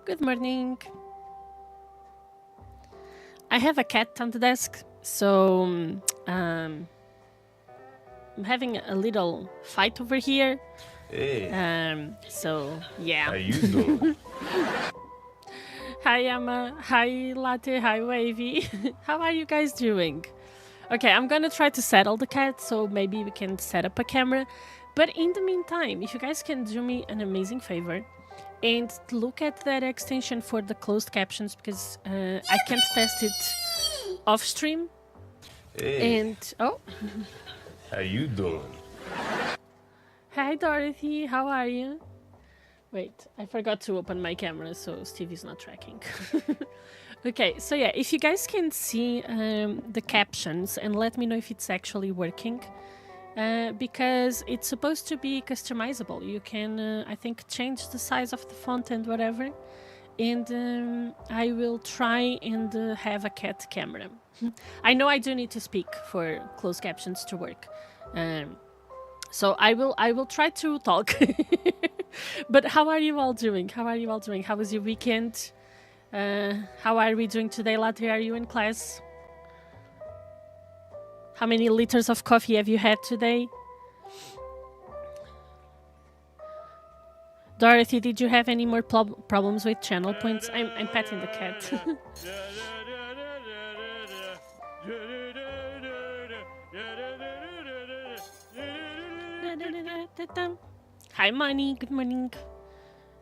Good morning. I have a cat on the desk, so I'm having a little fight over here. Hey, So yeah. how you doing? Hi Emma. Hi Latte. Hi Wavy. How are you guys doing? Okay, I'm gonna try to settle the cat, so maybe we can set up a camera. But in the meantime, if you guys can do me an amazing favor and look at that extension for the closed captions, because I can't test it off stream. Hey, And oh, how you doing? hi Dorothy, how are you? Wait, I forgot to open my camera, so Steve is not tracking. Okay, so yeah, if you guys can see the captions and let me know if it's actually working, because it's supposed to be customizable. You can, I think, change the size of the font and whatever. And I will try and have a cat camera. I know I do need to speak for closed captions to work. So I will try to talk. But how are you all doing? How are you all doing? How was your weekend? How are we doing today, Latte? Are you in class? How many liters of coffee have you had today? Dorothy, did you have any more problems with channel points? I'm petting the cat. Hi, Money. Good morning.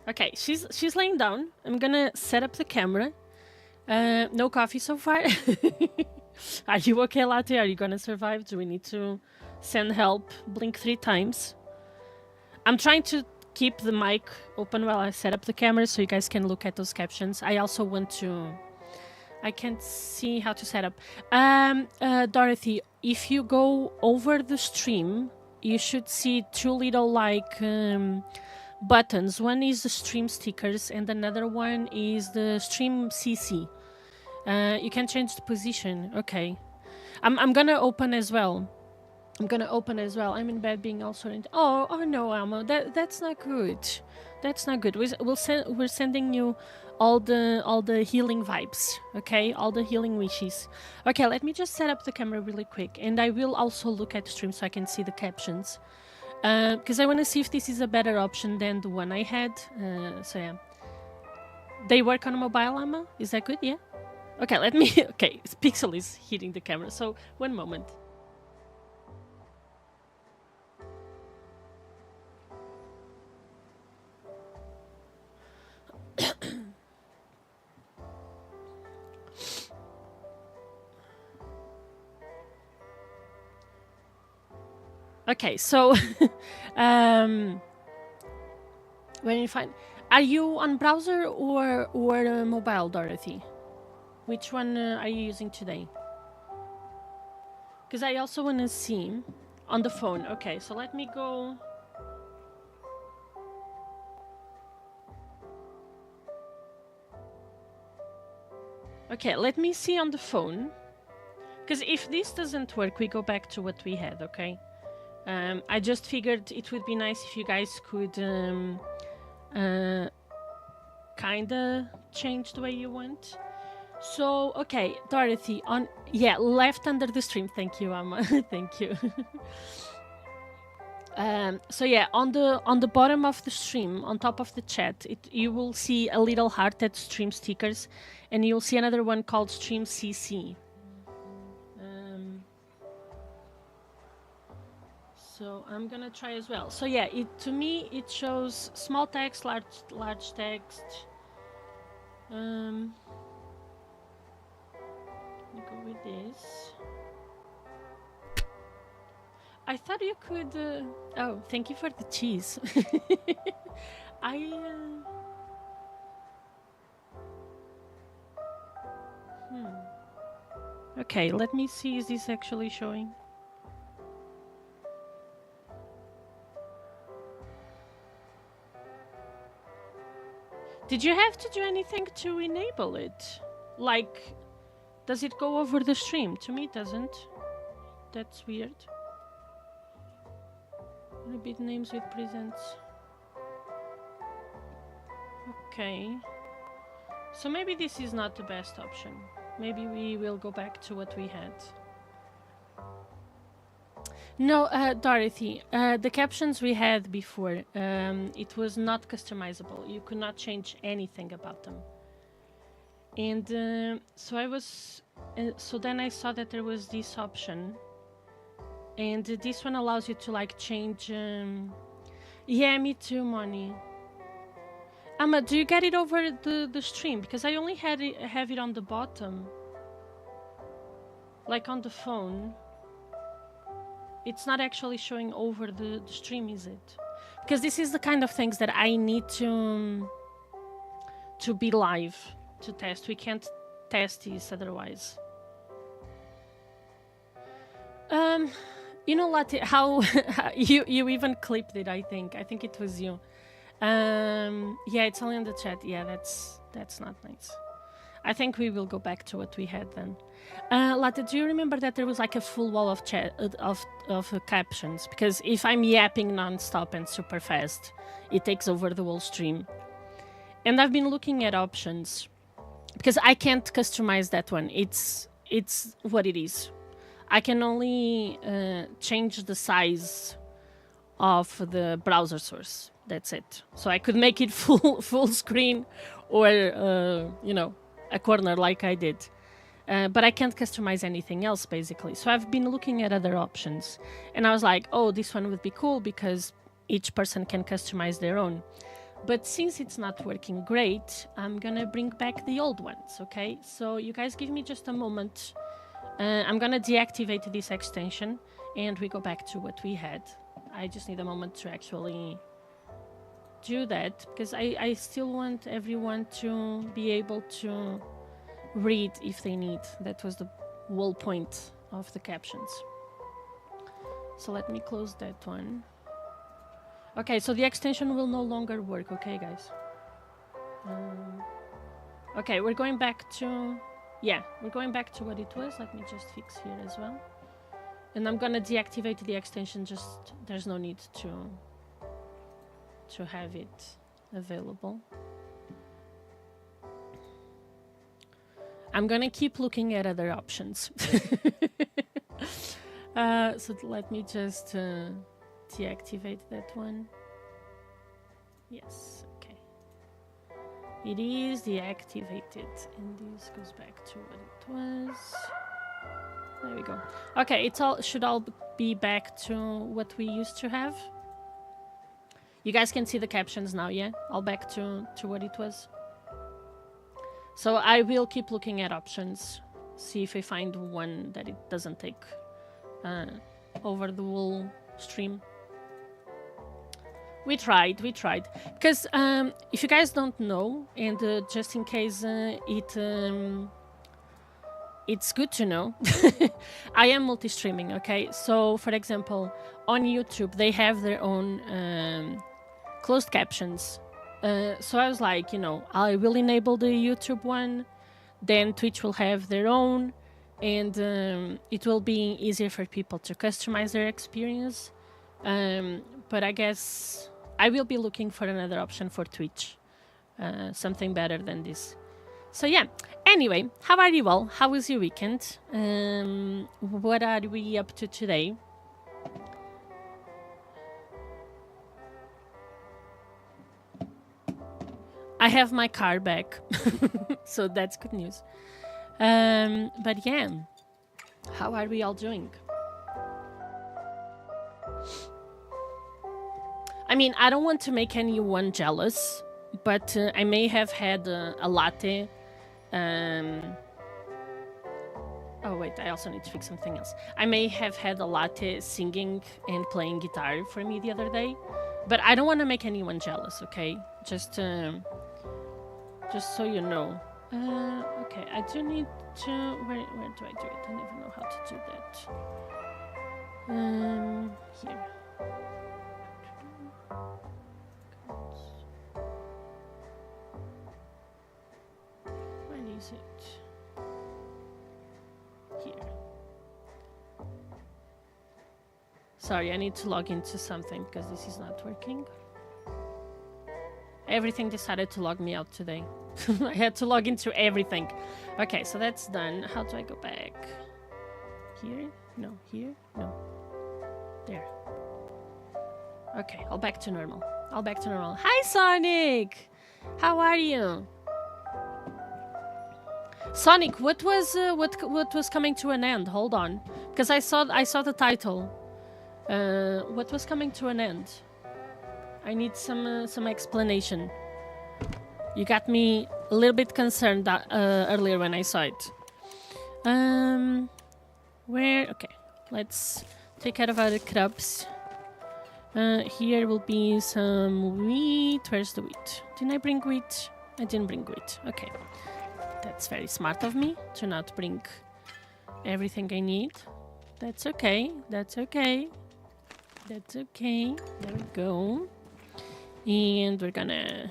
Okay, she's laying down. I'm gonna set up the camera. No coffee so far. Are you okay, Latte? Are you gonna survive? Do we need to send help? Blink 3 times. I'm trying to keep the mic open while I set up the camera so you guys can look at those captions. I also want to... I can't see how to set up. Dorothy, if you go over the stream, you should see 2 little buttons. One is the stream stickers and another one is the stream CC. You can change the position. Okay. I'm gonna open as well. I'm in bed being also in... Oh no, Alma. That's not good. That's not good. We're sending you all the healing vibes, okay? All the healing wishes. Okay, let me just set up the camera really quick, and I will also look at the stream so I can see the captions. Because I want to see if this is a better option than the one I had. So yeah. They work on a mobile, Alma? Is that good? Yeah? Okay, let me... Okay, Pixel is hitting the camera, so one moment. Okay, so when you find... Are you on browser or mobile, Dorothy? Which one are you using today? Because I also want to see on the phone. Okay, so let me go... Okay, let me see on the phone. Because if this doesn't work, we go back to what we had, okay? I just figured it would be nice if you guys could kinda change the way you want. So, okay, Dorothy, on... Yeah, left under the stream. Thank you, Amma. Thank you. So yeah, on the bottom of the stream, on top of the chat, you will see a little heart at stream stickers, and you'll see another one called stream CC. So I'm gonna try as well. So yeah, to me it shows small text, large text. Let me go with this. I thought you could... Oh, thank you for the cheese. Okay, let me see, is this actually showing? Did you have to do anything to enable it? Like, does it go over the stream? To me, it doesn't. That's weird. Repeat names with presents. Okay. So maybe this is not the best option. Maybe we will go back to what we had. No, Dorothy, the captions we had before, it was not customizable. You could not change anything about them. And so I was, so then I saw that there was this option, and this one allows you to like change. Yeah, me too, Moni. Amma, do you get it over the stream? Because I only have it on the bottom, like on the phone. It's not actually showing over the stream, is it? Because this is the kind of things that I need to be live to test. We can't test this otherwise. You know, Latte, how you even clipped it, I think it was you. Yeah, it's only in the chat. Yeah, that's not nice. I think we will go back to what we had then. Latte, do you remember that there was like a full wall of chat of captions? Because if I'm yapping non-stop and super fast, it takes over the whole stream. And I've been looking at options because I can't customize that one. It's what it is. I can only change the size of the browser source. That's it. So I could make it full screen, or you know, a corner like I did. But I can't customize anything else, basically. So I've been looking at other options, and I was like, oh, this one would be cool because each person can customize their own. But since it's not working great, I'm gonna bring back the old ones, okay? So you guys give me just a moment. I'm gonna deactivate this extension, and we go back to what we had. I just need a moment to actually do that, because I still want everyone to be able to read if they need. That was the whole point of the captions. So let me close that one. Okay, so the extension will no longer work, okay, guys? Okay, we're going back to... Yeah, we're going back to what it was. Let me just fix here as well. And I'm gonna deactivate the extension, just... There's no need to have it available. I'm gonna keep looking at other options. So let me just deactivate that one. Yes, okay. It is deactivated, and this goes back to what it was. There we go. Okay, should all be back to what we used to have. You guys can see the captions now, yeah? All back to what it was. So I will keep looking at options, see if I find one that it doesn't take over the whole stream. We tried. Because if you guys don't know, and just in case it's good to know, I am multi-streaming, okay? So, for example, on YouTube, they have their own closed captions. So I was like, you know, I will enable the YouTube one, then Twitch will have their own, and it will be easier for people to customize their experience. But I guess I will be looking for another option for Twitch, something better than this. So yeah, anyway, how are you all? How was your weekend? What are we up to today? I have my car back, so that's good news. But yeah, how are we all doing? I mean, I don't want to make anyone jealous, but I may have had a latte. Oh wait, I also need to fix something else. I may have had a latte singing and playing guitar for me the other day, but I don't want to make anyone jealous, okay? Just so you know. Okay, I do need to... Where do I do it? I never know how to do that. Here. Where is it? Here. Sorry, I need to log into something because this is not working. everything decided to log me out today. I had to log into everything. Okay, so that's done. How do I go back? Here? No, here? No. There. Okay, all back to normal. All back to normal. Hi, Sonic! How are you? Sonic, what was coming to an end? Hold on, because I saw the title. What was coming to an end? I need some explanation. You got me a little bit concerned earlier when I saw it. Where? Okay, let's take care of our crops. Here will be some wheat. Where's the wheat? Didn't I bring wheat? I didn't bring wheat. Okay. That's very smart of me to not bring everything I need. That's okay. That's okay. That's okay. There we go. And we're gonna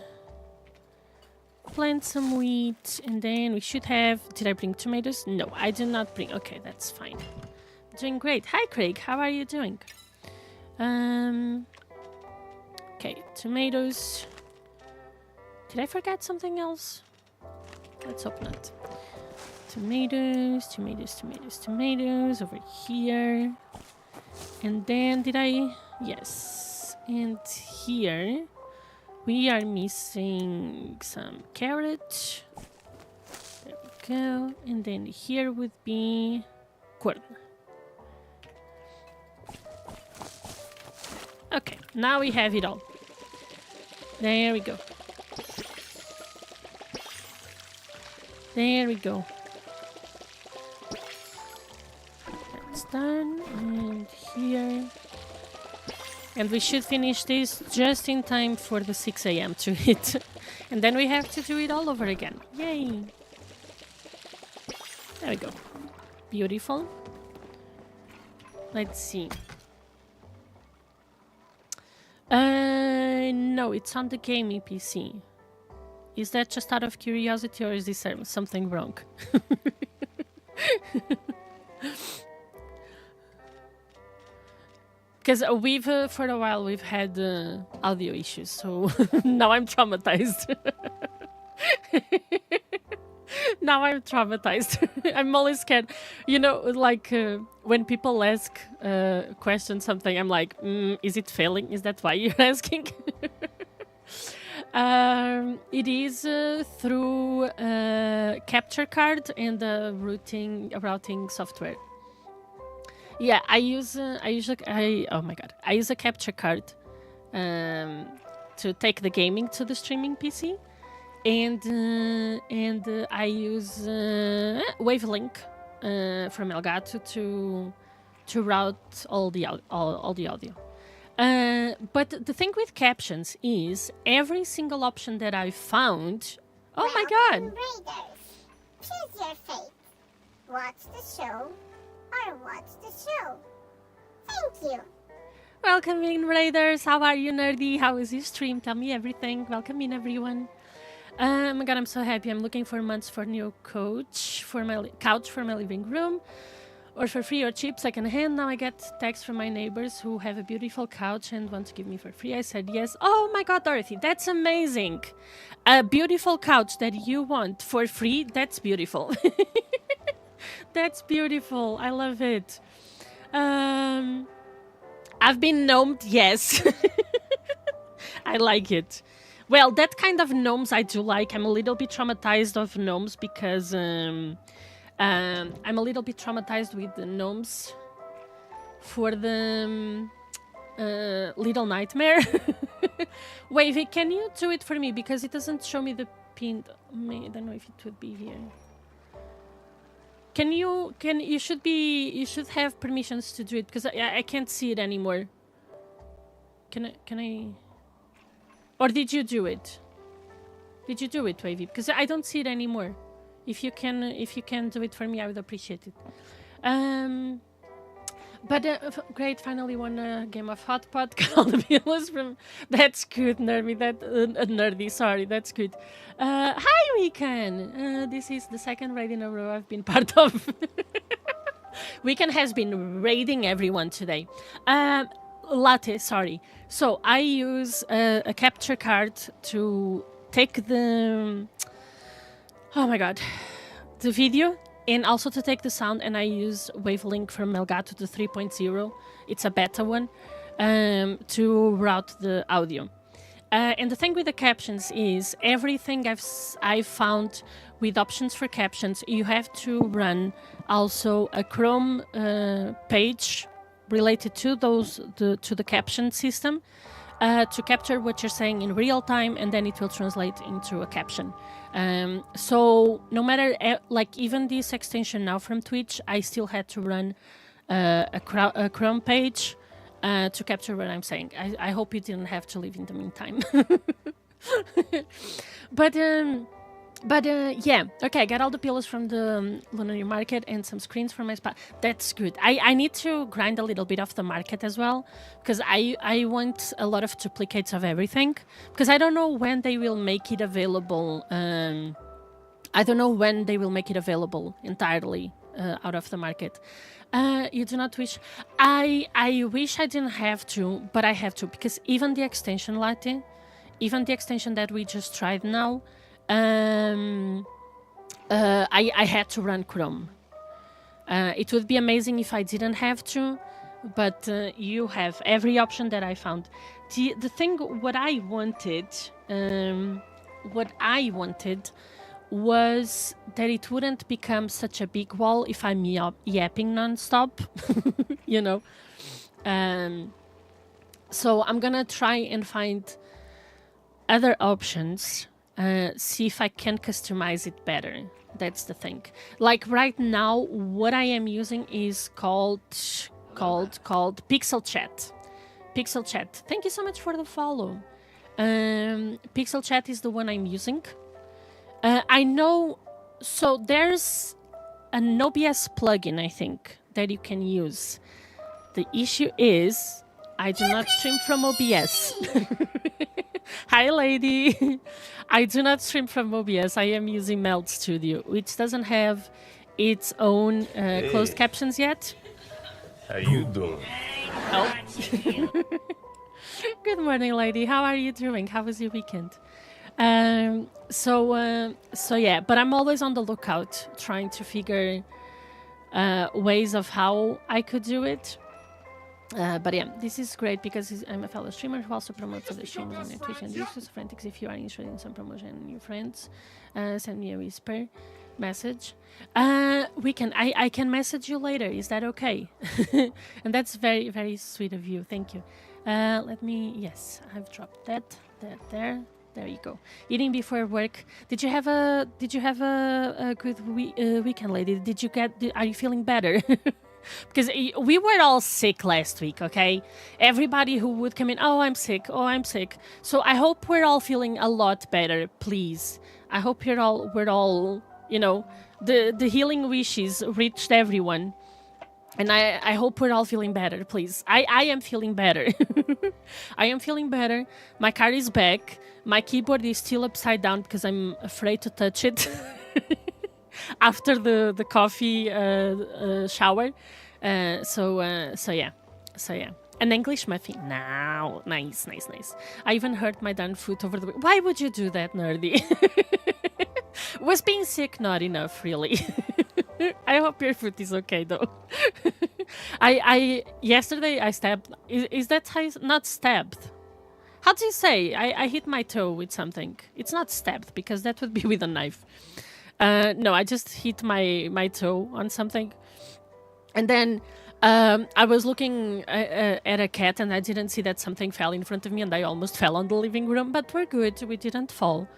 plant some wheat, and then we should have... Did I bring tomatoes? No, I did not bring... Okay, that's fine. Doing great. Hi, Craig. How are you doing? Okay, tomatoes. Did I forget something else? Let's hope not. Tomatoes, tomatoes, tomatoes, tomatoes over here. And then did I... Yes. And here we are missing some carrot. There we go. And then here would be corn. Okay, now we have it all. There we go. There we go. That's done. And here. And we should finish this just in time for the 6 a.m. to hit. And then we have to do it all over again. Yay! There we go. Beautiful. Let's see. No, it's on the gaming PC. Is that just out of curiosity, or is this something wrong? Because we've, for a while, we've had audio issues, so now I'm traumatized. Now I'm traumatized. I'm always scared. You know, like when people ask question something, I'm like, is it failing? Is that why you're asking? It is through capture card and the routing software. Yeah, I use a capture card to take the gaming to the streaming PC. And I use Wavelink from Elgato to route all the audio. But the thing with captions is every single option that I found. Oh my God! Raiders, choose your fate. Watch the show or watch the show. Thank you. Welcome in, Raiders. How are you, Nerdy? How is your stream? Tell me everything. Welcome in, everyone. Oh my God, I'm so happy. I'm looking for months for new couch for my living room, or for free or cheap second hand. Now I get texts from my neighbors who have a beautiful couch and want to give me for free. I said yes. Oh my God, Dorothy, that's amazing. A beautiful couch that you want for free. That's beautiful. That's beautiful. I love it. I've been gnomed. Yes. I like it. Well, that kind of gnomes I do like. I'm a little bit traumatized of gnomes because I'm a little bit traumatized with the gnomes for the Little Nightmare. Wavy, can you do it for me? Because it doesn't show me the pinned... I don't know if it would be here. You should have permissions to do it because I can't see it anymore. Can I... Or did you do it? Did you do it, Wavy? Because I don't see it anymore. If you can do it for me, I would appreciate it. But great, finally won a game of Hot Pot called Villas from... That's good, Nerdy. Nerdy, sorry, that's good. Hi, Weekend! This is the second raid in a row I've been part of. Weekend has been raiding everyone today. latte, sorry. So I use a capture card to take the, oh my god, the video, and also to take the sound, and I use Wavelink from Elgato to 3.0. It's a beta one, to route the audio. And the thing with the captions is everything I've found with options for captions, you have to run also a Chrome page related to the caption system to capture what you're saying in real time, and then it will translate into a caption. So no matter like even this extension now from Twitch, I still had to run a Chrome page to capture what I'm saying. I hope you didn't have to leave in the meantime. But yeah, okay, I got all the pillows from the Lunar Market and some screens for my spa. That's good. I need to grind a little bit off the market as well, because I want a lot of duplicates of everything, because I don't know when they will make it available. I don't know when they will make it available entirely out of the market. You do not wish. I wish I didn't have to, but I have to, because even the extension latte, even the extension that we just tried now, I had to run Chrome. It would be amazing if I didn't have to, but you have every option that I found. The thing, what I wanted was that it wouldn't become such a big wall if I'm yapping non-stop, you know. So I'm gonna try and find other options, see if I can customize it better. That's the thing. Like right now, what I am using is called Pixel Chat. Pixel Chat. Thank you so much for the follow. Pixel Chat is the one I'm using. I know, so there's an OBS plugin, I think, that you can use. The issue is, I do not stream from OBS. Hi, lady. I do not stream from OBS. I am using Meld Studio, which doesn't have its own closed captions yet. How you doing? Oh. Good morning, lady. How are you doing? How was your weekend? So yeah, but I'm always on the lookout, trying to figure ways of how I could do it. But yeah, this is great because I'm a fellow streamer who also promotes other streamers on Twitch and Discord. So Frantics, if you are interested in some promotion and your friends, send me a whisper message. I can message you later. Is that okay? And that's very, very sweet of you. Thank you. Yes, I've dropped that there. There you go. Eating before work. Did you have a good weekend, lady? Are you feeling better? Because we were all sick last week, okay? Everybody who would come in, oh, I'm sick. So I hope we're all feeling a lot better, please. I hope we're all, you know, the healing wishes reached everyone. And I hope we're all feeling better, please. I am feeling better. I am feeling better. My car is back. My keyboard is still upside down because I'm afraid to touch it after the coffee shower. So yeah. An English muffin. Now, nice. I even hurt my darn foot over the... Why would you do that, nerdy? Was being sick not enough, really? I hope your foot is okay, though. Yesterday I stabbed... Is that how not stabbed? How do you say? I hit my toe with something. It's not stabbed, because that would be with a knife. No, I just hit my toe on something. And then I was looking at a cat, and I didn't see that something fell in front of me, and I almost fell on the living room. But we're good. We didn't fall.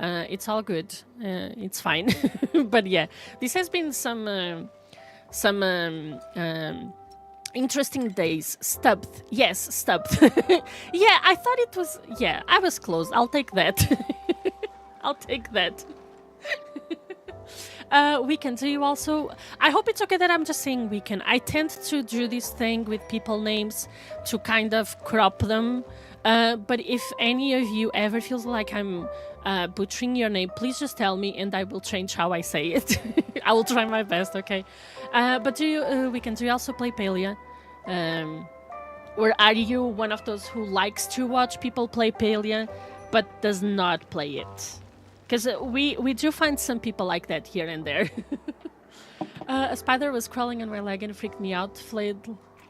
It's all good. It's fine. But yeah, this has been some interesting days. Stubbed. Yes, stubbed. Yeah, I thought it was... Yeah, I was close. I'll take that. I'll take that. Weekend. Do you also... I hope it's okay that I'm just saying weekend. I tend to do this thing with people names to kind of crop them. But if any of you ever feels like I'm butchering your name, please just tell me and I will change how I say it. I will try my best, okay? But do you also play Palia? Or are you one of those who likes to watch people play Palia, but does not play it? Because we do find some people like that here and there. A spider was crawling on my leg and freaked me out, flayed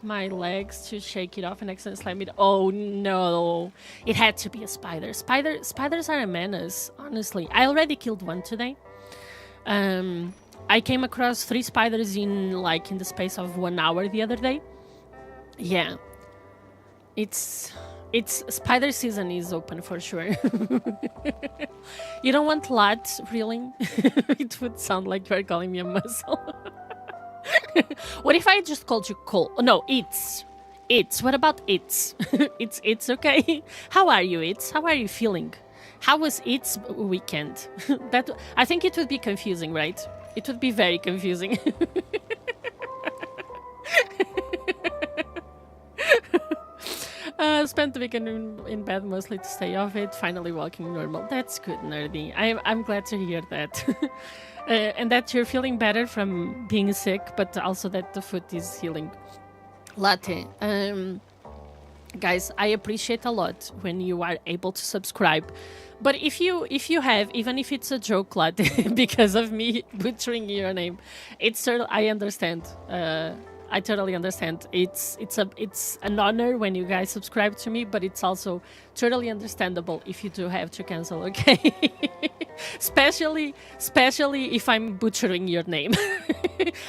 my legs to shake it off and accidentally slammed it. Oh no, it had to be a spider. Spiders are a menace, honestly. I already killed one today. I came across 3 spiders in the space of 1 hour the other day. Yeah. It's spider season is open for sure. You don't want lots, really? It would sound like you are calling me a muscle. What if I just called you Cole? Oh, no, it's. What about it's? It's okay. How are you, it's? How are you feeling? How was its weekend? That I think it would be confusing, right? It would be very confusing. Spent the weekend in bed mostly to stay off it. Finally walking normal. That's good, Nerdy. I'm glad to hear that. And that you're feeling better from being sick, but also that the foot is healing. Latte. Guys, I appreciate a lot when you are able to subscribe. But if you have, even if it's a joke, Latte, because of me butchering your name, I understand. I totally understand. It's an honor when you guys subscribe to me, but it's also totally understandable if you do have to cancel, okay? especially if I'm butchering your name.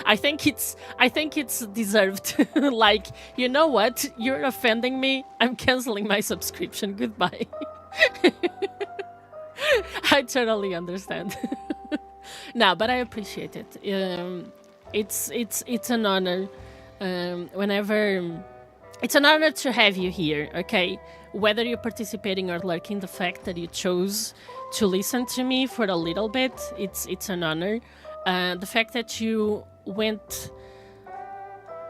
I think it's deserved. Like, you know what? You're offending me. I'm canceling my subscription. Goodbye. I totally understand. No, but I appreciate it. It's an honor. Whenever it's an honor to have you here, okay? Whether you're participating or lurking, the fact that you chose to listen to me for a little bit, it's an honor. The fact that you went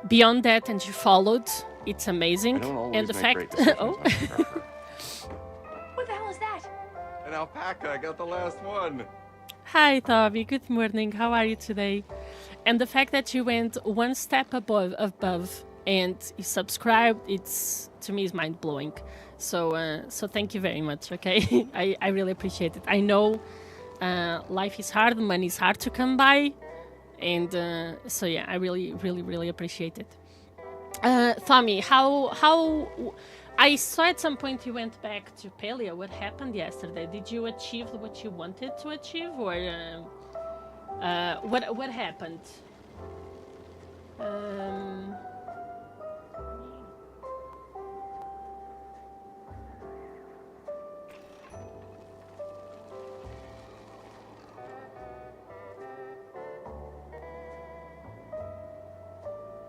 beyond that and you followed, it's amazing. And the fact oh. What the hell is that? An alpaca. I got the last one. Hi, Toby. Good morning. How are you today? And the fact that you went one step above and you subscribed, to me is mind blowing. So thank you very much. Okay, I really appreciate it. I know life is hard, money is hard to come by, and so yeah, I really appreciate it. Tommy, how I saw at some point you went back to Palia. What happened yesterday? Did you achieve what you wanted to achieve, or what happened?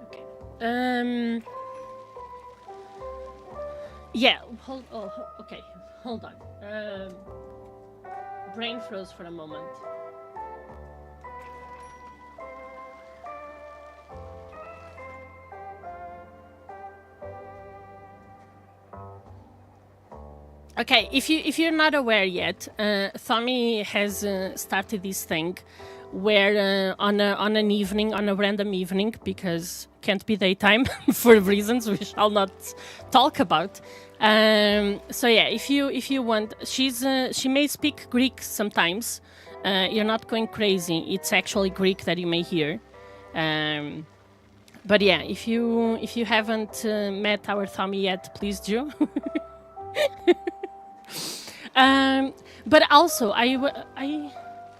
Okay. Yeah. Okay. Hold on. Brain froze for a moment. Okay, if you're not aware yet, Tommy has started this thing where on a random evening, because can't be daytime for reasons we shall not talk about. So yeah, if you want, she may speak Greek sometimes. You're not going crazy. It's actually Greek that you may hear. But yeah, if you haven't met our Tommy yet, please do. But also,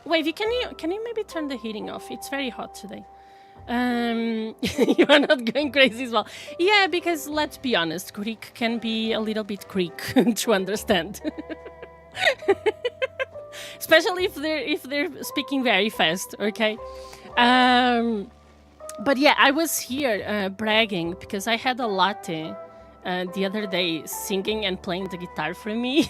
Wavy, can you maybe turn the heating off? It's very hot today. You are not going crazy as well. Yeah, because let's be honest, Greek can be a little bit Greek to understand. Especially if they're speaking very fast, okay? But yeah, I was here bragging because I had a latte the other day singing and playing the guitar for me.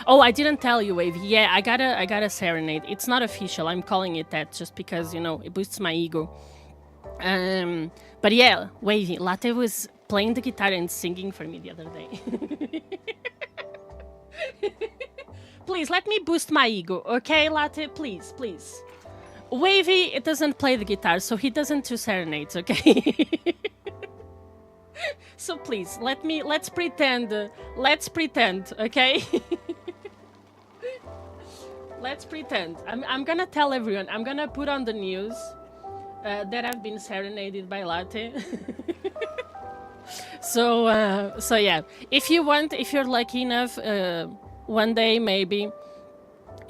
Oh, I didn't tell you, Wavy. Yeah, I got a serenade. It's not official. I'm calling it that just because, it boosts my ego. But yeah, Wavy, Latte was playing the guitar and singing for me the other day. Please, let me boost my ego, okay, Latte? Please. Wavy, it doesn't play the guitar, so he doesn't do serenades, okay? So please, let's pretend, okay? Let's pretend. I'm gonna tell everyone, I'm gonna put on the news that I've been serenaded by Latte. So yeah, if you're lucky enough, one day maybe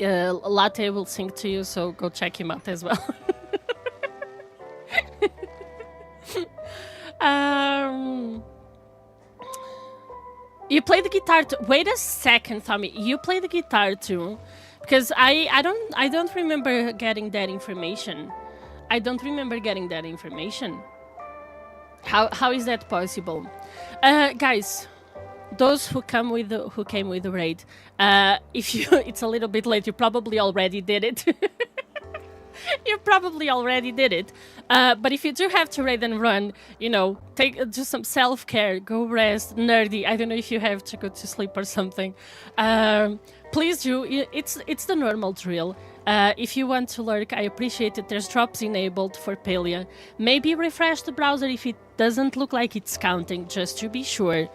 Latte will sing to you, so go check him out as well. You play the guitar too. Wait a second, Tommy. You play the guitar too? Because I don't remember getting that information. I don't remember getting that information. How is that possible? Guys, those who came with the raid, if you it's a little bit late, you probably already did it. You probably already did it. But if you do have to raid and run, you know, do some self-care, go rest, nerdy. I don't know if you have to go to sleep or something. Please do. It's the normal drill. If you want to lurk, I appreciate it. There's drops enabled for Palia. Maybe refresh the browser if it doesn't look like it's counting, just to be sure,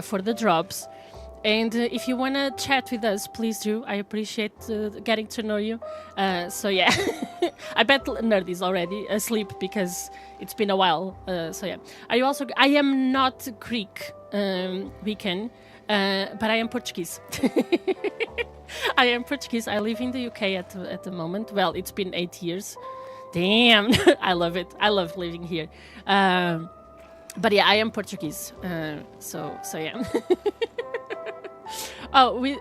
for the drops. And if you want to chat with us, please do. I appreciate getting to know you. So yeah, I bet Nerd is already asleep because it's been a while. So yeah, I am not Greek, Weekend, but I am Portuguese. I am Portuguese. I live in the UK at the moment. Well, it's been 8 years. Damn, I love it. I love living here. But yeah, I am Portuguese. So yeah. I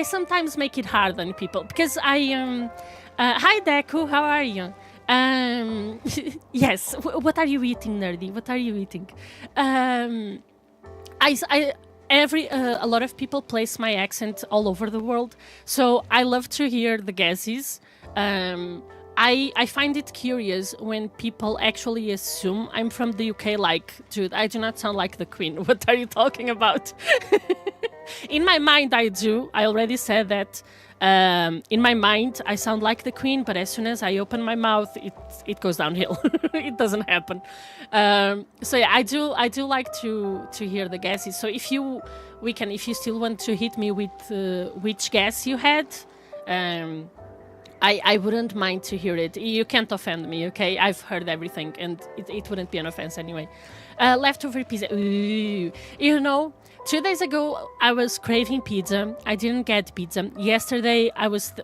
sometimes make it hard on people because hi Deku, how are you? Yes, what are you eating, Nerdy? What are you eating? A lot of people place my accent all over the world, so I love to hear the guesses. I find it curious when people actually assume I'm from the UK, like, dude, I do not sound like the Queen. What are you talking about? In my mind, I do. I already said that. In my mind, I sound like the Queen, but as soon as I open my mouth, it goes downhill. It doesn't happen. So yeah, I do like to hear the guesses. So if you still want to hit me with which guess you had, I wouldn't mind to hear it. You can't offend me, okay? I've heard everything, and it wouldn't be an offense anyway. Leftover pizza. Ooh. You know, 2 days ago, I was craving pizza. I didn't get pizza. Yesterday,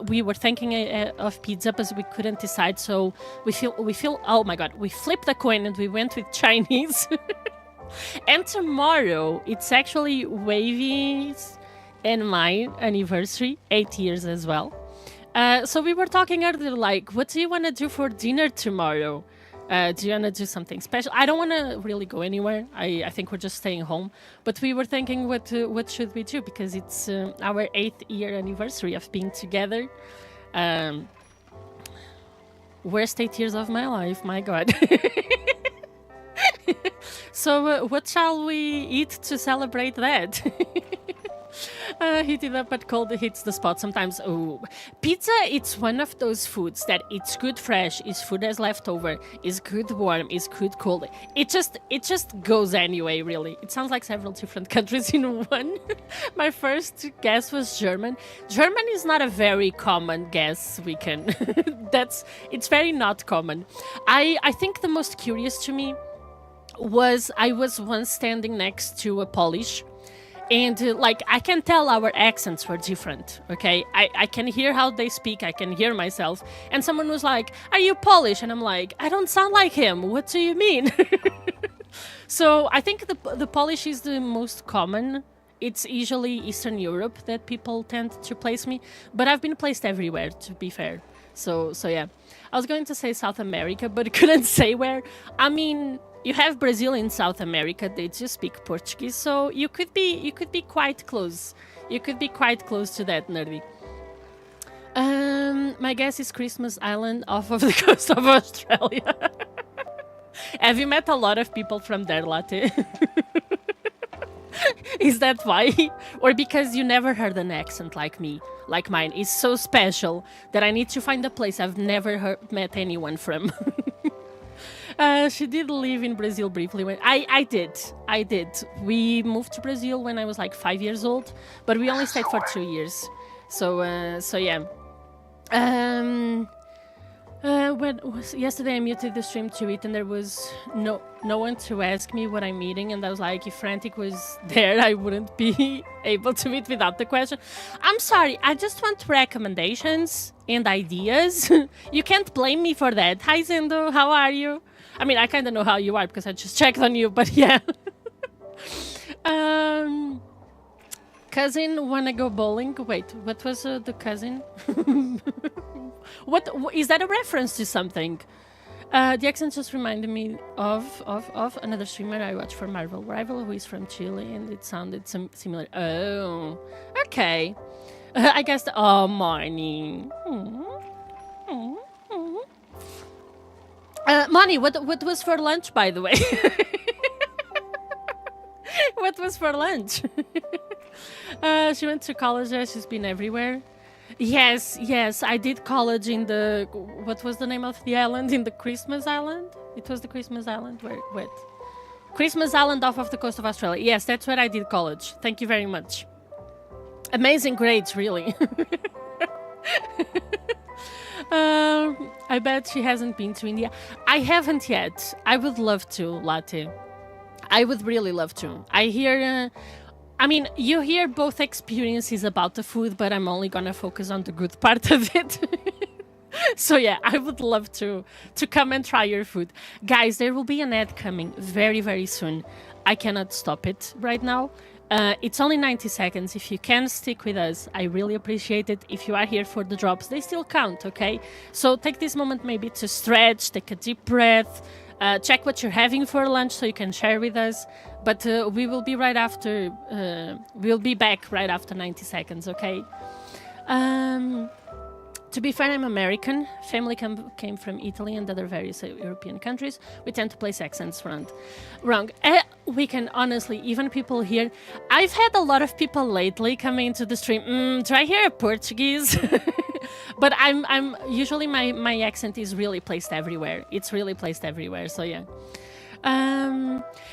we were thinking of pizza, but we couldn't decide, so we feel. Oh my god, we flipped a coin and we went with Chinese. And tomorrow, it's actually Wavy's and my anniversary, 8 years as well. So we were talking earlier, like, what do you want to do for dinner tomorrow? Do you want to do something special? I don't want to really go anywhere. I think we're just staying home. But we were thinking, what should we do? Because it's our 8th year anniversary of being together. Worst 8 years of my life, my god. So what shall we eat to celebrate that? Heating up but cold hits the spot sometimes. Oh, pizza, it's one of those foods that it's good fresh, is food as leftover, is good warm, is good cold. It just goes anyway, really. It sounds like several different countries in one. My first guess was German. German is not a very common guess, Weekend. It's very not common. I think the most curious to me was I was once standing next to a Polish. And like, I can tell our accents were different, okay? I can hear how they speak, I can hear myself. And someone was like, are you Polish? And I'm like, I don't sound like him. What do you mean? So I think the Polish is the most common. It's usually Eastern Europe that people tend to place me. But I've been placed everywhere, to be fair. So yeah. I was going to say South America, but couldn't say where. I mean, you have Brazil in South America, they just speak Portuguese, so you could be quite close. You could be quite close to that, Nerdy. My guess is Christmas Island off of the coast of Australia. Have you met a lot of people from there, Latte? Is that why? Or because you never heard an accent like me, like mine? Is so special that I need to find a place I've never met anyone from. She did live in Brazil briefly. When I did. We moved to Brazil when I was like 5 years old, but we only stayed for 2 years. So yeah. Yesterday I muted the stream to eat, and there was no one to ask me what I'm eating, and I was like, if Frantic was there, I wouldn't be able to eat without the question. I'm sorry, I just want recommendations and ideas. You can't blame me for that. Hi Zendo, how are you? I mean, I kind of know how you are because I just checked on you, but yeah. Cousin wanna go bowling? Wait, what was the cousin? What is that a reference to something? The accent just reminded me of another streamer I watch for Marvel Rival, who is from Chile, and it sounded similar. Oh, okay. I guess. Morning. Money. What was for lunch, by the way? What was for lunch? She went to college there. She's been everywhere. Yes, I did college in the... What was the name of the island? In the Christmas Island? It was the Christmas Island? Wait. Christmas Island off of the coast of Australia. Yes, that's where I did college. Thank you very much. Amazing grades, really. I bet she hasn't been to India. I haven't yet. I would love to, Latte. I would really love to. I hear... I mean, you hear both experiences about the food, but I'm only gonna focus on the good part of it. So yeah, I would love to come and try your food. Guys, there will be an ad coming very, very soon. I cannot stop it right now. It's only 90 seconds. If you can stick with us, I really appreciate it. If you are here for the drops, they still count, okay? So take this moment maybe to stretch, take a deep breath, check what you're having for lunch so you can share with us. But we will be right after, we'll be back right after 90 seconds, okay? To be fair, I'm American. Family came from Italy and other various European countries. We tend to place accents wrong. We can honestly, even people here... I've had a lot of people lately coming into the stream. Try here Portuguese. But I'm usually my accent is really placed everywhere. It's really placed everywhere, so yeah.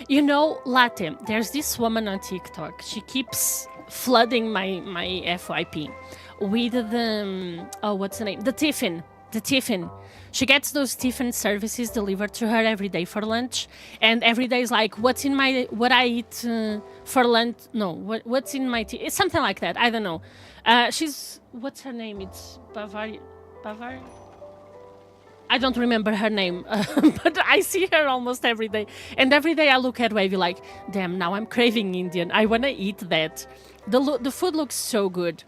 You know, Latte, there's this woman on TikTok. She keeps flooding my FYP with the what's the name? The Tiffin. She gets those Tiffin services delivered to her every day for lunch, and every day is like, what I eat for lunch? No, what's in my tea? It's something like that. I don't know. What's her name? It's Bavaria. I don't remember her name, but I see her almost every day. And every day I look at Wavy like, damn, now I'm craving Indian. I want to eat that. The food looks so good.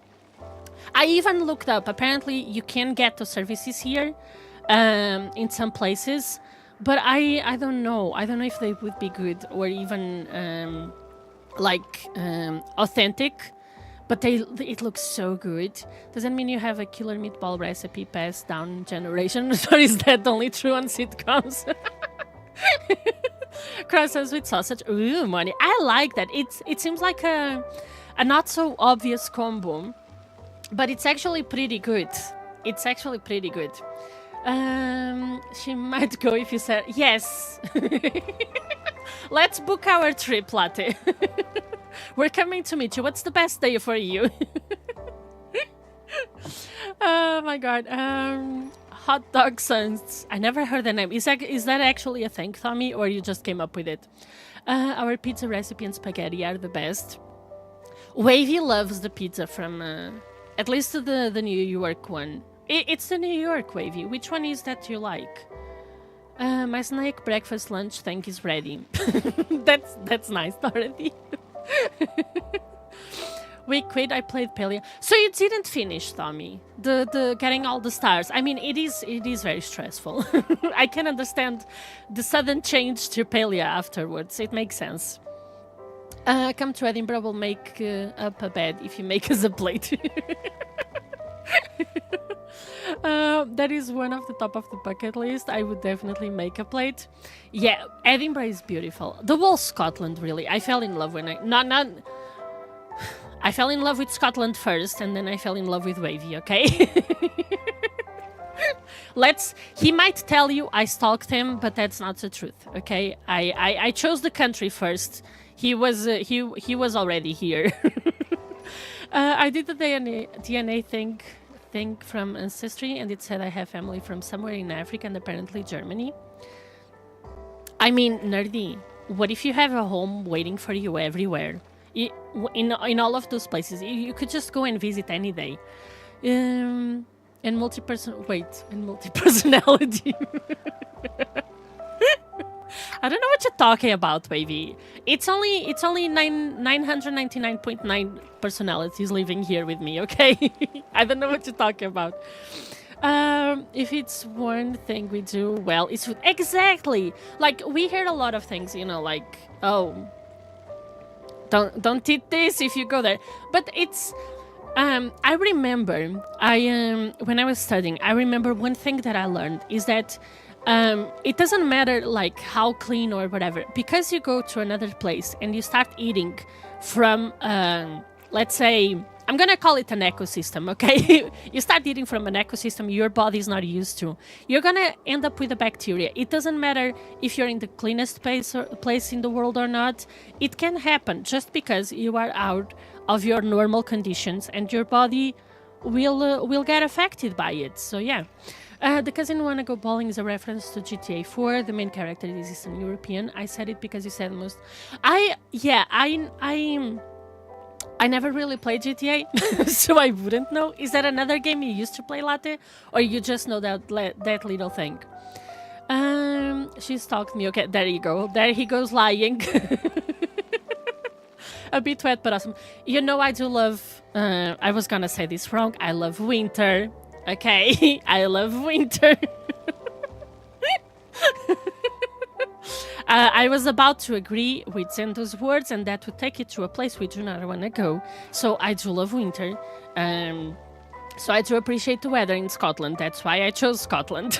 I even looked up. Apparently, you can get the services here in some places. But I don't know. I don't know if they would be good or even authentic. But it looks so good. Does that mean you have a killer meatball recipe passed down generations? Or is that only true on sitcoms? Croissants with sausage. Ooh, money. I like that. It seems like a not so obvious combo. But it's actually pretty good. It's actually pretty good. She might go if you said... Yes. Let's book our trip, Latte. We're coming to meet you. What's the best day for you? Oh my god. Hot dog sons. I never heard the name. Is that actually a thing, Tommy, or you just came up with it? Our pizza recipe and spaghetti are the best. Wavy loves the pizza from, at least the New York one. It's the New York, Wavy. Which one is that you like? My snack, breakfast, lunch, thank is ready. That's nice, Dorothy. We quit. I played Palia. So you didn't finish, Tommy. The getting all the stars. I mean, it is very stressful. I can understand the sudden change to Palia afterwards. It makes sense. Come to Edinburgh. We'll make up a bed if you make us a plate. That is one of the top of the bucket list. I would definitely make a plate. Yeah, Edinburgh is beautiful. The whole Scotland, really. I fell in love when I fell in love with Scotland first, and then I fell in love with Wavy, okay? He might tell you I stalked him, but that's not the truth. Okay, I chose the country first. He was already here. I did the DNA thing from Ancestry, and it said I have family from somewhere in Africa and apparently Germany. I mean, nerdy. What if you have a home waiting for you everywhere? In all of those places, you could just go and visit any day. And multi-personality. I don't know what you're talking about, Wavy. It's only 999.9 personalities living here with me, okay? I don't know what you're talking about. If it's one thing we do well, it's food. Exactly. Like, we hear a lot of things, you know, like, oh, don't eat this if you go there. But it's I remember when I was studying, I remember one thing that I learned is that it doesn't matter like how clean or whatever, because you go to another place and you start eating from let's say, I'm gonna call it an ecosystem, okay? You start eating from an ecosystem your body's not used to. You're gonna end up with a bacteria. It doesn't matter if you're in the cleanest place in the world or not. It can happen just because you are out of your normal conditions, and your body will get affected by it. So yeah. The Cousin Wanna Go Bowling is a reference to GTA 4. The main character is Eastern European. I said it because you said most. I never really played GTA, so I wouldn't know. Is that another game you used to play, Latte? Or you just know that little thing? She stalked me. Okay, there you go. There he goes lying. A bit wet, but awesome. You know, I do love... I was gonna say this wrong. I love winter. Okay? I love winter. I was about to agree with Zendo's words, and that would take it to a place we do not want to go. So I do love winter. So I do appreciate the weather in Scotland. That's why I chose Scotland.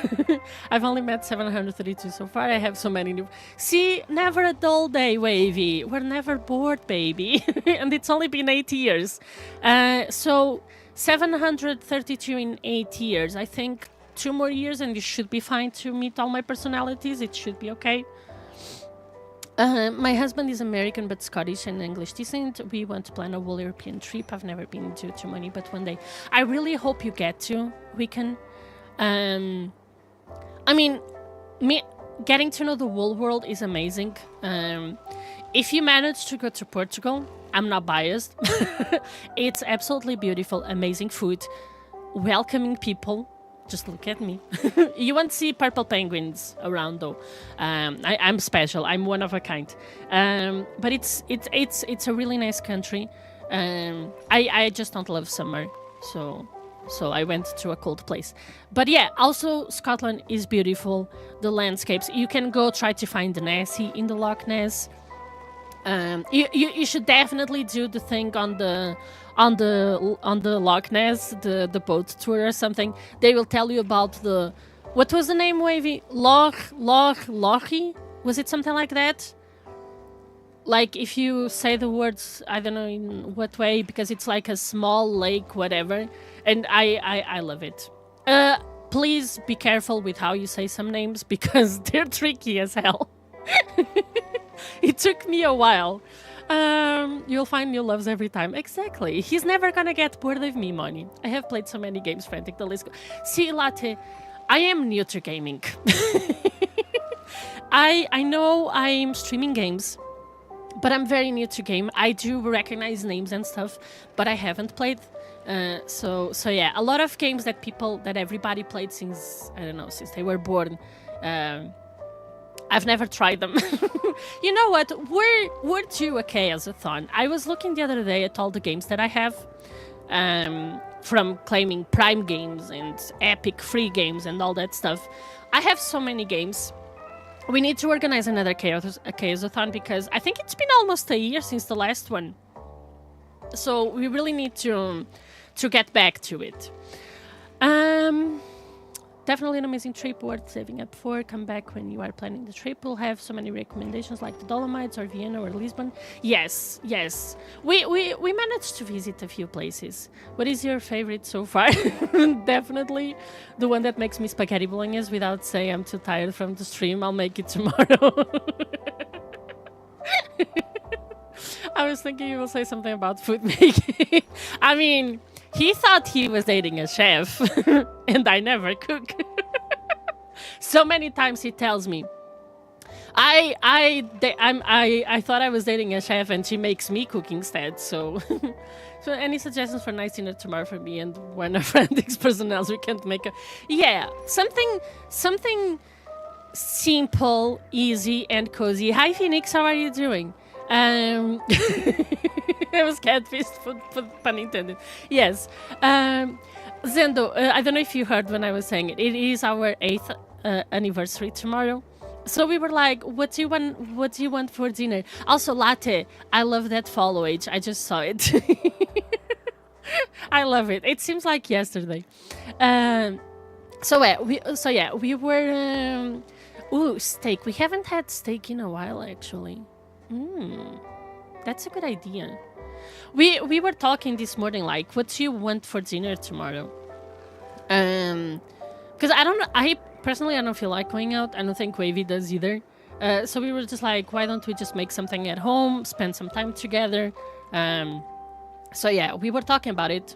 I've only met 732 so far. I have so many new... See, never a dull day, Wavy. We're never bored, baby. And it's only been 8 years. So 732 in 8 years. I think 2 more years and you should be fine to meet all my personalities. It should be okay. My husband is American but Scottish and English descent. We want to plan a whole European trip. I've never been to Germany, but one day. I really hope you get to. We can... I mean, getting to know the whole world is amazing. If you manage to go to Portugal, I'm not biased. It's absolutely beautiful, amazing food, welcoming people. Just look at me. You won't see purple penguins around though. I'm special. I'm one of a kind. But it's a really nice country. I just don't love summer, so I went to a cold place. But yeah, also Scotland is beautiful. The landscapes. You can go try to find the Nessie in the Loch Ness. You should definitely do the thing on the Loch Ness, the boat tour or something. They will tell you about the... What was the name, Wavy? Lochy? Was it something like that? Like if you say the words, I don't know in what way, because it's like a small lake, whatever. And I love it. Please be careful with how you say some names, because they're tricky as hell. It took me a while. You'll find new loves every time. Exactly. He's never gonna get bored of me, Moni. I have played so many games, Frantic. The list. See, Latte, I am new to gaming. I know I'm streaming games, but I'm very new to game. I do recognize names and stuff, but I haven't played. So yeah, a lot of games that everybody played since, I don't know, since they were born. I've never tried them. You know what? We're due a chaos-a-thon. I was looking the other day at all the games that I have, from claiming Prime games and Epic free games and all that stuff. I have so many games. We need to organize another chaos-a-thon because I think it's been almost a year since the last one. So we really need to get back to it. definitely an amazing trip worth saving up for. Come back when you are planning the trip. We'll have so many recommendations like the Dolomites or Vienna or Lisbon. Yes, yes. We managed to visit a few places. What is your favorite so far? Definitely the one that makes me spaghetti bolognese without saying I'm too tired from the stream. I'll make it tomorrow. I was thinking you will say something about food making. I mean, he thought he was dating a chef, and I never cook. So many times he tells me, I thought I was dating a chef, and she makes me cook instead. So, so any suggestions for nice dinner tomorrow for me and one of Randy's personnels? We can't make a something simple, easy, and cozy. Hi, Phoenix. How are you doing? It was catfished, pun intended. Yes. Zendo, I don't know if you heard when I was saying it. It is our 8th anniversary tomorrow. So we were like, what do you want for dinner? Also, latte. I love that follow age. I just saw it. I love it. It seems like yesterday. We were steak. We haven't had steak in a while, actually. That's a good idea. We were talking this morning, like, what do you want for dinner tomorrow? Because I personally don't feel like going out. I don't think Wavy does either. So we were just like, why don't we just make something at home, spend some time together? So yeah, we were talking about it.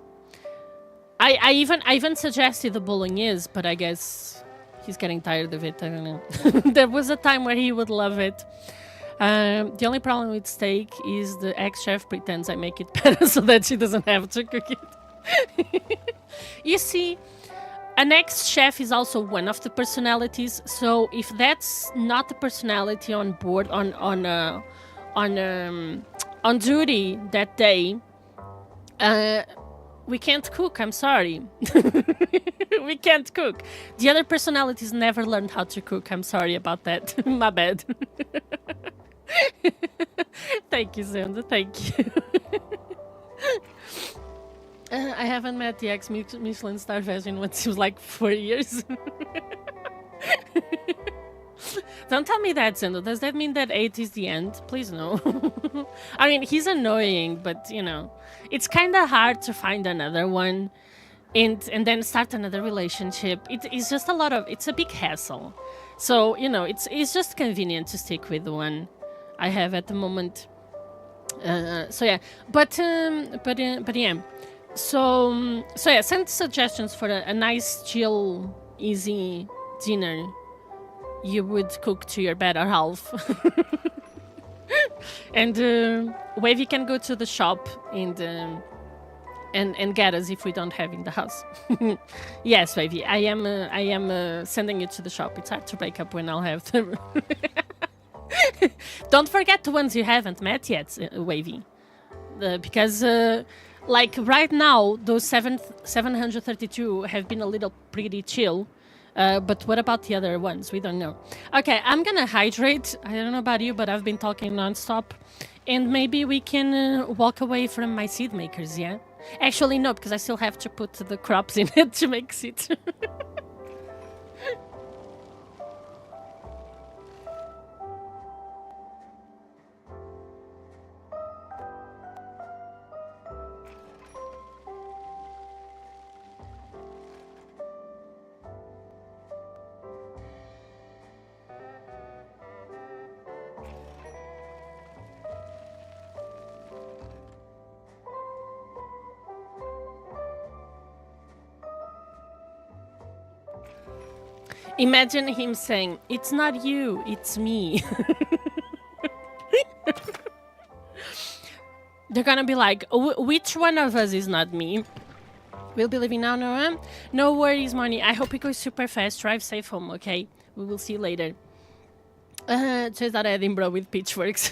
I even suggested the bolognese, but I guess he's getting tired of it. I don't know. There was a time where he would love it. The only problem with steak is the ex-chef pretends I make it better so that she doesn't have to cook it. You see, an ex-chef is also one of the personalities. So if that's not the personality on board on duty that day, we can't cook. I'm sorry. We can't cook. The other personalities never learned how to cook. I'm sorry about that. My bad. Thank you, Zenda. Thank you. I haven't met the ex-Michelin star veg in what seems like 4 years. Don't tell me that, Zendo. Does that mean that 8 is the end? Please no. I mean, he's annoying, but, you know, it's kind of hard to find another one and then start another relationship. It's just it's a big hassle. So, you know, it's just convenient to stick with the one I have at the moment. So yeah, but yeah. So yeah, send suggestions for a nice, chill, easy dinner you would cook to your better half. And Wavy can go to the shop and get us if we don't have in the house. Yes, Wavy, I am sending you to the shop. It's hard to break up when I'll have them. Don't forget the ones you haven't met yet, Wavy. Because, like, right now, those 732 have been a little pretty chill. But what about the other ones? We don't know. Okay, I'm gonna hydrate. I don't know about you, but I've been talking non-stop. And maybe we can walk away from my seed makers, yeah? Actually, no, because I still have to put the crops in it to make seeds. Imagine him saying, "It's not you, it's me." They're gonna be like, which one of us is not me? We'll be leaving now, Noah. No worries, Money. I hope it goes super fast. Drive safe home, okay? We will see you later. Chase out Edinburgh with pitchforks.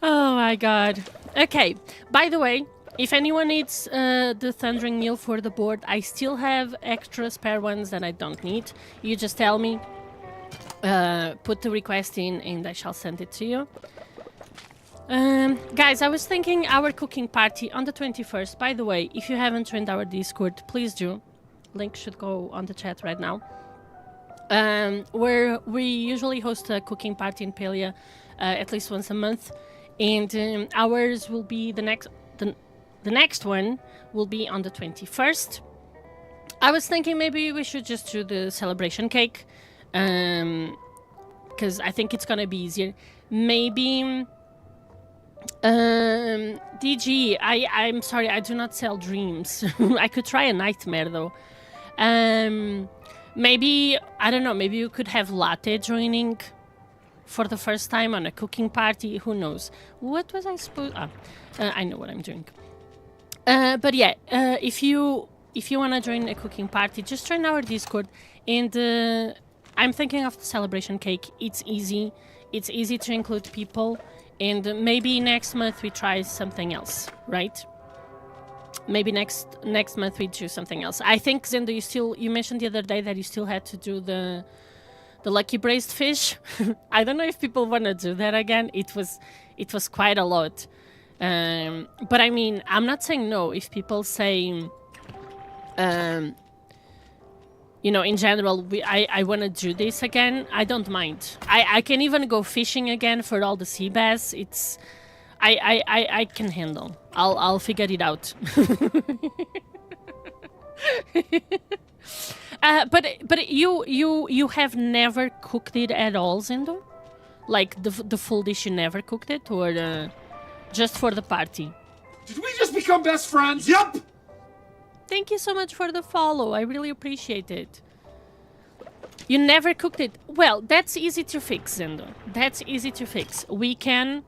Oh my god. Okay, by the way, if anyone needs the thundering meal for the board, I still have extra spare ones that I don't need. You just tell me, put the request in, and I shall send it to you. Guys, I was thinking our cooking party on the 21st. By the way, if you haven't joined our Discord, please do. link should go on the chat right now. Where we usually host a cooking party in Palia at least once a month, and ours will be the next one will be on the 21st. I was thinking maybe we should just do the celebration cake, because I think it's gonna be easier. Maybe DG, I'm sorry, I do not sell dreams. I could try a nightmare though. Maybe, I don't know, maybe you could have Latte joining for the first time on a cooking party. Who knows? What was I supposed... I know what I'm doing. But yeah, if you want to join a cooking party, just join our Discord. And I'm thinking of the celebration cake. It's easy. It's easy to include people. And maybe next month we try something else, right? Maybe next month we do something else. I think, Zendo, you mentioned the other day that you still had to do the lucky braised fish. I don't know if people want to do that again. It was quite a lot. But I mean, I'm not saying no. If people say, you know, in general, I want to do this again, I don't mind. I can even go fishing again for all the sea bass. It's... I can handle. I'll figure it out. But you have never cooked it at all, Zendo? Like the full dish, you never cooked it, or just for the party? Did we just become best friends? Yup! Thank you so much for the follow. I really appreciate it. You never cooked it. Well, that's easy to fix, Zendo. That's easy to fix. We can...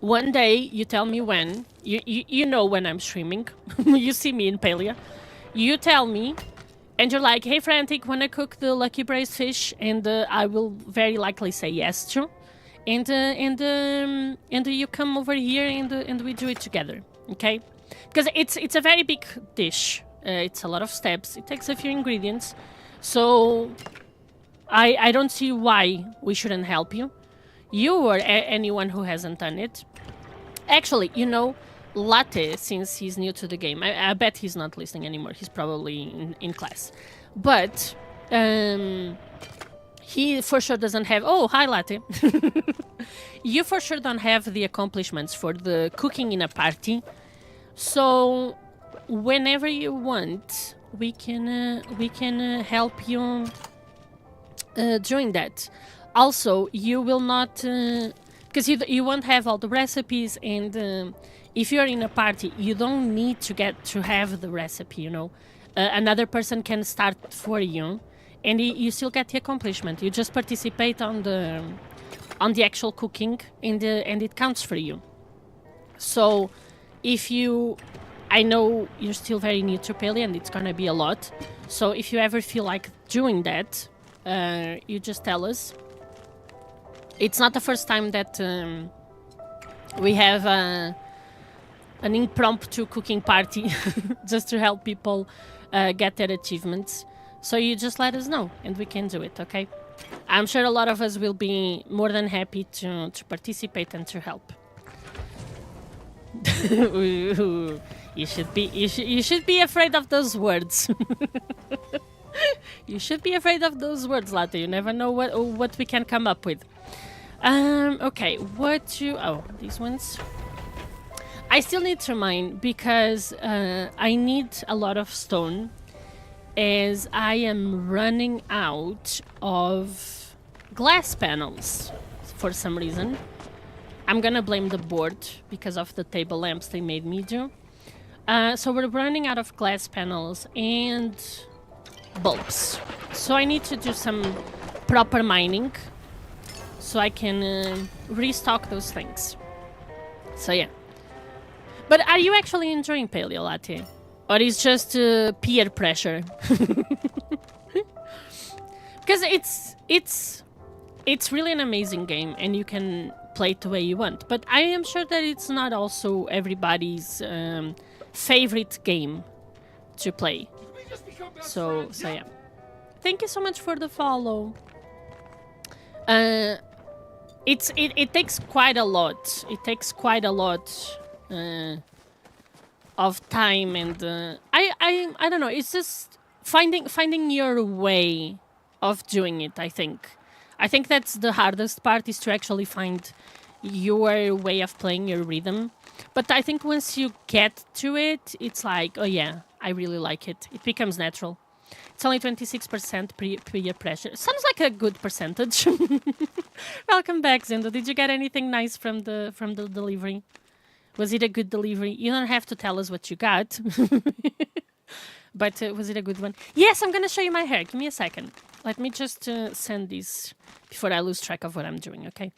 One day, you tell me when. You know when I'm streaming. You see me in Palia. You tell me, and you're like, hey, Frantic, wanna cook the lucky braised fish? And I will very likely say yes to. And you come over here and we do it together, okay? Because it's a very big dish. It's a lot of steps. It takes a few ingredients. So I don't see why we shouldn't help you. You or anyone who hasn't done it. Actually, you know, Latte, since he's new to the game, I bet he's not listening anymore. He's probably in class. But he for sure doesn't have... Oh, hi, Latte. You for sure don't have the accomplishments for the cooking in a party. So whenever you want, we can help you doing that. Also, you will not... Because you won't have all the recipes, and if you're in a party, you don't need to have the recipe, you know. Another person can start for you, and you still get the accomplishment. You just participate on the actual cooking, and it counts for you. So, if you... I know you're still very new to Palia, and it's gonna be a lot. So, if you ever feel like doing that, you just tell us. It's not the first time that we have an impromptu cooking party just to help people get their achievements. So you just let us know and we can do it, okay? I'm sure a lot of us will be more than happy to participate and to help. You should be afraid of those words. You should be afraid of those words, Latte. You never know what we can come up with. Okay, these ones. I still need to mine because I need a lot of stone, as I am running out of glass panels for some reason. I'm gonna blame the board because of the table lamps they made me do. So we're running out of glass panels and bulbs. So I need to do some proper mining so I can restock those things. So yeah. But are you actually enjoying Paleo Latte? Or is just peer pressure? Because it's really an amazing game and you can play it the way you want. But I am sure that it's not also everybody's favorite game to play. So yeah. Thank you so much for the follow. It takes quite a lot. It takes quite a lot of time, and I I don't know. It's just finding your way of doing it. I think that's the hardest part, is to actually find your way of playing, your rhythm. But I think once you get to it, it's like, oh yeah, I really like it. It becomes natural. It's only 26% peer pressure. Sounds like a good percentage. Welcome back, Zendo. Did you get anything nice from the delivery? Was it a good delivery? You don't have to tell us what you got. But was it a good one? Yes, I'm gonna show you my hair. Give me a second. Let me just send this before I lose track of what I'm doing, okay?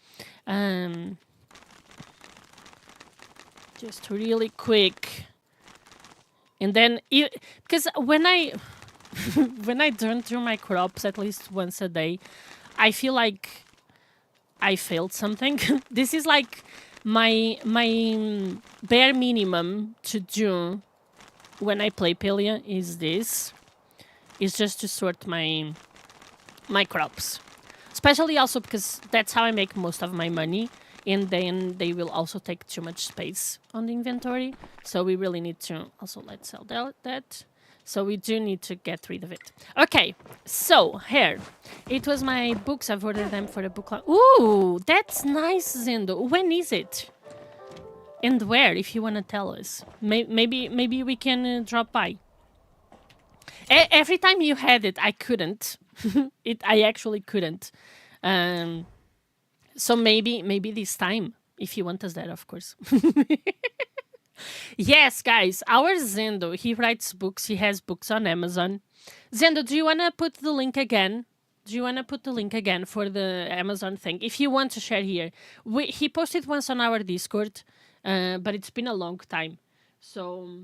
Just really quick. And then, because when I don't do my crops at least once a day, I feel like I failed something. This is like my bare minimum to do when I play Palia is just to sort my crops. Especially also because that's how I make most of my money, and then they will also take too much space on the inventory. So we really need to also let's sell that. So we do need to get rid of it. Okay, so here. It was my books. I've ordered them for the book club. Ooh, that's nice, Zendo. When is it? And where, if you want to tell us. Maybe we can drop by. Every time you had it, I couldn't. I actually couldn't. So maybe this time, if you want us there, of course. Yes, guys, our Zendo, he writes books. He has books on Amazon. Zendo, do you want to put the link again? Do you want to put the link again for the Amazon thing? If you want to share here. He posted once on our Discord, but it's been a long time. So,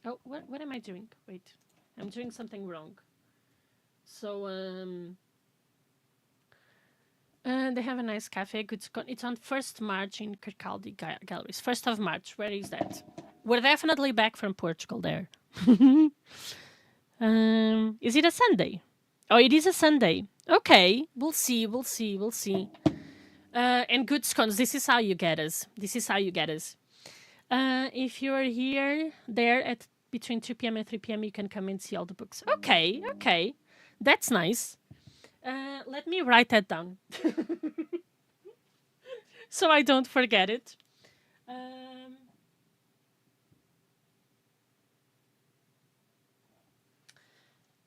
oh, what am I doing? Wait, I'm doing something wrong. So, they have a nice cafe. It's on 1st March in Kirkcaldy Galleries. 1st of March. Where is that? We're definitely back from Portugal there. Is it a Sunday? Oh, it is a Sunday. Okay, we'll see. And good scones. This is how you get us. If you're here, there at between 2 p.m. and 3 p.m., you can come and see all the books. Okay. That's nice. Let me write that down. So I don't forget it.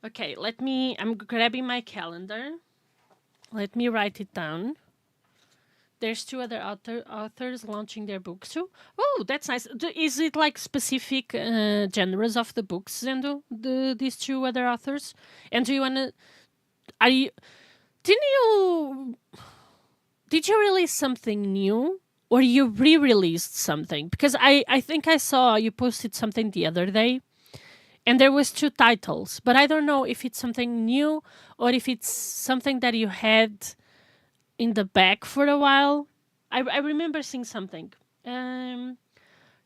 Okay, I'm grabbing my calendar. Let me write it down. There's 2 other authors launching their books too. Oh, that's nice. Is it like specific genres of the books, Zendo? These 2 other authors? And do you want to... Did you release something new, or you re-released something? Because I think I saw you posted something the other day, and there was 2 titles, but I don't know if it's something new or if it's something that you had in the back for a while. I remember seeing something.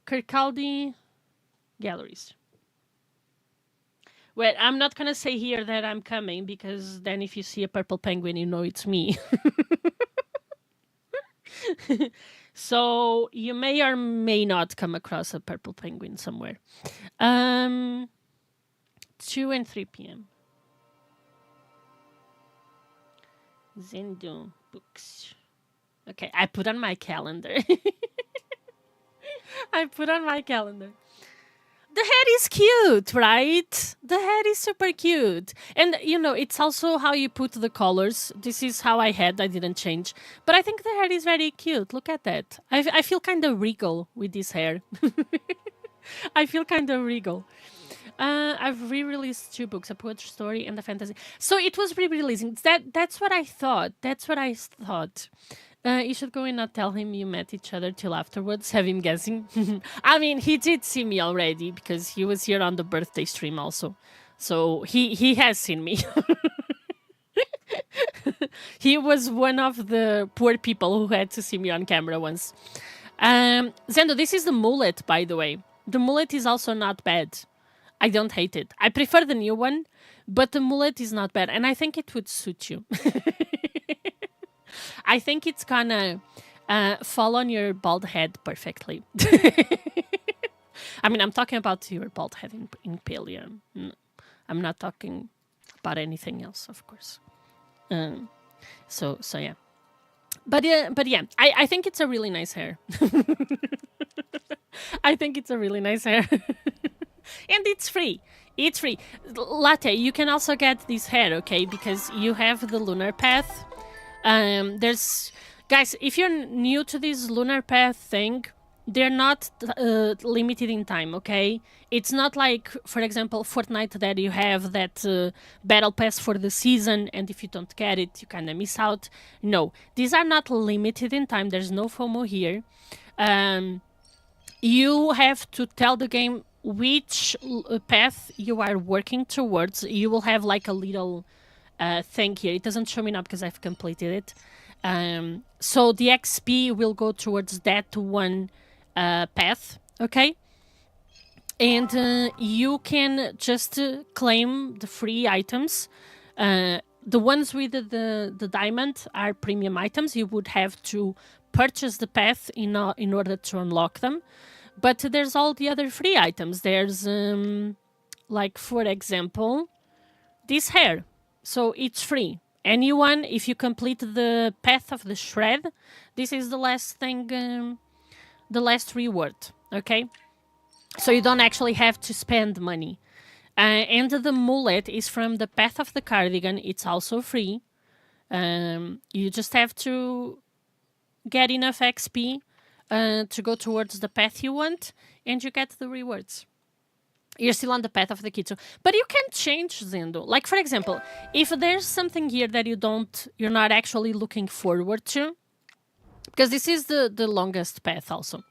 Kirkcaldy Galleries. Well, I'm not going to say here that I'm coming, because then if you see a purple penguin, you know it's me. So you may or may not come across a purple penguin somewhere. 2 and 3 p.m. Zendo books. Okay, I put on my calendar. The head is cute, right? The head is super cute. And, it's also how you put the colors. This is how I had. I didn't change. But I think the hair is very cute. Look at that. I feel kind of regal with this hair. I feel kind of regal. I've re-released 2 books, a poetry story and a fantasy. So it was re-releasing. That's what I thought. You should go and not tell him you met each other till afterwards. Have him guessing. I mean, he did see me already, because he was here on the birthday stream also. So he has seen me. He was one of the poor people who had to see me on camera once. Zendo, this is the mullet, by the way. The mullet is also not bad. I don't hate it. I prefer the new one, but the mullet is not bad, and I think it would suit you. I think it's gonna fall on your bald head perfectly. I mean, I'm talking about your bald head in Palia. I'm not talking about anything else, of course. So yeah. But yeah, I think it's a really nice hair. I think it's a really nice hair. And it's free. It's free. Latte, you can also get this hair, okay? Because you have the lunar path. There's... Guys, if you're new to this lunar path thing, they're not limited in time, okay? It's not like, for example, Fortnite, that you have that battle pass for the season, and if you don't get it, you kind of miss out. No, these are not limited in time. There's no FOMO here. You have to tell the game which path you are working towards. You will have like a little thing here. It doesn't show me now because I've completed it. So the XP will go towards that one path, okay? And you can just claim the free items. The ones with the diamond are premium items. You would have to purchase the path in order to unlock them. But there's all the other free items. There's, like, for example, this hair. So it's free. Anyone, if you complete the path of the shred, this is the last thing, the last reward, okay? So you don't actually have to spend money. And the mullet is from the path of the cardigan. It's also free. You just have to get enough XP to go towards the path you want, and you get the rewards. You're still on the path of the Kitsu. But you can change Zendo. Like, for example, if there's something here that you're not actually looking forward to, because this is the longest path also.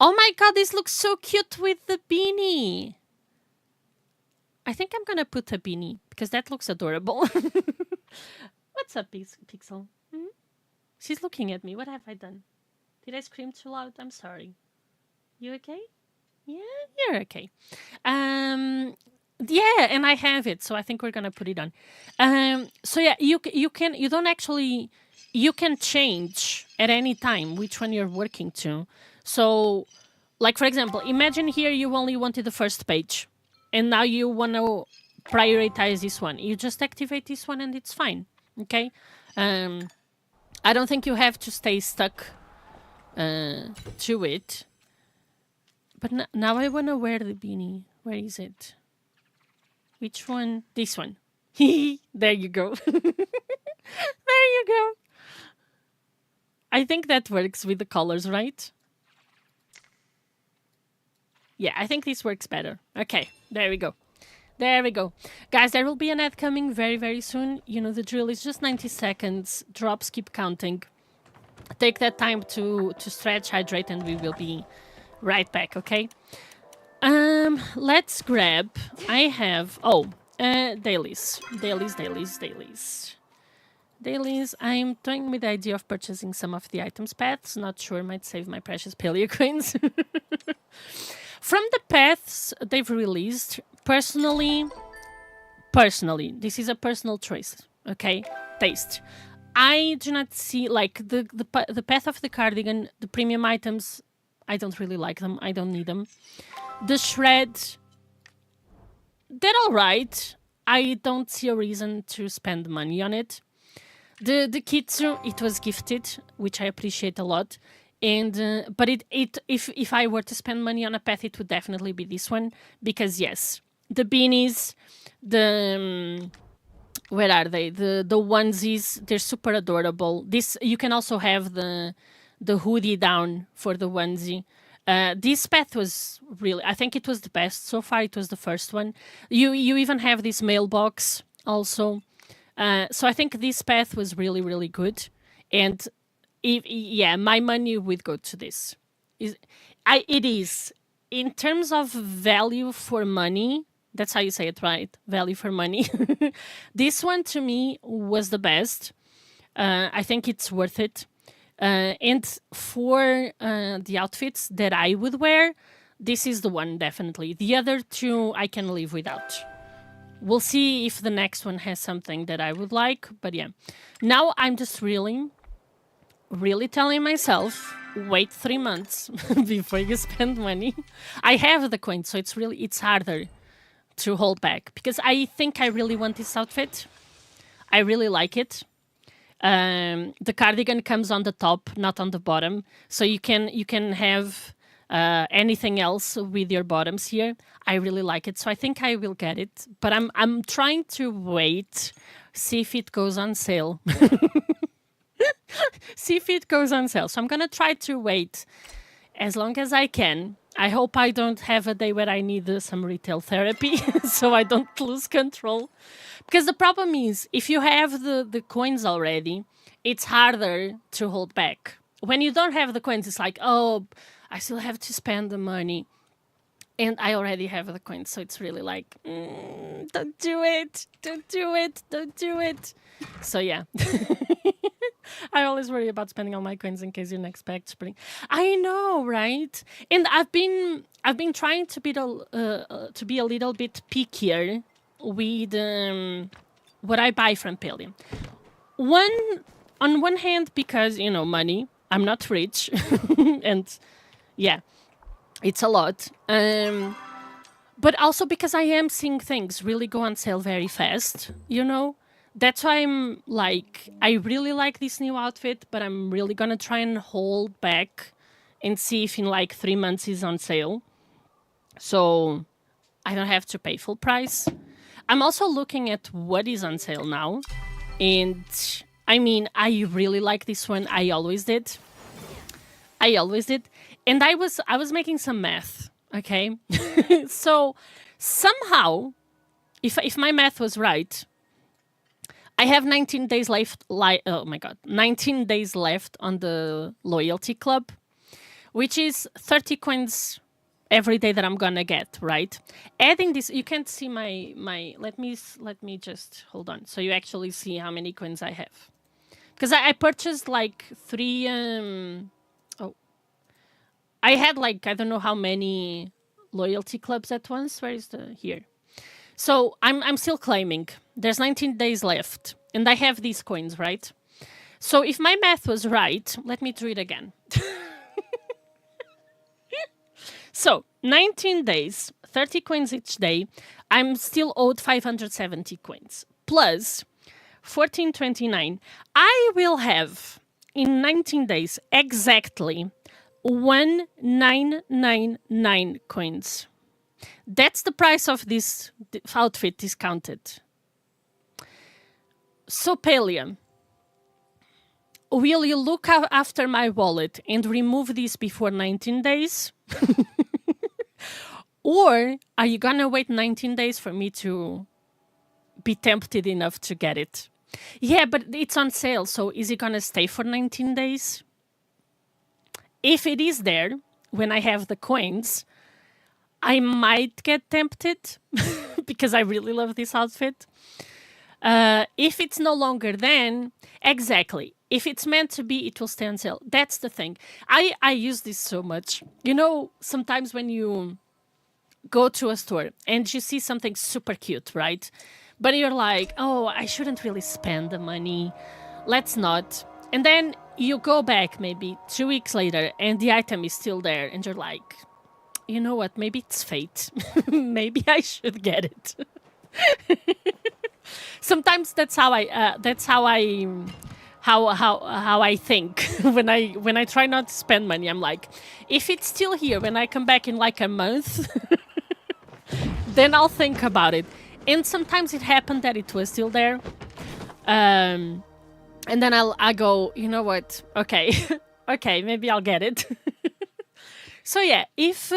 Oh my god, this looks so cute with the beanie. I think I'm gonna put a beanie, because that looks adorable. What's up, Pixel? She's looking at me. What have I done? Did I scream too loud? I'm sorry. You okay? Yeah, you're okay. Yeah, and I have it, so I think we're gonna put it on. So yeah, you can change at any time which one you're working to. So, like for example, imagine here you only wanted the first page, and now you want to prioritize this one. You just activate this one, and it's fine. Okay. I don't think you have to stay stuck to it. But now I want to wear the beanie. Where is it? Which one? This one. There you go. There you go. I think that works with the colors, right? Yeah, I think this works better. Okay, there we go. There we go. Guys, there will be an ad coming very, very soon. You know the drill. It's just 90 seconds. Drops keep counting. Take that time to stretch, hydrate, and we will be right back, okay? Let's grab... I have... dailies. Dailies. I'm toying with the idea of purchasing some of the items paths. Not sure, might save my precious Palia coins. From the paths they've released, personally, this is a personal choice, okay? Taste. I do not see, like, the path of the cardigan, the premium items, I don't really like them. I don't need them. The shred, they're alright. I don't see a reason to spend money on it. The Kitsu, it was gifted, which I appreciate a lot. And but if I were to spend money on a path, it would definitely be this one, because yes, the beanies, the where are they? The onesies, they're super adorable. This, you can also have the hoodie down for the onesie. This path was really, I think it was the best so far. It was the first one. You even have this mailbox also. So I think this path was really, really good. And yeah, my money would go to this. It is. In terms of value for money, that's how you say it, right? Value for money. This one to me was the best. I think it's worth it. And for the outfits that I would wear, this is the one, definitely. The other two I can live without. We'll see if the next one has something that I would like, but yeah. Now I'm just really telling myself wait 3 months before you spend money. I have the coins, so it's harder to hold back because I think I really want this outfit. I really like it. The cardigan comes on the top, not on the bottom, so you can have anything else with your bottoms here. I really like it, so I think I will get it. But I'm trying to wait, see if it goes on sale. See if it goes on sale. So I'm gonna try to wait as long as I can. I hope I don't have a day where I need some retail therapy so I don't lose control. Because the problem is, if you have the coins already, it's harder to hold back. When you don't have the coins, it's like, oh, I still have to spend the money. And I already have the coins, so it's really like, don't do it, don't do it, don't do it. So yeah. I always worry about spending all my coins in case your next pack spring. I know, right? And I've been trying to be a little bit pickier with what I buy from Palia. On one hand, because money. I'm not rich, and yeah, it's a lot. But also because I am seeing things really go on sale very fast. That's why I'm like, I really like this new outfit, but I'm really gonna try and hold back and see if in like 3 months it's on sale. So I don't have to pay full price. I'm also looking at what is on sale now. And I mean, I really like this one. I always did. And I was making some math, okay? So somehow, if my math was right, I have 19 days left. 19 days left on the loyalty club, which is 30 coins every day that I'm gonna get, right? Adding this, you can't see my. Let me just hold on, so you actually see how many coins I have, because I purchased like 3. I had like I don't know how many loyalty clubs at once. Where is the here? So I'm still claiming. There's 19 days left, and I have these coins, right? So if my math was right, let me do it again. So 19 days, 30 coins each day. I'm still owed 570 coins plus 1429. I will have in 19 days exactly 1999 coins. That's the price of this outfit discounted. So, Palia, will you look after my wallet and remove this before 19 days? Or are you gonna wait 19 days for me to be tempted enough to get it? Yeah, but it's on sale, so is it gonna stay for 19 days? If it is there, when I have the coins, I might get tempted because I really love this outfit. If it's no longer then, exactly. If it's meant to be, it will stay on sale. That's the thing. I use this so much. Sometimes when you go to a store and you see something super cute, right? But you're like, oh, I shouldn't really spend the money. Let's not. And then you go back maybe 2 weeks later and the item is still there. And you're like, you know what? Maybe it's fate. Maybe I should get it. Sometimes that's how I think when I try not to spend money. I'm like, if it's still here when I come back in like a month, then I'll think about it. And sometimes it happened that it was still there. And then I go, you know what? Okay, okay, maybe I'll get it. So yeah, if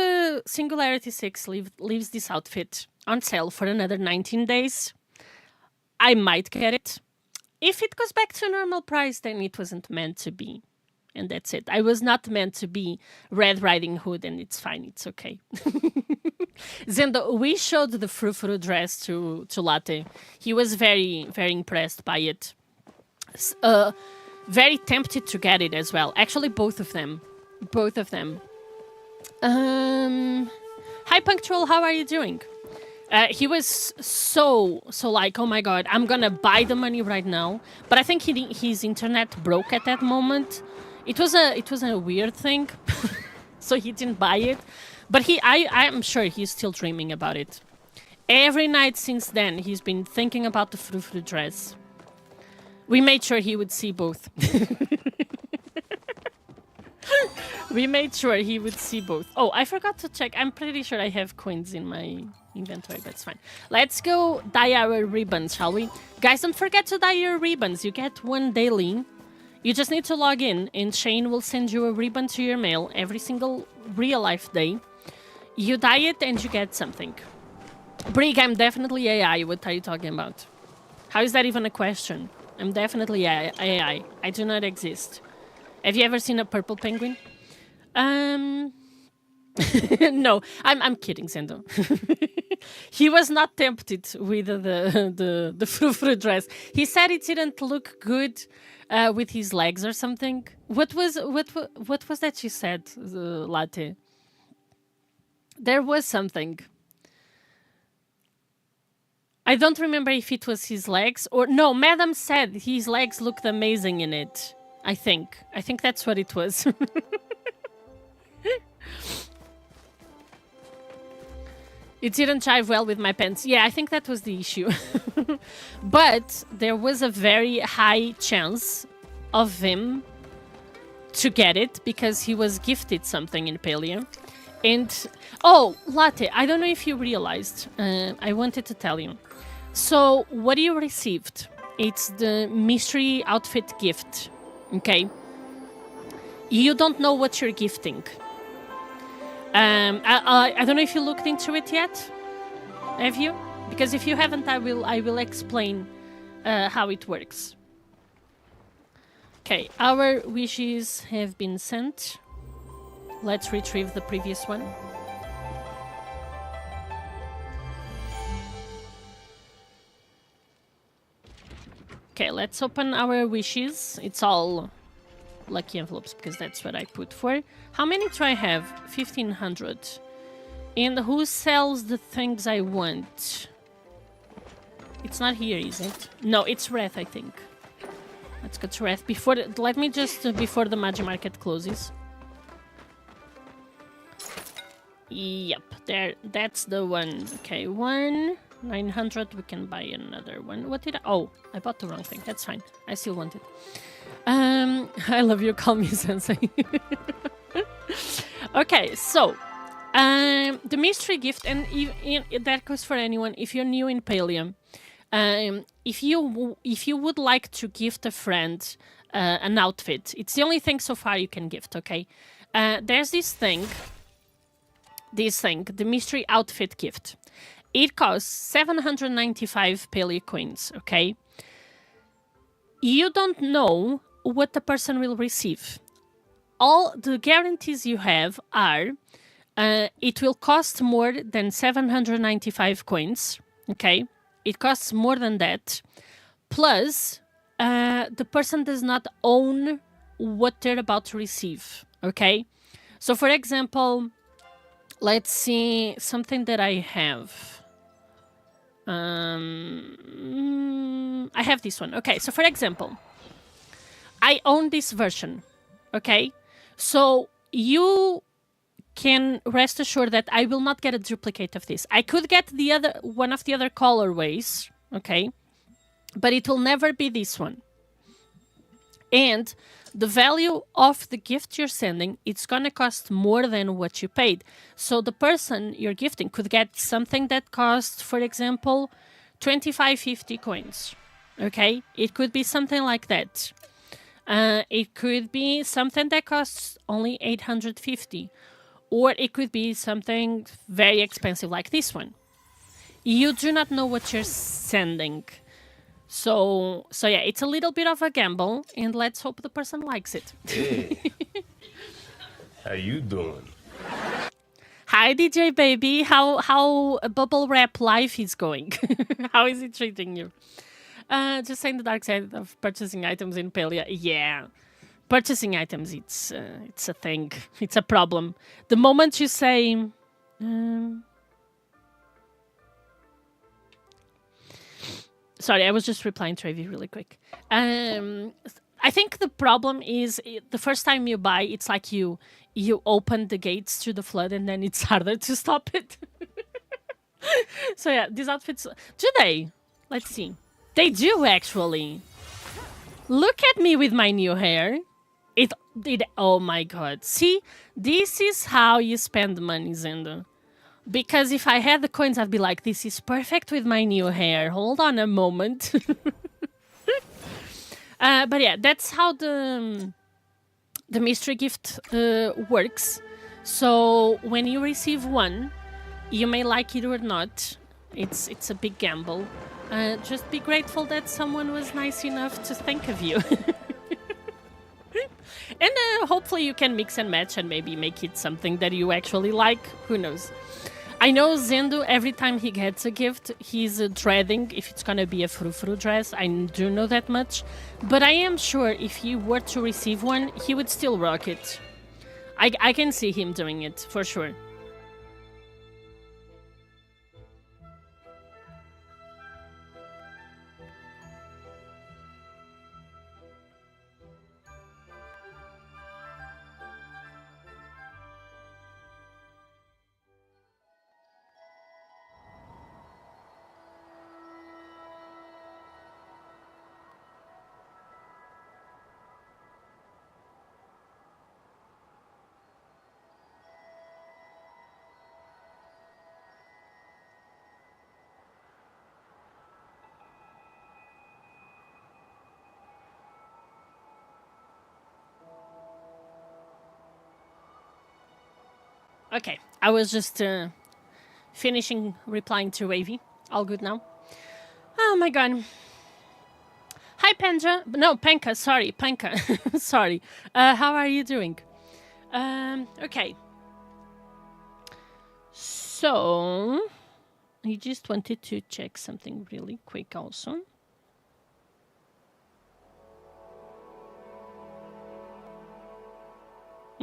Singularity 6 leaves this outfit on sale for another 19 days, I might get it. If it goes back to normal price, then it wasn't meant to be. And that's it. I was not meant to be Red Riding Hood, and it's fine. It's okay. Zendo, we showed the frou-frou dress to Latte. He was very, very impressed by it. Very tempted to get it as well. Actually, both of them. Both of them. Hi, Punctual. How are you doing? He was so like, oh my god, I'm gonna buy the money right now. But I think his internet broke at that moment, It was a weird thing, so he didn't buy it. But I'm sure he's still dreaming about it. Every night since then, he's been thinking about the frou-frou dress. We made sure he would see both. We made sure he would see both. Oh, I forgot to check. I'm pretty sure I have coins in my inventory, but it's fine. Let's go dye our ribbons, shall we? Guys, don't forget to dye your ribbons. You get one daily. You just need to log in, and Shane will send you a ribbon to your mail every single real-life day. You dye it, and you get something. Brig, I'm definitely AI. What are you talking about? How is that even a question? I'm definitely AI. I do not exist. Have you ever seen a purple penguin? No, I'm kidding, Zendo. He was not tempted with the frou-frou dress. He said it didn't look good with his legs or something. What was that you said, Latte? There was something. I don't remember if it was his legs or no. Madam said his legs looked amazing in it. I think that's what it was. It didn't jive well with my pants. Yeah, I think that was the issue. But there was a very high chance of him to get it because he was gifted something in Palia. And, oh, Latte, I don't know if you realized. I wanted to tell you. So, what you received, it's the mystery outfit gift, okay? You don't know what you're gifting. I don't know if you looked into it yet. Have you? Because if you haven't, I will explain how it works. Okay, our wishes have been sent. Let's retrieve the previous one. Okay, let's open our wishes. It's all lucky envelopes because that's what I put for. How many do I have? 1,500. And who sells the things I want? It's not here, is it? No, it's Wrath, I think. Let's go to Wrath. Let me just before the Magi Market closes. Yep, there. That's the one. Okay, 900. We can buy another one. What did I? Oh, I bought the wrong thing. That's fine. I still want it. I love you. Call me Sensei. Okay, so the mystery gift, and that goes for anyone. If you're new in Palia, if you would like to gift a friend an outfit, it's the only thing so far you can gift. Okay, there's this thing, the mystery outfit gift. It costs 795 Palia coins. Okay, you don't know what the person will receive. All the guarantees you have are it will cost more than 795 coins. Okay, it costs more than that. Plus, the person does not own what they're about to receive. Okay, so for example, let's see something that I have. I have this one. Okay, so for example, I own this version. Okay, so you can rest assured that I will not get a duplicate of this. I could get one of the other colorways, okay, but it will never be this one. And the value of the gift you're sending, it's gonna cost more than what you paid. So the person you're gifting could get something that costs, for example, 2550 coins. Okay, it could be something like that. It could be something that costs only 850, or it could be something very expensive like this one. You do not know what you're sending. So yeah, it's a little bit of a gamble, and let's hope the person likes it. Hey, how you doing? Hi, DJ baby. How Bubble Wrap life is going? How is it treating you? Just saying the dark side of purchasing items in Palia. Yeah, purchasing items, it's a thing. It's a problem. The moment you say... Sorry, I was just replying to Ravi really quick. I think the problem is the first time you buy, it's like you open the gates to the flood and then it's harder to stop it. So yeah, these outfits, do they? Let's see. They do actually. Look at me with my new hair. Oh my god. See, this is how you spend money, Zendo. Because if I had the coins, I'd be like, this is perfect with my new hair. Hold on a moment. But yeah, that's how the mystery gift works. So when you receive one, you may like it or not. It's a big gamble. Just be grateful that someone was nice enough to think of you. And hopefully you can mix and match and maybe make it something that you actually like. Who knows? I know Zendo, every time he gets a gift, he's dreading if it's gonna be a frou-frou dress. I do know that much. But I am sure if he were to receive one, he would still rock it. I can see him doing it, for sure. Okay, I was just finishing replying to Wavy. All good now. Oh my god. Hi, Penja. No, Penka. Sorry, Penka. Sorry. How are you doing? Okay. So, I just wanted to check something really quick also.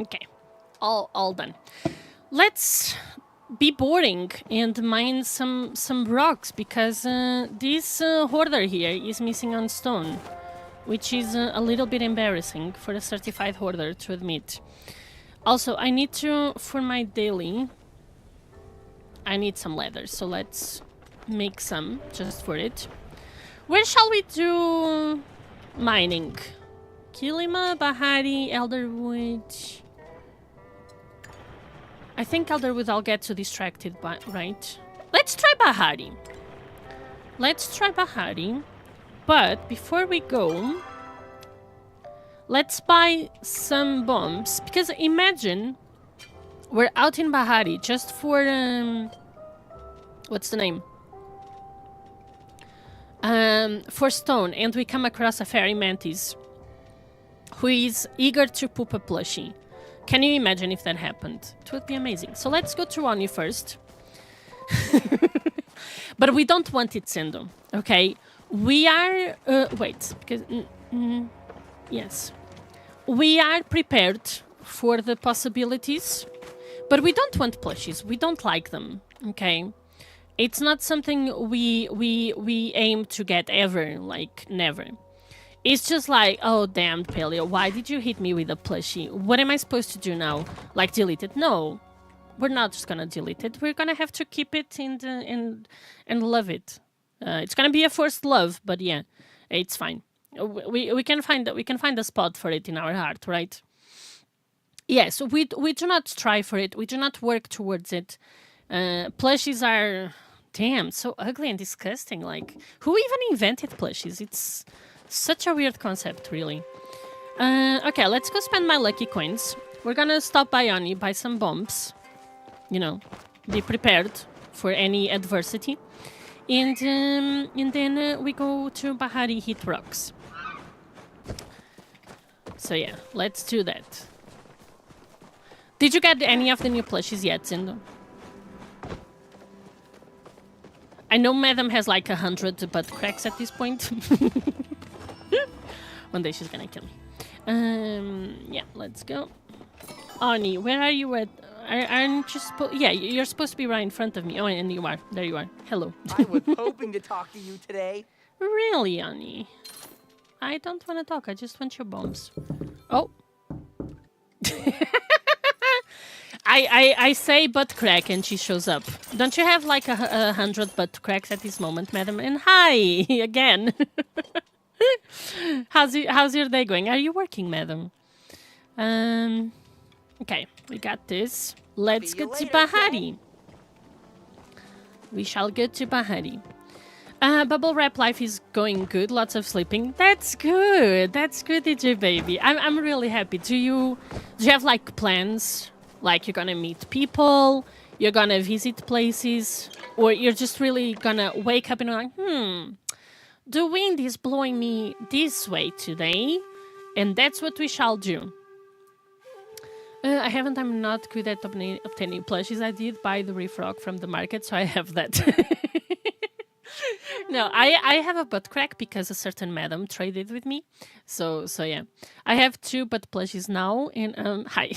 Okay, all done. Let's be boring and mine some rocks because this hoarder here is missing on stone, which is a little bit embarrassing for a certified hoarder to admit. Also, I need to, for my daily, I need some leather, so let's make some just for it. Where shall we do mining? Kilima, Bahari, Elderwood. I think Elderwood I'll get too distracted by, right? Let's try Bahari. Let's try Bahari. But before we go, let's buy some bombs. Because imagine we're out in Bahari just for... what's the name? For stone. And we come across a fairy mantis who is eager to poop a plushie. Can you imagine if that happened? It would be amazing. So let's go to Oni first. But we don't want it, Sendo. Okay? We are... wait. Because... yes. We are prepared for the possibilities. But we don't want plushies. We don't like them. Okay? It's not something we aim to get ever. Like, never. It's just like, oh, damn, Palia, why did you hit me with a plushie? What am I supposed to do now? Like, delete it? No. We're not just gonna delete it. We're gonna have to keep it and love it. It's gonna be a forced love, but yeah, it's fine. We can find a spot for it in our heart, right? Yes, we do not strive for it. We do not work towards it. Plushies are, damn, so ugly and disgusting. Like, who even invented plushies? It's such a weird concept, really. Okay, let's go spend my lucky coins. We're gonna stop by Oni, buy some bombs. You know, be prepared for any adversity. And then we go to Bahari, hit rocks. So yeah, let's do that. Did you get any of the new plushies yet, Zindo? I know Madam has like 100 butt cracks at this point. One day she's gonna kill me. Yeah, let's go. Oni, where are you at? Aren't you supposed... Yeah, you're supposed to be right in front of me. Oh, and you are. There you are. Hello. I was hoping to talk to you today. Really, Oni? I don't want to talk. I just want your bombs. Oh. I say butt crack and she shows up. Don't you have like 100 butt cracks at this moment, madam? And hi again. How's your day going? Are you working, madam? Okay, we got this. Let's See you get to later, Bahari. We shall get to Bahari. Bubble wrap life is going good. Lots of sleeping. That's good. That's good, DJ baby. I'm really happy. Do you have like plans? Like you're gonna meet people, you're gonna visit places, or you're just really gonna wake up and be like, the wind is blowing me this way today, and that's what we shall do. I'm not good at obtaining plushies. I did buy the Reef Rock from the market, so I have that. No, I have a butt crack because a certain madam traded with me. So yeah. I have 2 butt plushies now, and hi.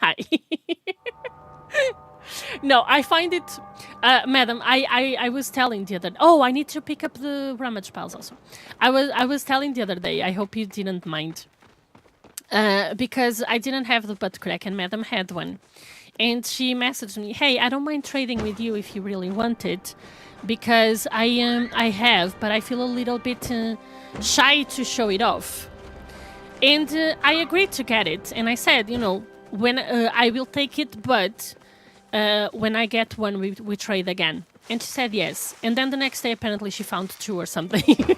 Hi. No, I find it madam, I was telling the other I need to pick up the rummage piles also. I was telling the other day, I hope you didn't mind. Because I didn't have the butt crack and madam had one. And she messaged me, hey, I don't mind trading with you if you really want it. Because I have, but I feel a little bit shy to show it off. And I agreed to get it. And I said, when I will take it, but when I get one, we trade again. And she said yes. And then the next day, apparently, she found 2 or something.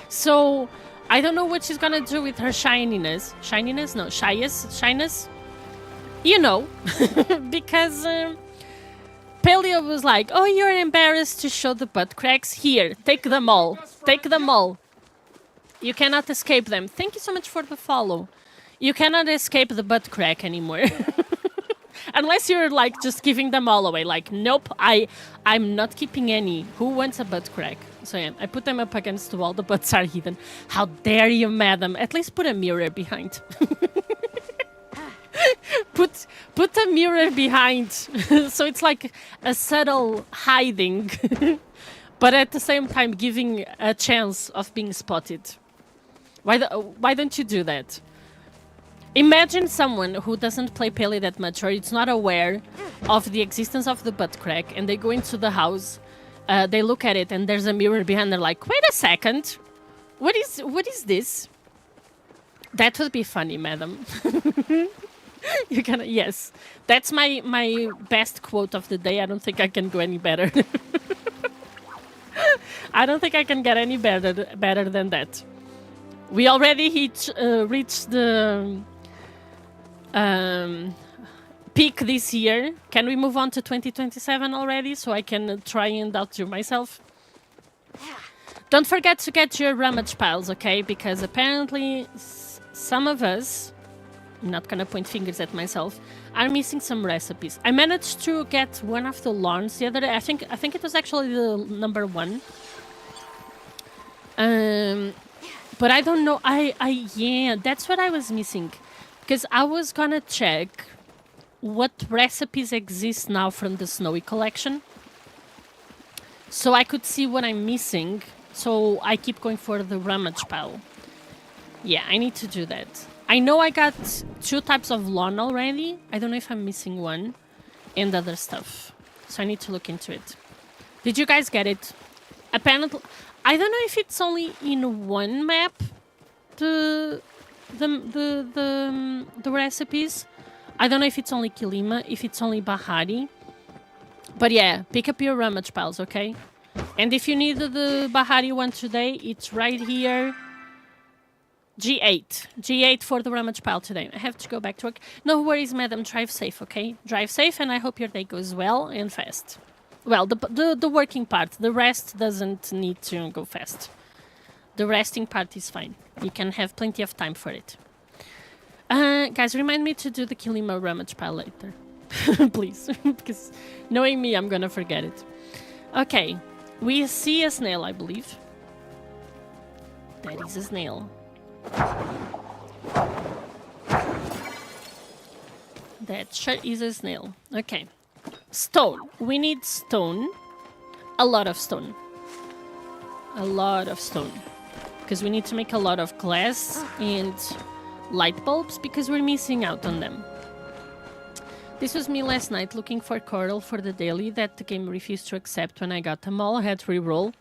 So I don't know what she's gonna do with her shininess. Shininess? No, shyness. Because Palia was like, oh, you're embarrassed to show the butt cracks? Here, take them all. Take them all. You cannot escape them. Thank you so much for the follow. You cannot escape the butt crack anymore. Unless you're like just giving them all away. Like, nope, I'm not keeping any. Who wants a butt crack? So yeah, I put them up against the wall. The butts are hidden. How dare you, madam? At least put a mirror behind. Put a mirror behind. So it's like a subtle hiding. But at the same time giving a chance of being spotted. Why don't you do that? Imagine someone who doesn't play Palia that much or is not aware of the existence of the butt crack and they go into the house, they look at it and there's a mirror behind. They're like, wait a second, what is this? That would be funny, madam. You can, yes, that's my best quote of the day. I don't think I can go any better. I don't think I can get any better than that. We already reached the peak this year. Can we move on to 2027 already so I can try and outdo myself? Don't forget to get your rummage piles, okay? Because apparently some of us, I'm not gonna point fingers at myself, are missing some recipes. I managed to get one of the lawns the other day. I think it was actually the number 1. But I don't know. Yeah, that's what I was missing. Because I was gonna check what recipes exist now from the Snowy collection. So I could see what I'm missing. So I keep going for the rummage pile. Yeah, I need to do that. I know I got 2 types of lawn already. I don't know if I'm missing one. And other stuff. So I need to look into it. Did you guys get it? Apparently, I don't know if it's only in one map, the recipes. I don't know if it's only Kilima, if it's only Bahari. But yeah, pick up your rummage piles, okay? And if you need the Bahari one today, it's right here. G8. G8 for the rummage pile today. I have to go back to work. No worries, madam. Drive safe, okay? Drive safe, and I hope your day goes well and fast. Well, the working part. The rest doesn't need to go fast. The resting part is fine. You can have plenty of time for it. Guys, remind me to do the Kilima rummage pile later. Please. Because knowing me, I'm gonna forget it. Okay. We see a snail, I believe. That is a snail. That sure is a snail. Okay. Stone. We need stone. A lot of stone. A lot of stone. because we need to make a lot of glass and light bulbs because we're missing out on them. This was me last night looking for coral for the daily that the game refused to accept when I got them all. I had to re-roll.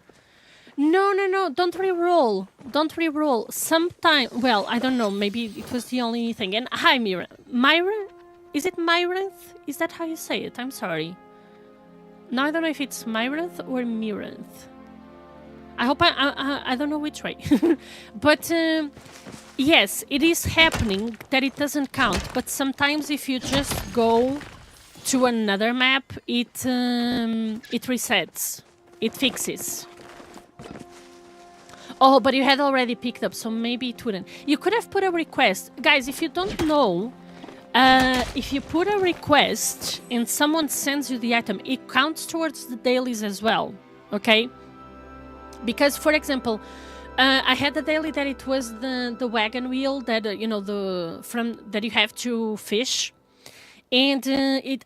No, don't re-roll. Don't re-roll. Sometime, well, I don't know, maybe it was the only thing. And hi, Myra. Myra? Is it Myranth? Is that how you say it? I'm sorry. Now I don't know if it's Myranth or Miranth. I hope I don't know which way. But yes, it is happening that it doesn't count. But sometimes if you just go to another map, it resets. It fixes. Oh, but you had already picked up, so maybe it wouldn't. You could have put a request. Guys, if you don't know, if you put a request and someone sends you the item, it counts towards the dailies as well, okay? Because, for example, I had the daily that it was the wagon wheel that, you know, that you have to fish. And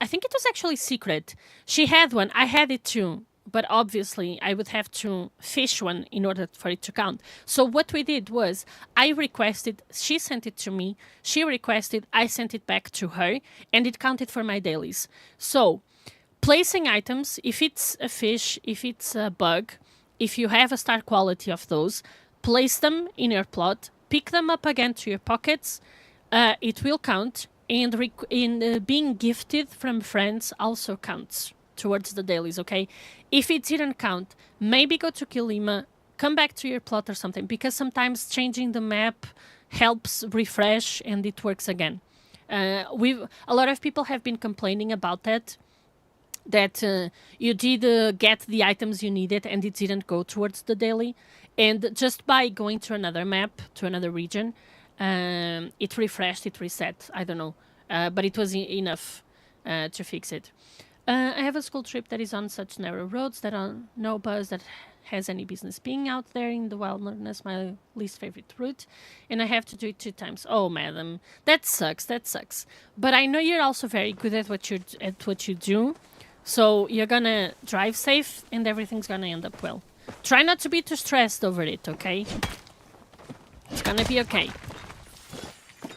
I think it was actually secret. She had one, I had it too. But obviously, I would have to fish one in order for it to count. So what we did was, I requested, she sent it to me, she requested, I sent it back to her, and it counted for my dailies. So, placing items, if it's a fish, if it's a bug, if you have a star quality of those, place them in your plot, pick them up again to your pockets, it will count, and being gifted from friends also counts towards the dailies, okay? If it didn't count, maybe go to Kilima, come back to your plot or something, because sometimes changing the map helps refresh and it works again. A lot of people have been complaining about that you did get the items you needed and it didn't go towards the daily. And just by going to another map, to another region, it refreshed, it reset, I don't know. But it was enough to fix it. I have a school trip that is on such narrow roads that are no bus that has any business being out there in the wilderness, my least favorite route, and I have to do it 2 times. Oh, madam, that sucks. But I know you're also very good at what you do, so you're gonna drive safe and everything's gonna end up well. Try not to be too stressed over it, okay? It's gonna be okay.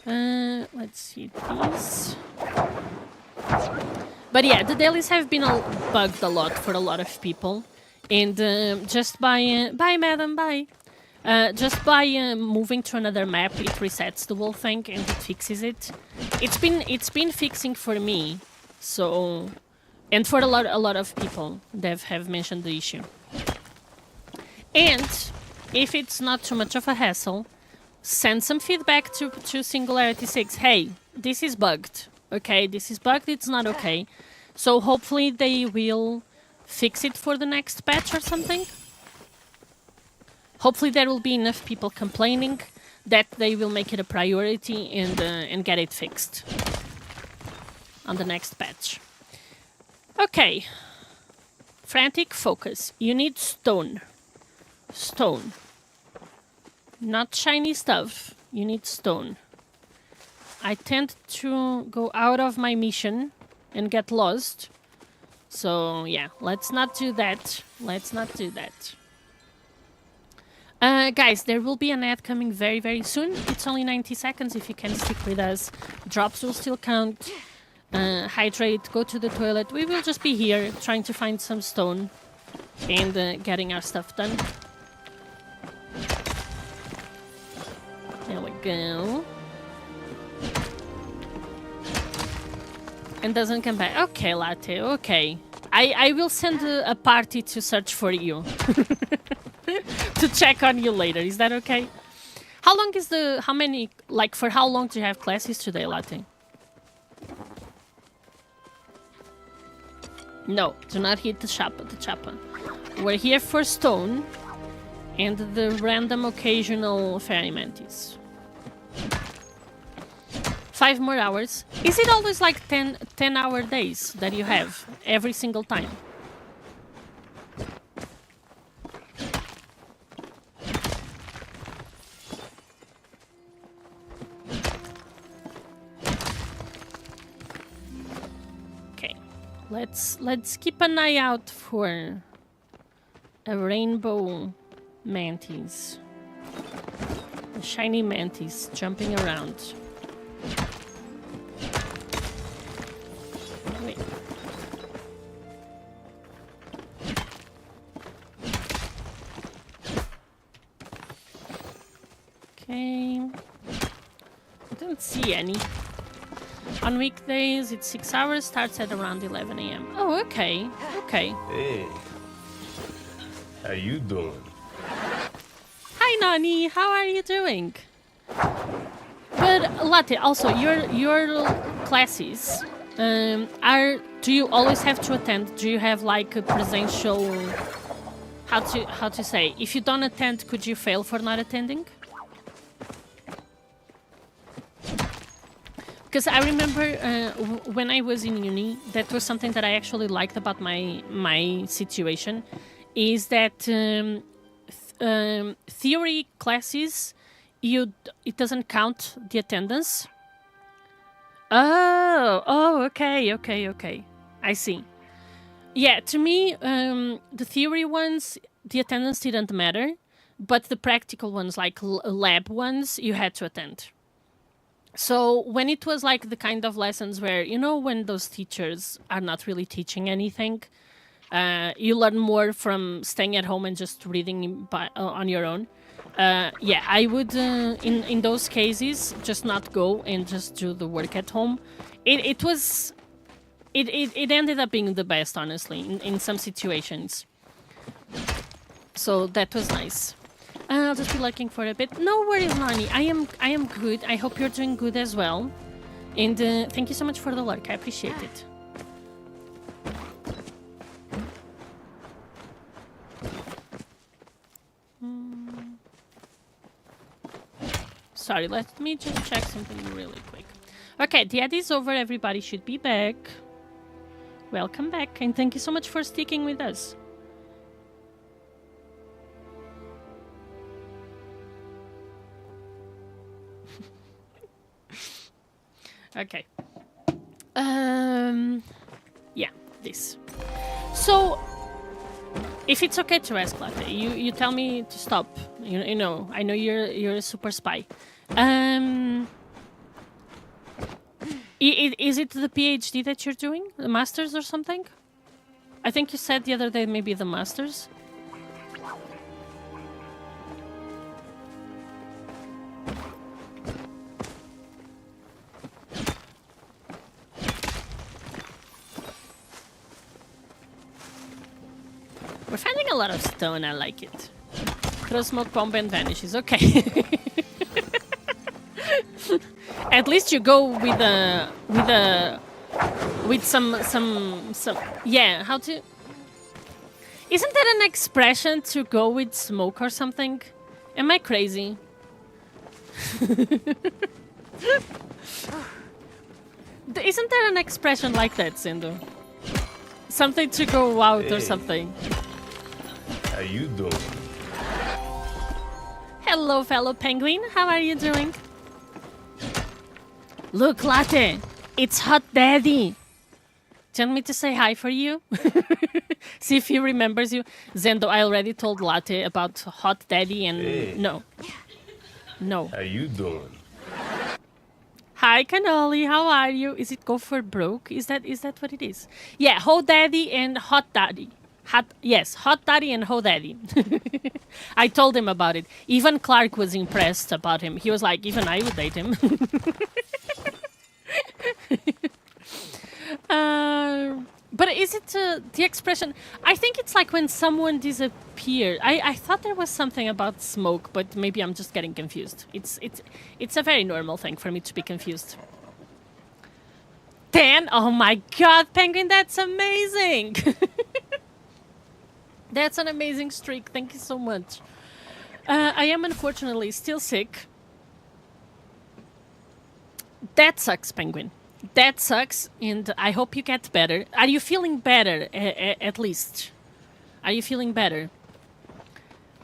Let's see these. But yeah, the dailies have been bugged a lot for a lot of people. And just by... bye, madam, bye. Just by moving to another map, it resets the whole thing and it fixes it. It's been fixing for me, so... And for a lot of people that have mentioned the issue. And if it's not too much of a hassle, send some feedback to Singularity 6. Hey, this is bugged. Okay, this is bugged, it's not okay. So hopefully they will fix it for the next patch or something. Hopefully there will be enough people complaining that they will make it a priority and get it fixed on the next patch. Okay. Frantic focus. You need stone. Stone. Not shiny stuff. You need stone. I tend to go out of my mission and get lost. So, yeah, let's not do that. Let's not do that. Guys, there will be an ad coming very, very soon. It's only 90 seconds if you can stick with us. Drops will still count. Hydrate, go to the toilet. We will just be here trying to find some stone and getting our stuff done. There we go. And doesn't come back. Okay, Latte, okay. I will send a party to search for you. To check on you later, is that okay? How long is for how long do you have classes today, Latte? No, do not hit the chapa. We're here for stone and the random occasional fairy mantis. 5 more hours. Is it always like 10-hour days that you have every single time? Okay, let's keep an eye out for a rainbow mantis. shiny mantis jumping around. Wait. Okay. I don't see any. On weekdays, it's 6 hours, starts at around 11 a.m. Oh, okay. Okay. Hey. How you doing? Hi, Nani. How are you doing? But, Latte, also, your classes, do you always have to attend? Do you have, like, a presential... How to say? If you don't attend, could you fail for not attending? Because I remember when I was in uni, that was something that I actually liked about my situation, is that theory classes, it doesn't count the attendance. Oh, okay. I see. Yeah, to me, the theory ones, the attendance didn't matter, but the practical ones, like lab ones, you had to attend. So when it was like the kind of lessons where, you know, when those teachers are not really teaching anything, you learn more from staying at home and just reading on your own. Yeah, I would, in those cases, just not go and just do the work at home. It ended up being the best, honestly, in some situations. So that was nice. I'll just be lurking for a bit. No worries, Nani. I am good. I hope you're doing good as well. And thank you so much for the lurk. I appreciate it. Sorry, let me just check something really quick. Okay, the ad is over. Everybody should be back. Welcome back, and thank you so much for sticking with us. Okay. Yeah, this. So, if it's okay to ask, Latte, you tell me to stop. You know, I know you're a super spy. Is it the PhD that you're doing? The Masters or something? I think you said the other day maybe the Masters. We're finding a lot of stone, I like it. Throw smoke bomb and vanishes, okay. At least you go with some yeah, how to... Isn't that an expression to go with smoke or something? Am I crazy? Isn't there an expression like that, Zindu? Something to go out or something. How you doing? Hello, fellow penguin. How are you doing? Look, Latte. It's Hot Daddy. Do you want me to say hi for you? See if he remembers you. Zendo, I already told Latte about Hot Daddy and... Hey. No. How you doing? Hi, Cannoli. How are you? Is it Go for Broke? Is that what it is? Yeah, Ho Daddy and Hot Daddy. Yes, Hot Daddy and Ho Daddy. I told him about it. Even Clark was impressed about him. He was like, even I would date him. But is it the expression? I think it's like when someone disappeared. I thought there was something about smoke, but maybe I'm just getting confused. It's a very normal thing for me to be confused. 10? Oh my god, Penguin, that's amazing! That's an amazing streak. Thank you so much. I am unfortunately still sick. That sucks, Penguin. That sucks, and I hope you get better. Are you feeling better, at least? Are you feeling better?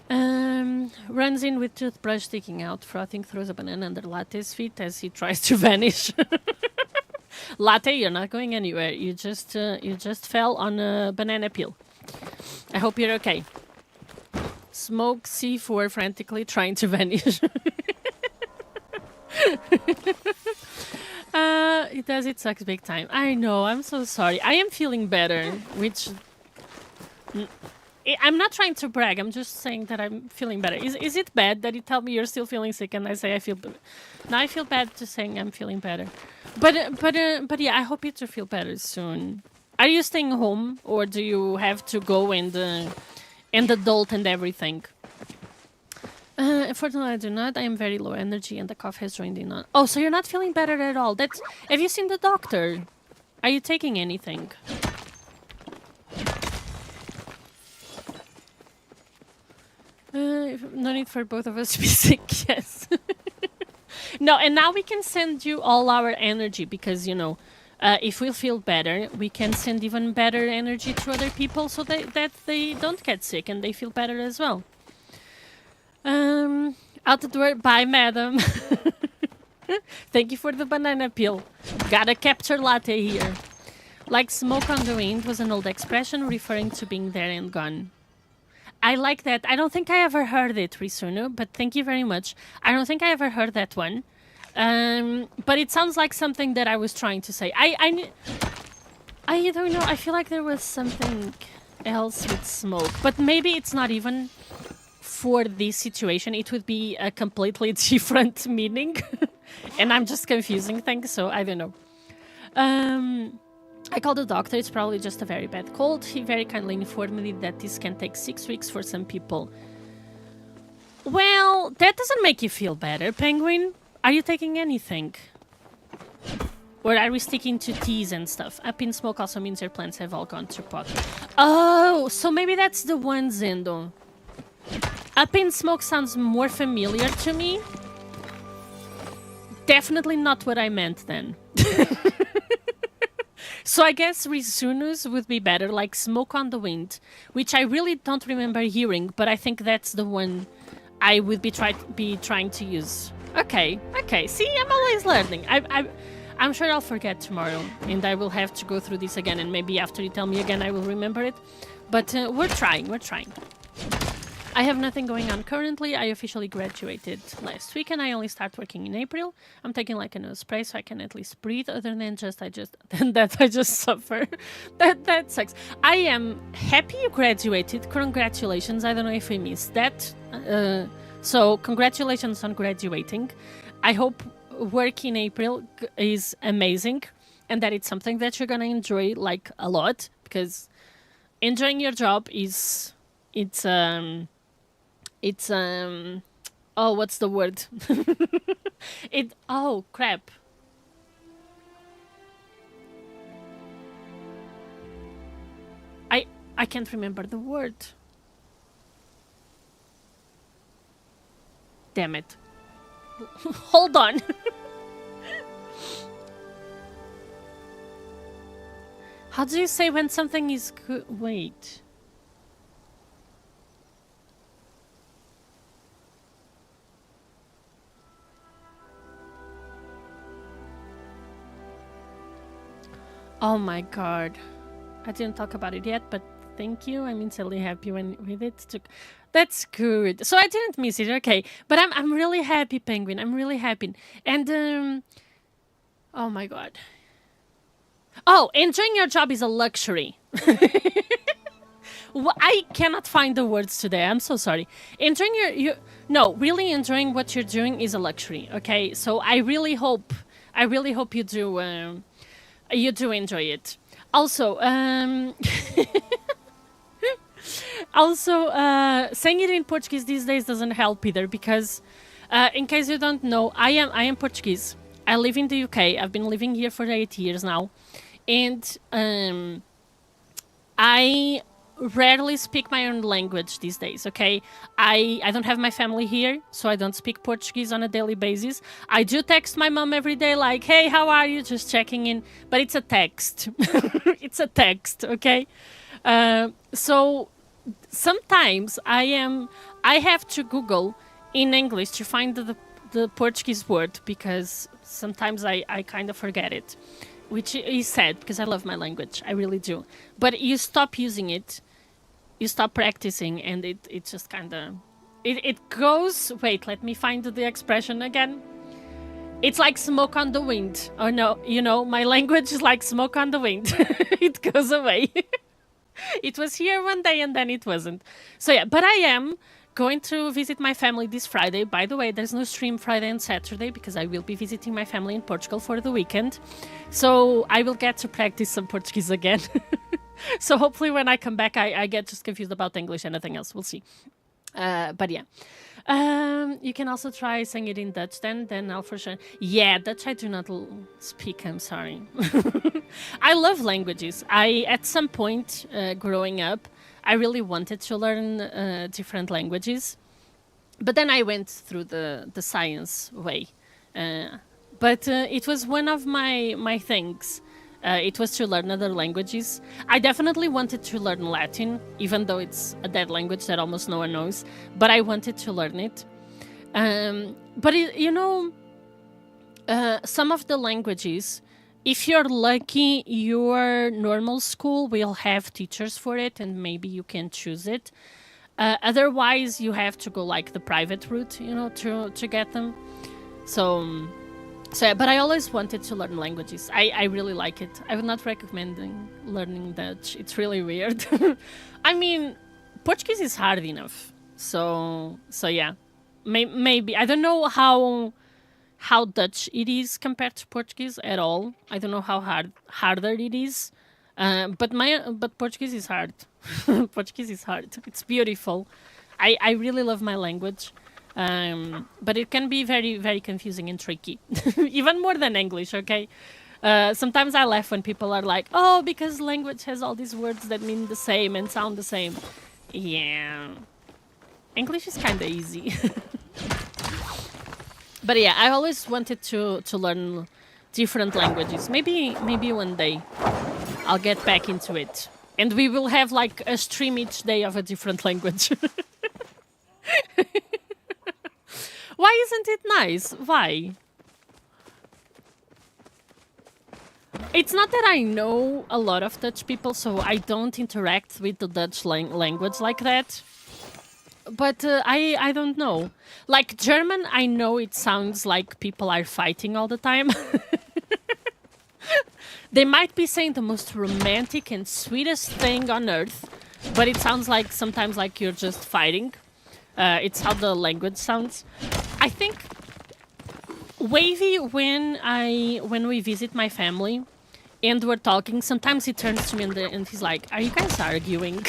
Runs in with toothbrush sticking out, frothing, throws a banana under Latte's feet as he tries to vanish. Latte, you're not going anywhere. You just fell on a banana peel. I hope you're okay. Smoke C4 frantically trying to vanish. It does. It sucks big time. I know. I'm so sorry. I am feeling better, which I'm not trying to brag. I'm just saying that I'm feeling better. Is it bad that you tell me you're still feeling sick and I say I feel? Now I feel bad just saying I'm feeling better. But yeah, I hope you to feel better soon. Are you staying home or do you have to go and adult and everything? Unfortunately, I do not. I am very low energy and the cough has joined in on. Oh, so you're not feeling better at all. Have you seen the doctor? Are you taking anything? No need for both of us to be sick, yes. No, and now we can send you all our energy because, you know, if we feel better, we can send even better energy to other people so that they don't get sick and they feel better as well. Out the door. Bye, madam. Thank you for the banana peel. Got a capture latte here. Like smoke on the wind was an old expression referring to being there and gone. I like that. I don't think I ever heard it, Risunu, but thank you very much. I don't think I ever heard that one. But it sounds like something that I was trying to say. I don't know. I feel like there was something else with smoke, but maybe it's not even for this situation. It would be a completely different meaning, and I'm just confusing things, so I don't know. I called the doctor. It's probably just a very bad cold. He very kindly informed me that this can take 6 weeks for some people. Well, that doesn't make you feel better, Penguin. Are you taking anything? Or are we sticking to teas and stuff? Up in smoke also means your plants have all gone to pot. Oh, so maybe that's the one, Zendo. Up in smoke sounds more familiar to me. Definitely not what I meant then. So I guess Risunus would be better, like Smoke on the Wind, which I really don't remember hearing, but I think that's the one I would be trying to use. Okay. See, I'm always learning. I'm sure I'll forget tomorrow, and I will have to go through this again, and maybe after you tell me again, I will remember it. But we're trying. I have nothing going on currently. I officially graduated last week and I only start working in April. I'm taking like a nose spray so I can at least breathe. Other than that I just suffer. That sucks. I am happy you graduated. Congratulations. I don't know if we missed that. So congratulations on graduating. I hope work in April is amazing and that it's something that you're gonna enjoy like a lot, because enjoying your job is oh, what's the word? Oh, crap. I can't remember the word. Damn it. Hold on. How do you say when something is good? Wait. Oh my god. I didn't talk about it yet, but thank you. I'm instantly happy with it. That's good. So I didn't miss it, okay. But I'm really happy, Penguin. I'm really happy. And oh my god. Oh, enjoying your job is a luxury. Well, I cannot find the words today. I'm so sorry. Enjoying no, really enjoying what you're doing is a luxury, okay? So I really hope you do you do enjoy it. Also, saying it in Portuguese these days doesn't help either, because in case you don't know, I am Portuguese. I live in the UK. I've been living here for 8 years now, and I rarely speak my own language these days, okay? I don't have my family here, so I don't speak Portuguese on a daily basis. I do text my mom every day like, hey, how are you? Just checking in. But it's a text. It's a text, okay? So sometimes I have to Google in English to find the Portuguese word, because sometimes I kind of forget it, which is sad because I love my language. I really do. But you stop using it, you stop practicing, and it just kind of... It goes... Wait, let me find the expression again. It's like smoke on the wind. Oh no, you know, my language is like smoke on the wind. It goes away. It was here one day and then it wasn't. So yeah, but I am going to visit my family this Friday. By the way, there's no stream Friday and Saturday because I will be visiting my family in Portugal for the weekend. So I will get to practice some Portuguese again. So hopefully when I come back, I get just confused about English and nothing else. We'll see. But yeah. You can also try saying it in Dutch then I'll for sure. Yeah, Dutch I do not speak, I'm sorry. I love languages. At some point growing up, I really wanted to learn different languages. But then I went through the science way. But it was one of my things. It was to learn other languages. I definitely wanted to learn Latin, even though it's a dead language that almost no one knows. But I wanted to learn it. But some of the languages, if you're lucky, your normal school will have teachers for it, and maybe you can choose it. Otherwise, you have to go like the private route, to get them. So yeah, but I always wanted to learn languages. I really like it. I would not recommend learning Dutch. It's really weird. I mean, Portuguese is hard enough. So yeah, maybe I don't know how Dutch it is compared to Portuguese at all. I don't know how harder it is. But Portuguese is hard. Portuguese is hard. It's beautiful. I really love my language. But it can be very, very confusing and tricky. Even more than English, okay? Sometimes I laugh when people are like, oh, because language has all these words that mean the same and sound the same. Yeah. English is kind of easy. But yeah, I always wanted to learn different languages. Maybe one day I'll get back into it. And we will have like a stream each day of a different language. Why isn't it nice? Why? It's not that I know a lot of Dutch people, so I don't interact with the Dutch language like that. But I don't know. Like German, I know it sounds like people are fighting all the time. They might be saying the most romantic and sweetest thing on earth, but it sounds like sometimes like you're just fighting. It's how the language sounds. I think Wavy, when we visit my family and we're talking, sometimes he turns to me and he's like, "Are you guys arguing?"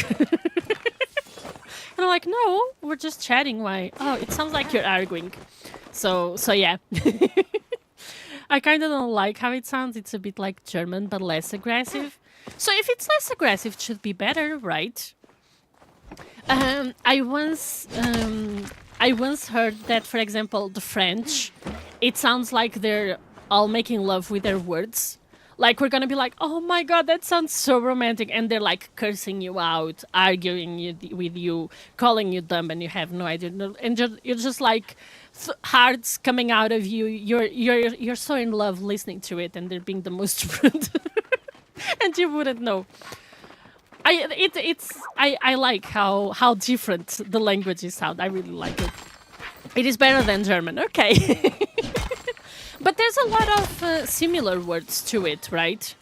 And I'm like, "No, we're just chatting. Why? Oh, it sounds like you're arguing." So yeah. I kind of don't like how it sounds. It's a bit like German, but less aggressive. So if it's less aggressive, it should be better, right? I once heard that, for example, the French, it sounds like they're all making love with their words. Like we're gonna be like, "Oh my god, that sounds so romantic," and they're like cursing you out, arguing with you, calling you dumb, and you have no idea. And you're just like hearts coming out of you. You're so in love listening to it, and they're being the most rude, and you wouldn't know. I like how different the languages sound. I really like it. It is better than German, okay. But there's a lot of similar words to it, right?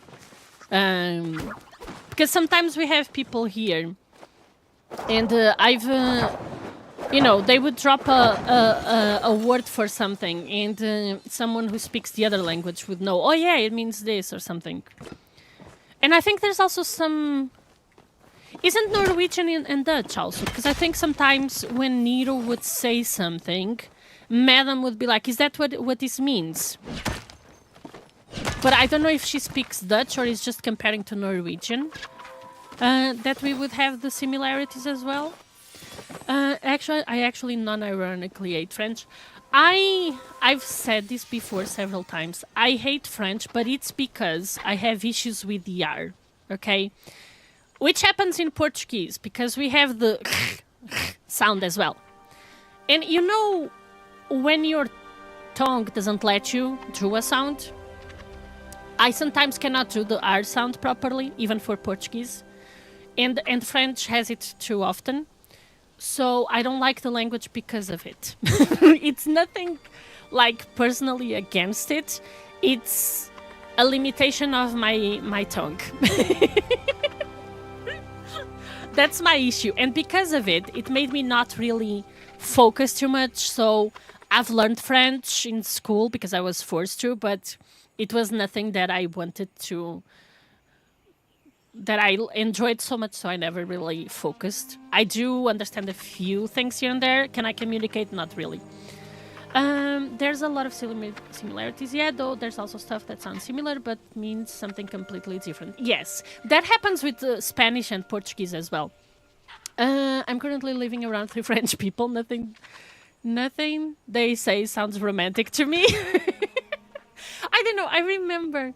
Because sometimes we have people here, and they would drop a word for something, and someone who speaks the other language would know, oh yeah, it means this or something. And I think there's also some... Isn't Norwegian and Dutch also? Because I think sometimes when Nero would say something, Madam would be like, is that what this means? But I don't know if she speaks Dutch or is just comparing to Norwegian. That we would have the similarities as well. I actually non-ironically hate French. I've said this before several times. I hate French, but it's because I have issues with the R, okay? Which happens in Portuguese, because we have the sound as well. And you know, when your tongue doesn't let you do a sound, I sometimes cannot do the R sound properly, even for Portuguese. And French has it too often. So I don't like the language because of it. It's nothing like personally against it. It's a limitation of my tongue. That's my issue. And because of it, it made me not really focus too much. So I've learned French in school because I was forced to, but it was nothing that I wanted to, that I enjoyed so much, so I never really focused. I do understand a few things here and there. Can I communicate? Not really. There's a lot of similarities, yeah, though there's also stuff that sounds similar but means something completely different. Yes, that happens with Spanish and Portuguese as well. I'm currently living around 3 French people. Nothing they say sounds romantic to me. I don't know. I remember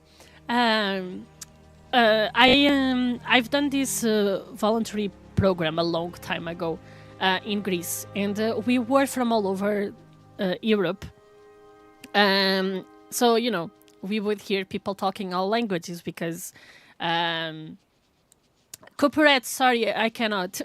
I've done this voluntary program a long time ago in Greece, and we were from all over Europe. So, you know, we would hear people talking all languages because Couperette, sorry, I cannot.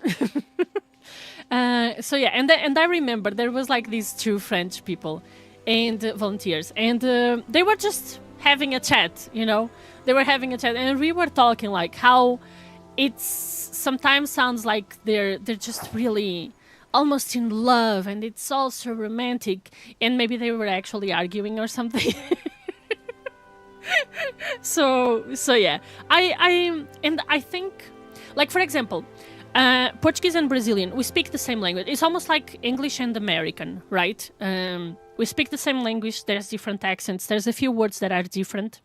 So yeah, and I remember there was like these 2 French people and volunteers, and they were just having a chat, you know. They were having a chat, and we were talking like how it's sometimes sounds like they're just really almost in love, and it's also romantic, and maybe they were actually arguing or something. So yeah, I think, like, for example, Portuguese and Brazilian, we speak the same language. It's almost like English and American, right? We speak the same language. There's different accents. There's a few words that are different,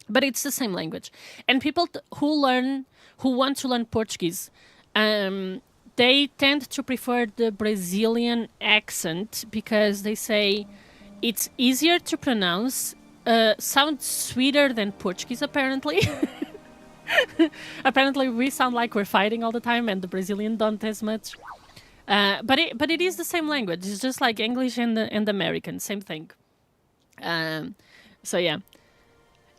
but it's the same language. And people who want to learn Portuguese, they tend to prefer the Brazilian accent because they say it's easier to pronounce, sounds sweeter than Portuguese, apparently. Apparently we sound like we're fighting all the time, and the Brazilian don't as much. But it is the same language. It's just like English and American, same thing. So yeah.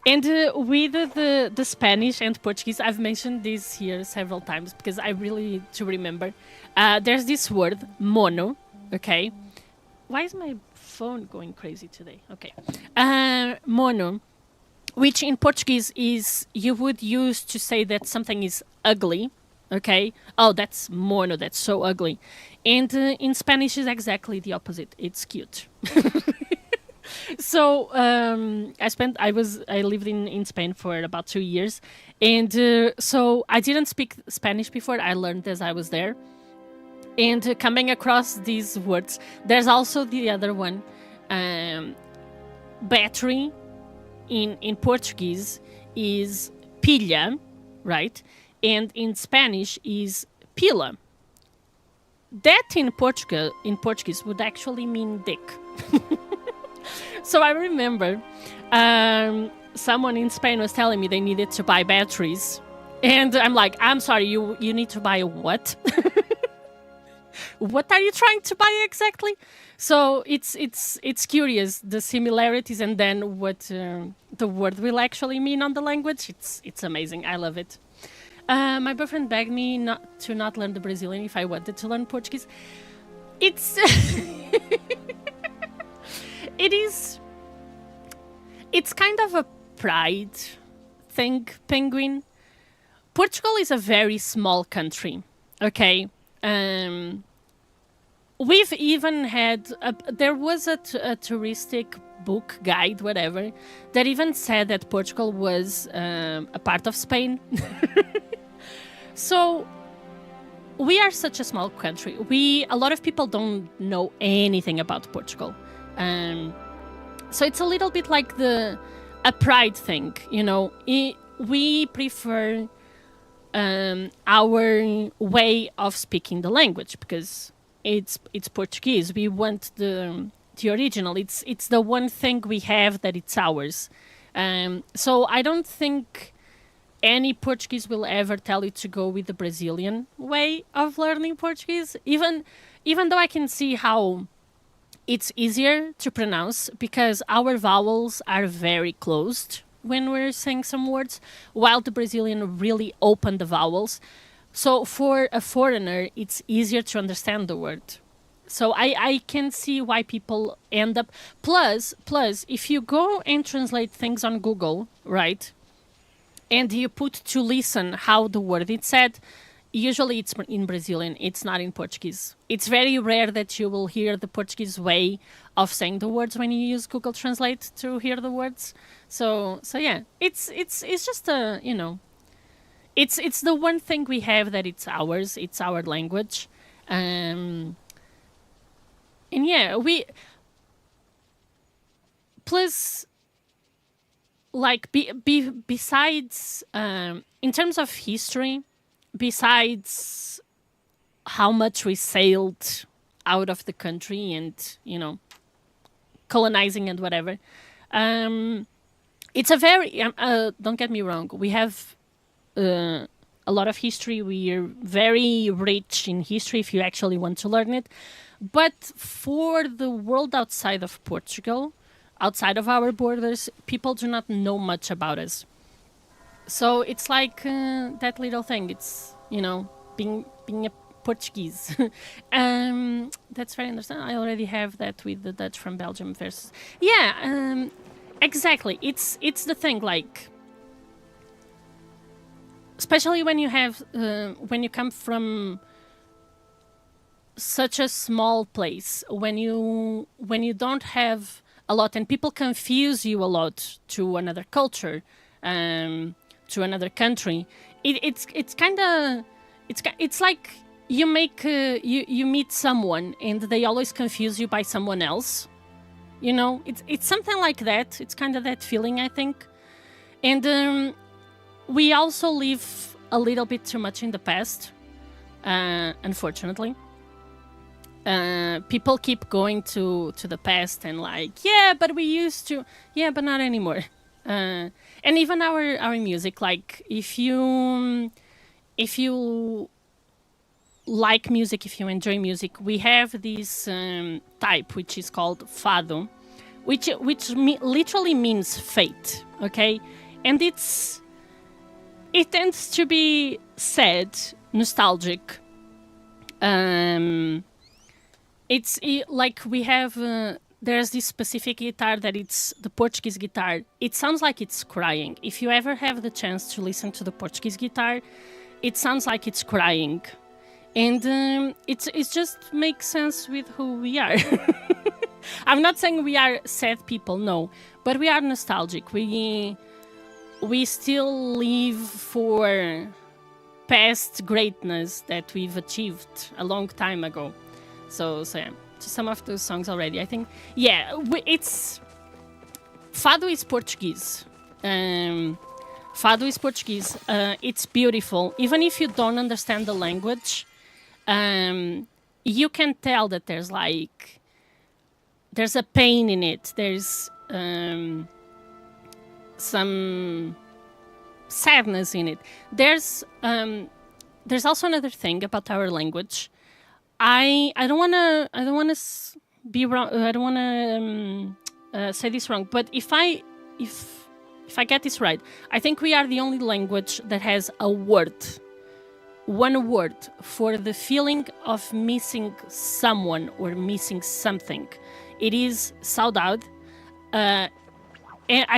And with the Spanish and Portuguese, I've mentioned this here several times because I really to remember. There's this word, mono, okay? Why is my phone going crazy today? Okay. Mono, which in Portuguese is you would use to say that something is ugly, okay? Oh, that's mono, that's so ugly. And in Spanish is exactly the opposite. It's cute. So I lived in Spain for about 2 years, and so I didn't speak Spanish before. I learned as I was there, and coming across these words, there's also the other one, battery. In Portuguese is pilha, right? And in Spanish is pila. That in Portuguese would actually mean dick. So I remember someone in Spain was telling me they needed to buy batteries. And I'm like, I'm sorry, you need to buy a what? What are you trying to buy exactly? So it's curious, the similarities, and then what the word will actually mean on the language. It's amazing. I love it. My boyfriend begged me not to learn the Brazilian if I wanted to learn Portuguese. It's it's kind of a pride thing, Penguin. Portugal is a very small country, okay? We've even had there was a touristic book guide, whatever, that even said that Portugal was a part of Spain. So we are such a small country. A lot of people don't know anything about Portugal. So it's a little bit like a pride thing, you know. We prefer our way of speaking the language because it's Portuguese. We want the original. It's the one thing we have that it's ours. So I don't think any Portuguese will ever tell you to go with the Brazilian way of learning Portuguese. Even though I can see how it's easier to pronounce because our vowels are very closed when we're saying some words, while the Brazilian really open the vowels. So for a foreigner, it's easier to understand the word. So I can see why people end up. Plus, if you go and translate things on Google, right, and you put to listen how the word is said, usually it's in Brazilian, it's not in Portuguese. It's very rare that you will hear the Portuguese way of saying the words when you use Google Translate to hear the words. So yeah, it's just a, you know, it's the one thing we have that it's ours, it's our language. And yeah, plus, like, besides, in terms of history, besides how much we sailed out of the country and, you know, colonizing and whatever, it's a very, don't get me wrong, we have a lot of history. We are very rich in history if you actually want to learn it. But for the world outside of Portugal, outside of our borders, people do not know much about us. So it's like that little thing. It's, you know, being a Portuguese. That's very understandable. I already have that with the Dutch from Belgium versus... Yeah, exactly. It's the thing, like... Especially when you have... when you come from such a small place, when you don't have a lot, and people confuse you a lot to another culture, to another country, it's kind of... It's like... You make you meet someone and they always confuse you by someone else, you know. It's something like that. It's kind of that feeling, I think. And we also live a little bit too much in the past, unfortunately. People keep going to the past and like, yeah, but we used to, yeah, but not anymore. And even our music, like, if you like music, if you enjoy music, we have this type which is called fado, which literally means fate, okay? And it tends to be sad, nostalgic. It's like we have there's this specific guitar that it's the Portuguese guitar. It sounds like it's crying. If you ever have the chance to listen to the Portuguese guitar, it sounds like it's crying. And it just makes sense with who we are. I'm not saying we are sad people, no. But we are nostalgic. We still live for past greatness that we've achieved a long time ago. So yeah, some of those songs already, I think. Yeah, it's... Fado is Portuguese. Fado is Portuguese. It's beautiful. Even if you don't understand the language... you can tell that there's a pain in it. There's some sadness in it. There's also another thing about our language. I don't wanna be wrong. I don't wanna say this wrong. But if I get this right, I think we are the only language that has a word. One word for the feeling of missing someone or missing something. It is saudade. And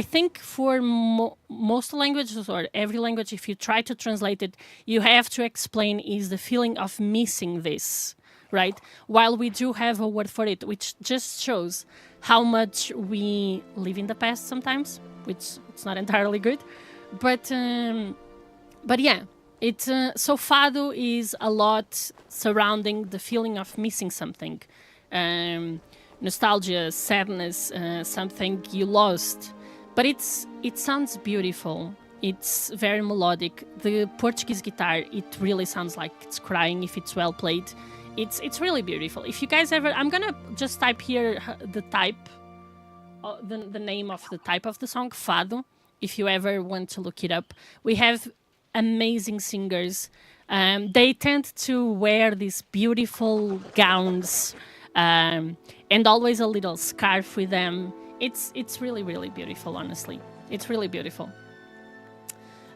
I think for most languages, or every language, if you try to translate it, you have to explain is the feeling of missing this, right? While we do have a word for it, which just shows how much we live in the past sometimes, which it's not entirely good. But yeah. So fado is a lot surrounding the feeling of missing something. Nostalgia, sadness, something you lost. But it sounds beautiful. It's very melodic. The Portuguese guitar, it really sounds like it's crying if it's well played. It's really beautiful. If you guys ever... I'm gonna just type here the type, the name of the type of the song, fado, if you ever want to look it up. We have... amazing singers. They tend to wear these beautiful gowns and always a little scarf with them. It's really, really beautiful, honestly. It's really beautiful.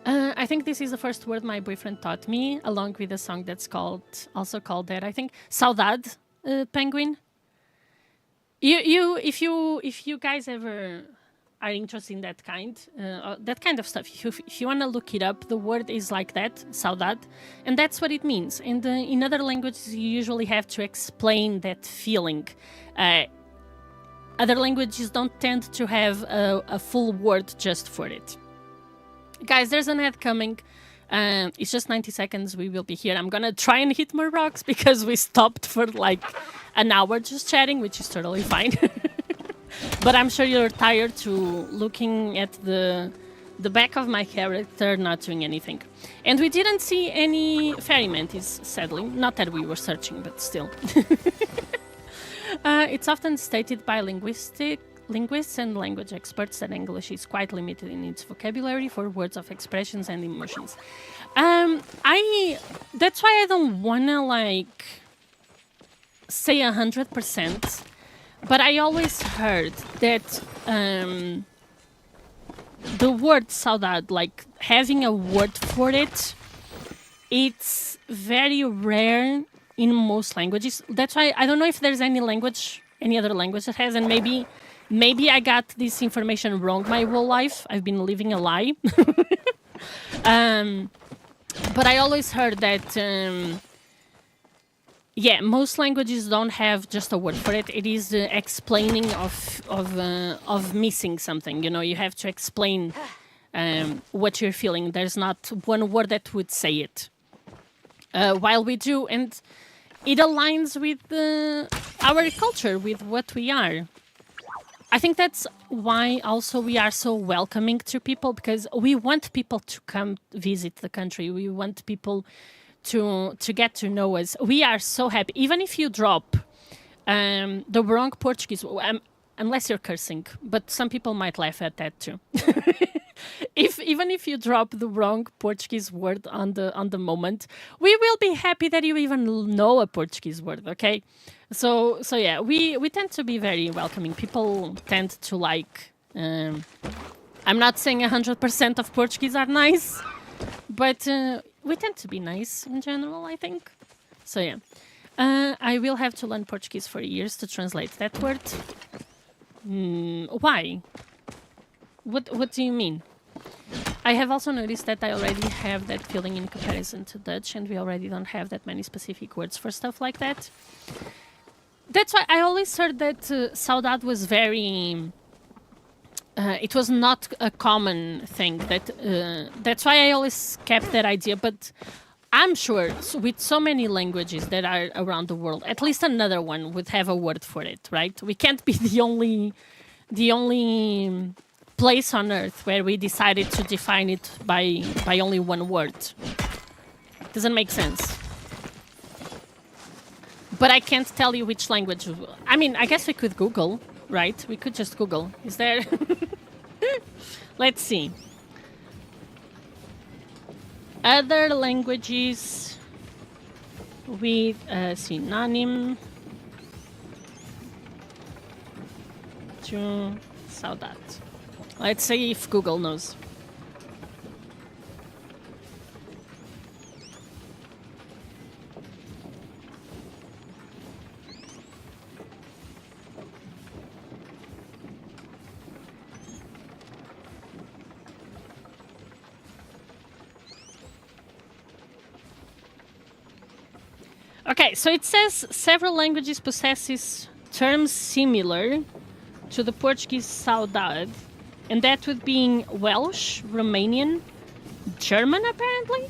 I think this is the first word my boyfriend taught me, along with a song that's also called that. I think Saudade, Penguin. If you guys ever are interested in that kind of stuff, if you want to look it up, the word is like that, saudade, and that's what it means. And in other languages, you usually have to explain that feeling. Other languages don't tend to have a full word just for it. Guys, there's an ad coming. It's just 90 seconds. We will be here. I'm gonna try and hit more rocks because we stopped for like an hour just chatting, which is totally fine. But I'm sure you're tired to looking at the back of my character not doing anything. And we didn't see any fairy mantis, sadly. Not that we were searching, but still. It's often stated by linguists and language experts that English is quite limited in its vocabulary for words of expressions and emotions. That's why I don't wanna like say 100%, but I always heard that the word saudade, like having a word for it, it's very rare in most languages. That's why I don't know if there's any other language that has, and maybe I got this information wrong my whole life. I've been living a lie. But I always heard that, most languages don't have just a word for it. It is the explaining of missing something. You know, you have to explain what you're feeling. There's not one word that would say it. While we do, and it aligns with our culture, with what we are. I think that's why also we are so welcoming to people, because we want people to come visit the country. We want people to get to know us. We are so happy. Even if you drop the wrong Portuguese, unless you're cursing, but some people might laugh at that too. Even if you drop the wrong Portuguese word on the moment, we will be happy that you even know a Portuguese word, okay? So yeah, we tend to be very welcoming. People tend to like... I'm not saying 100% of Portuguese are nice, but we tend to be nice in general, I think. So yeah. I will have to learn Portuguese for years to translate that word. Why? What do you mean? I have also noticed that I already have that feeling in comparison to Dutch, and we already don't have that many specific words for stuff like that. That's why I always heard that saudade was very... it was not a common thing. That's why I always kept that idea, but I'm sure with so many languages that are around the world, at least another one would have a word for it, right? We can't be the only place on Earth where we decided to define it by only one word. Doesn't make sense. But I can't tell you which language. I mean, I guess we could Google, right? We could just Google. Is there... Let's see. Other languages with a synonym to saudade. Let's see if Google knows. Okay, so it says several languages possesses terms similar to the Portuguese saudade, and that would be Welsh, Romanian, German, apparently.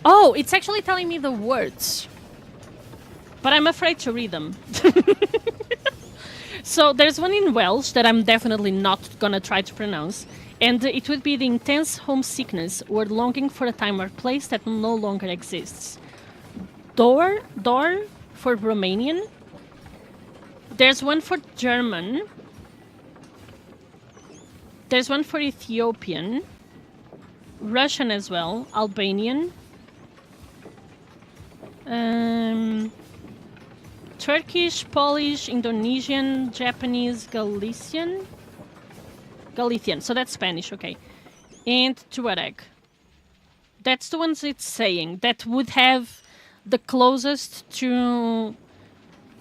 Oh, it's actually telling me the words, but I'm afraid to read them. So there's one in Welsh that I'm definitely not gonna try to pronounce, and it would be the intense homesickness or longing for a time or place that no longer exists. Door for Romanian. There's one for German. There's one for Ethiopian. Russian as well. Albanian. Turkish, Polish, Indonesian, Japanese, Galician. So that's Spanish, okay. and tuareg. That's the ones it's saying that would have the closest to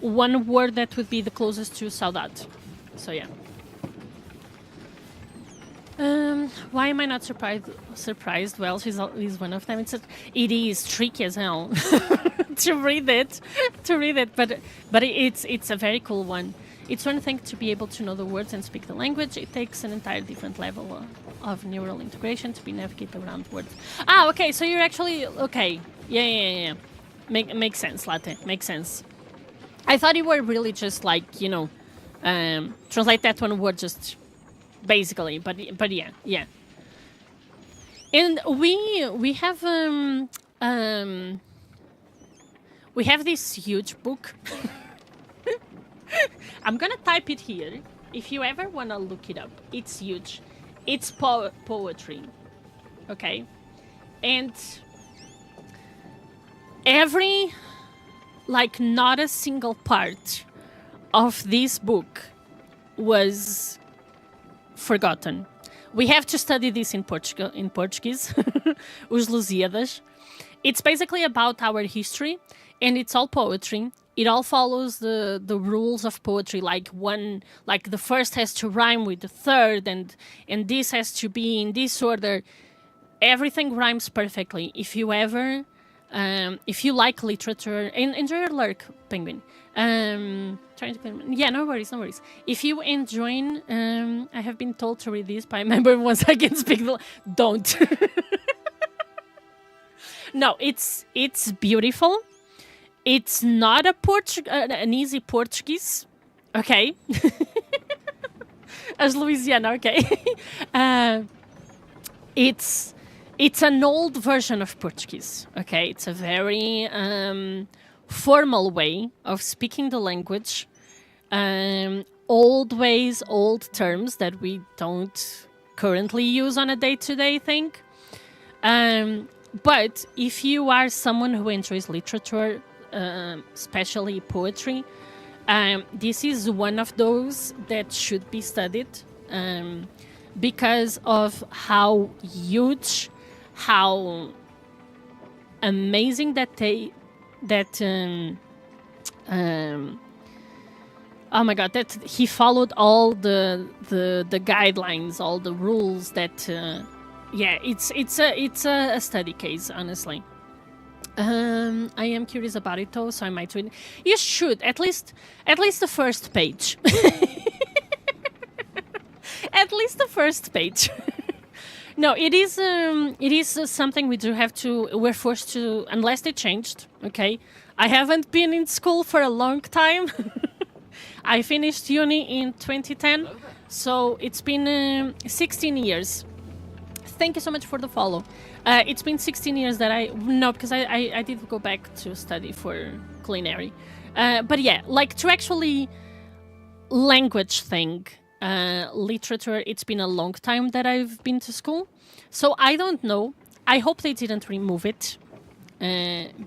one word that would be the closest to saudade. So yeah. Why am I not surprised? Well, she's one of them. It is tricky as hell to read it, but it's a very cool one. It's one thing to be able to know the words and speak the language. It takes an entire different level of neural integration to be navigate around words. Ah, okay. So you're actually okay. Yeah. Makes sense, Latte. Makes sense. I thought you were really just like translate that one word just. Basically, but yeah. And we have this huge book. I'm gonna type it here. If you ever wanna look it up, it's huge. It's poetry, okay? And every, not a single part of this book was forgotten. We have to study this in Portuguese, Os Lusíadas. It's basically about our history, and it's all poetry. It all follows the rules of poetry, the first has to rhyme with the third, and this has to be in this order. Everything rhymes perfectly. If you like literature, enjoy your lurk, Penguin. Yeah, no worries. If you enjoy, I have been told to read this by a member once I can speak. Don't. No, it's beautiful. It's not an easy Portuguese, okay? As Louisiana, okay. It's an old version of Portuguese, okay? It's a very formal way of speaking the language. Old ways, old terms that we don't currently use on a day-to-day thing. But if you are someone who enjoys literature, especially poetry, this is one of those that should be studied because of how huge, how amazing oh my god, that he followed all the guidelines, all the rules that it's a study case, honestly. I am curious about it though, so I might read. You should at least the first page. At least the first page. No, it is something we do have to. We're forced to, unless they changed. Okay, I haven't been in school for a long time. I finished uni in 2010, so it's been 16 years. Thank you so much for the follow. It's been 16 years that because I did go back to study for culinary. But yeah, to actually language thing, literature, it's been a long time that I've been to school. So I don't know. I hope they didn't remove it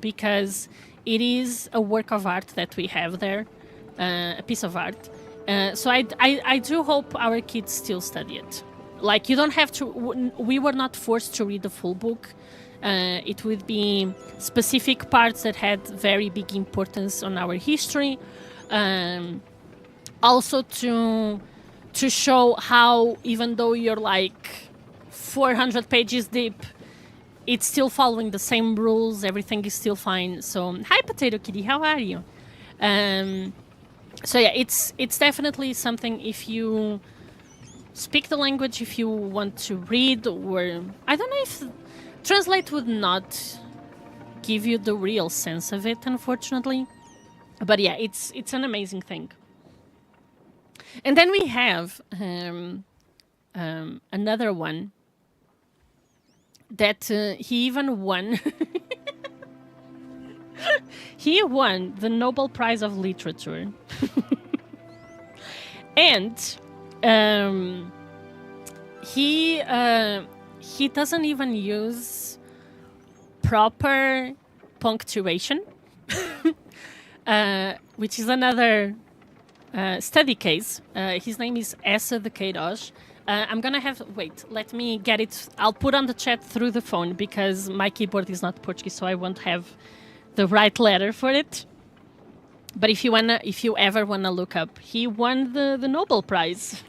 because it is a work of art that we have there, a piece of art. So I do hope our kids still study it. You don't have to. We were not forced to read the full book. It would be specific parts that had very big importance on our history. Also to show how, even though you're 400 pages deep, it's still following the same rules. Everything is still fine. So, hi, Potato Kitty. How are you? So yeah, it's definitely something if you speak the language, if you want to read, or I don't know if translate would not give you the real sense of it, unfortunately. But yeah, it's an amazing thing. And then we have another one that he even won. He won the Nobel Prize of Literature. And he doesn't even use proper punctuation, which is another study case. His name is Essa de Queiroz. I'm gonna have... Wait, let me get it... I'll put on the chat through the phone because my keyboard is not Portuguese, so I won't have the right letter for it. But if you ever wanna look up, he won the Nobel Prize.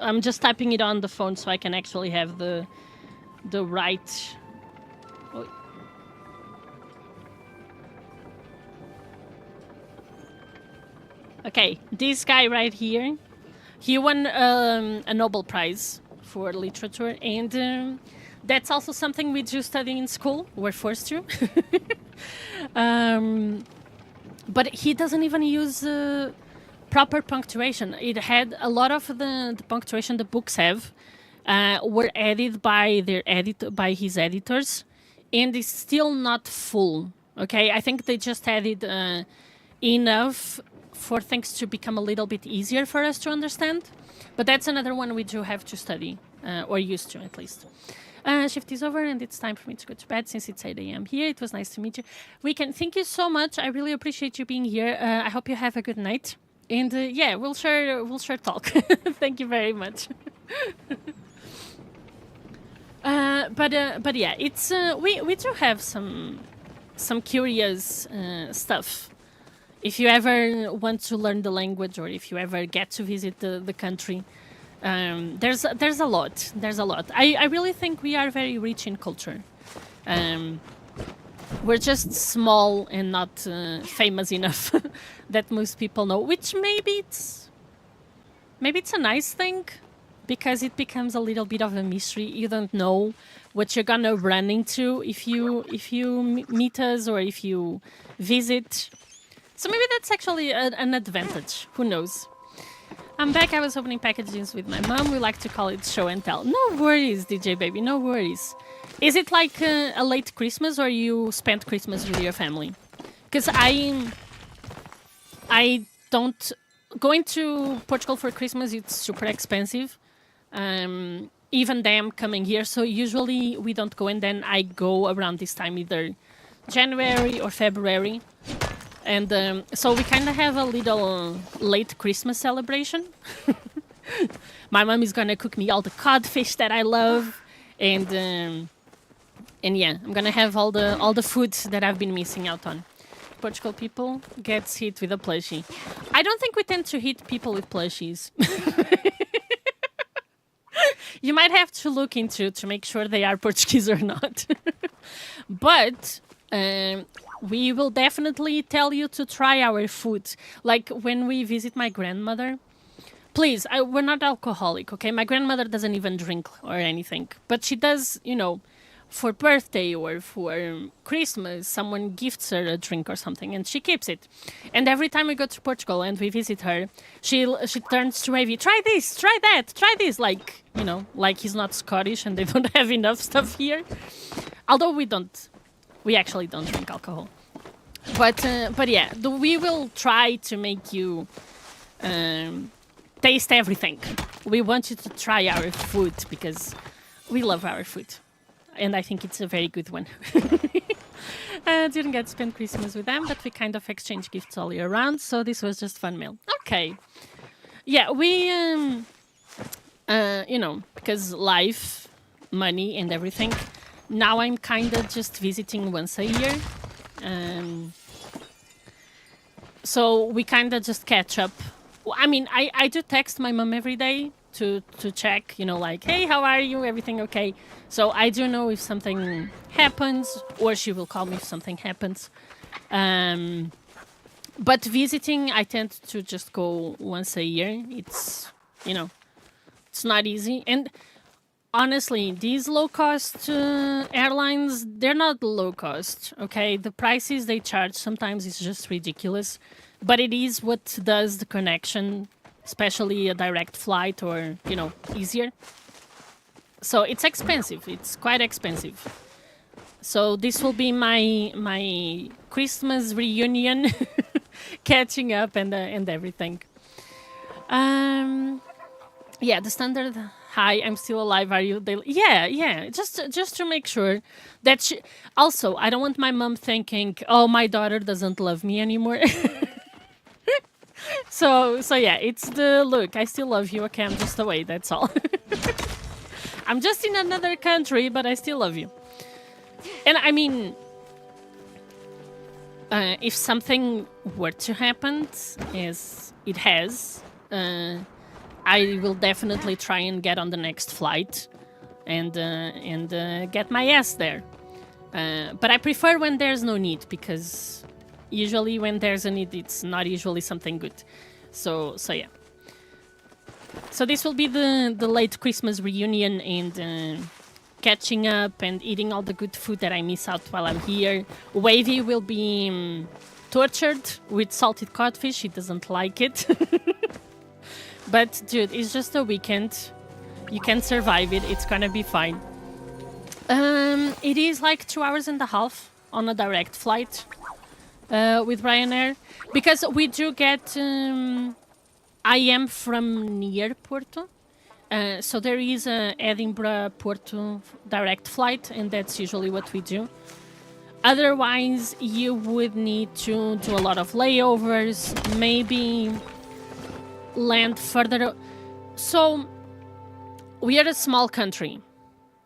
I'm just typing it on the phone so I can actually have the right... Oh. Okay, this guy right here, he won a Nobel Prize for literature, and that's also something we do study in school. We're forced to. But he doesn't even use proper punctuation. It had a lot of the punctuation the books have were added by his editors, and it's still not full. Okay, I think they just added enough for things to become a little bit easier for us to understand. But that's another one we do have to study, or used to at least. Shift is over and it's time for me to go to bed since it's 8 a.m. here. It was nice to meet you. Thank you so much. I really appreciate you being here. I hope you have a good night. And yeah, we'll sure talk. Thank you very much. But yeah, it's we do have some curious stuff. If you ever want to learn the language, or if you ever get to visit the country, there's a lot. There's a lot. I really think we are very rich in culture. We're just small and not famous enough that most people know. Which maybe it's a nice thing, because it becomes a little bit of a mystery. You don't know what you're gonna run into if you meet us or if you visit. So maybe that's actually an advantage. Who knows? I'm back. I was opening packages with my mom. We like to call it show and tell. No worries, DJ baby. No worries. Is it like a late Christmas, or you spent Christmas with your family? Because I don't... Going to Portugal for Christmas, it's super expensive. Even them coming here. So usually we don't go, and then I go around this time, either January or February. And so we kind of have a little late Christmas celebration. My mom is gonna cook me all the codfish that I love, and yeah, I'm gonna have all the food that I've been missing out on. Portugal people gets hit with a plushie. I don't think we tend to hit people with plushies. You might have to look into to make sure they are Portuguese or not. But we will definitely tell you to try our food. Like when we visit my grandmother, please, we're not alcoholic, okay? My grandmother doesn't even drink or anything, but she does, for birthday or for Christmas, someone gifts her a drink or something, and she keeps it. And every time we go to Portugal and we visit her, she turns to Avi, try this, try that, try this, like he's not Scottish and they don't have enough stuff here. Although we actually don't drink alcohol. But yeah, we will try to make you taste everything. We want you to try our food because we love our food. And I think it's a very good one. Didn't get to spend Christmas with them, but we kind of exchange gifts all year round. So this was just fun meal. Okay. Yeah, we, because life, money and everything, now I'm kind of just visiting once a year. So we kind of just catch up. I mean, I do text my mom every day to check, like, hey, how are you? Everything okay? So I do know if something happens, or she will call me if something happens. But visiting, I tend to just go once a year. It's, it's not easy. And honestly, these low-cost airlines, they're not low-cost, okay? The prices they charge sometimes is just ridiculous. But it is what does the connection, especially a direct flight or, easier. So it's expensive. It's quite expensive. So this will be my Christmas reunion, catching up and everything. Yeah, the standard Hi, I'm still alive. Are you? Yeah. Just to make sure that she. Also, I don't want my mom thinking, "Oh, my daughter doesn't love me anymore." So yeah, it's the look. I still love you. Okay, I'm just away. That's all. I'm just in another country, but I still love you. And I mean, if something were to happen, as it has, I will definitely try and get on the next flight and get my ass there. But I prefer when there's no need, because usually when there's a need, it's not usually something good. So yeah. So this will be the late Christmas reunion and catching up and eating all the good food that I miss out while I'm here. Wavy will be tortured with salted codfish. He doesn't like it. But dude, it's just a weekend. You can survive it. It's gonna be fine. It is like 2 hours and a half on a direct flight with Ryanair, because we do get. I am from near Porto, so there is a Edinburgh Porto direct flight, and that's usually what we do. Otherwise, you would need to do a lot of layovers, maybe land further. So we are a small country,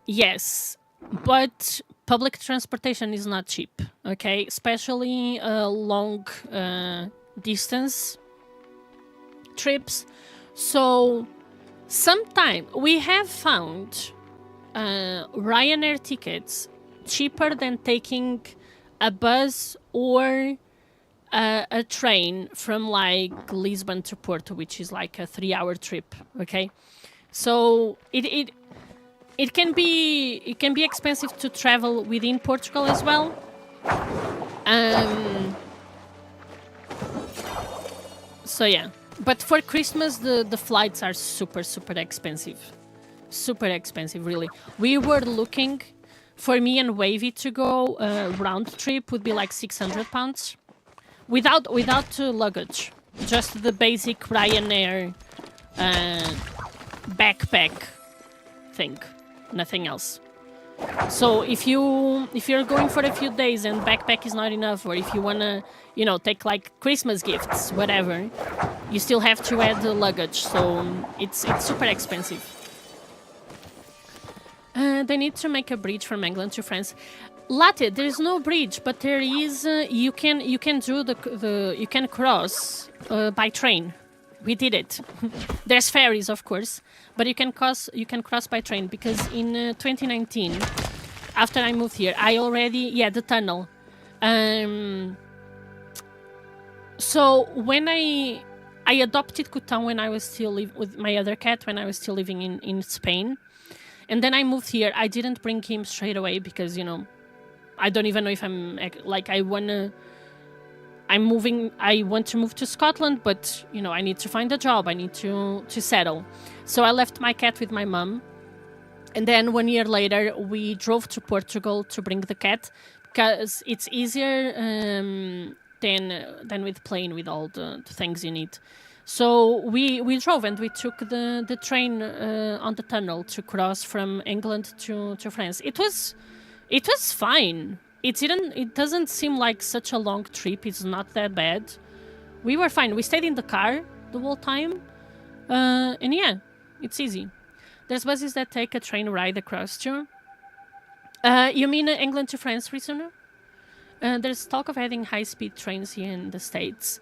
yes, but public transportation is not cheap, okay? Especially long distance trips. So sometimes we have found Ryanair tickets cheaper than taking a bus or a train from like Lisbon to Porto, which is like a 3-hour trip, okay? So it can be expensive to travel within Portugal as well. So yeah, but for Christmas the flights are super expensive, really. We were looking for me and Wavy to go round trip would be like £600 without luggage, just the basic Ryanair backpack thing, nothing else. So if you're going for a few days and backpack is not enough, or if you wanna, take like Christmas gifts, whatever, you still have to add the luggage. So it's super expensive. They need to make a bridge from England to France. Latte, there is no bridge, but there is. You can do you can cross by train. We did it. There's ferries, of course, but you can cross by train, because in 2019, after I moved here, I already the tunnel. So when I adopted Cotão when I was still with my other cat, when I was still living in Spain, and then I moved here. I didn't bring him straight away because I don't even know if I'm like I want to move to Scotland, but I need to find a job. I need to settle. So I left my cat with my mum, and then 1 year later we drove to Portugal to bring the cat, because it's easier than with plane, with all the things you need. So we drove, and we took the train on the tunnel to cross from England to France. It was fine. It doesn't seem like such a long trip. It's not that bad. We were fine. We stayed in the car the whole time. And yeah, it's easy. There's buses that take a train ride across too. You mean England to France, listener? There's talk of having high-speed trains here in the States.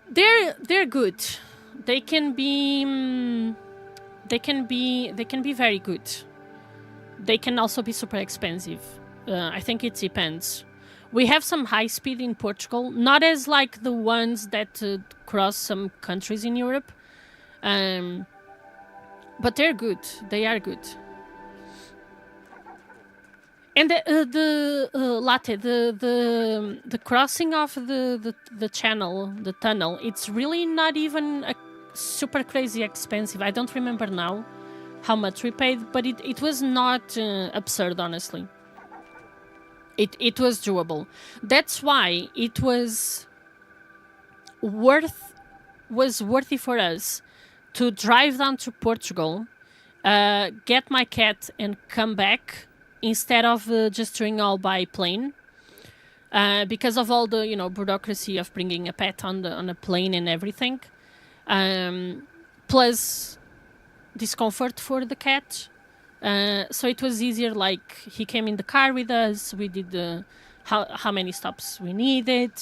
They're good. They can be very good. They can also be super expensive. I think it depends. We have some high speed in Portugal, not as like the ones that cross some countries in Europe, but they're good. They are good. And the crossing of the channel, the tunnel, it's really not even super crazy expensive. I don't remember now how much we paid, but it was not absurd, honestly. It was doable. That's why it was worthy for us to drive down to Portugal get my cat and come back instead of just doing all by plane. Because of all the bureaucracy of bringing a pet on a plane and everything, plus discomfort for the cat. So it was easier. Like he came in the car with us. We did how many stops we needed.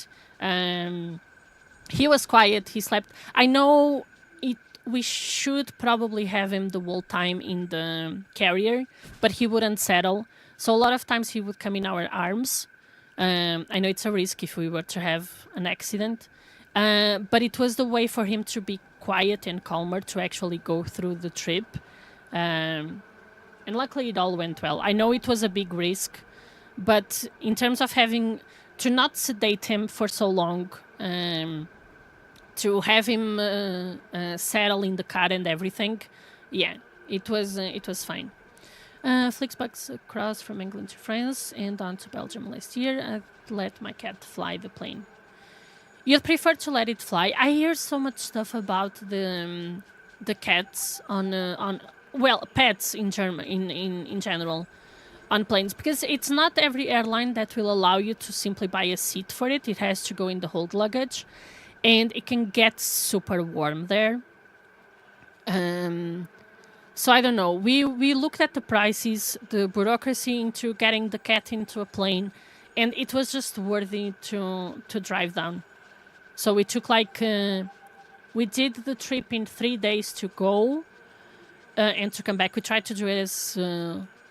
He was quiet. He slept. I know it. We should probably have him the whole time in the carrier, but he wouldn't settle. So a lot of times he would come in our arms. I know it's a risk if we were to have an accident, but it was the way for him to be quiet and calmer to actually go through the trip. And luckily it all went well. I know it was a big risk, but in terms of having to not sedate him for so long, to have him settle in the car and everything, yeah, it was fine. Flixbus across from England to France and on to Belgium last year. I let my cat fly the plane. You'd prefer to let it fly? I hear so much stuff about the cats on pets in general on planes, because it's not every airline that will allow you to simply buy a seat for it. It has to go in the hold luggage, and it can get super warm there. So I don't know. We looked at the prices, the bureaucracy into getting the cat into a plane, and it was just worthy to drive down. So we took we did the trip in 3 days to go and to come back. We tried to do it as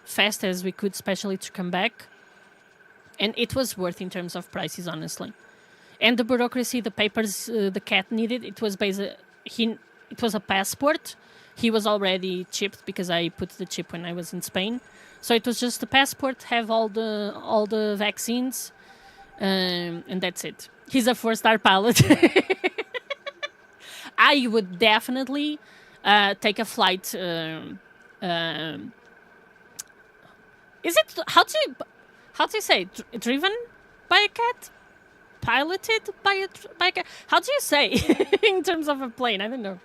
fast as we could, especially to come back. And it was worth in terms of prices, honestly. And the bureaucracy, the papers the cat needed, it was it was a passport. He was already chipped because I put the chip when I was in Spain. So it was just the passport, have all the vaccines, and that's it. He's a 4-star pilot. I would definitely take a flight. Is it how do you say driven by a cat? Piloted by a cat? How do you say in terms of a plane? I don't know.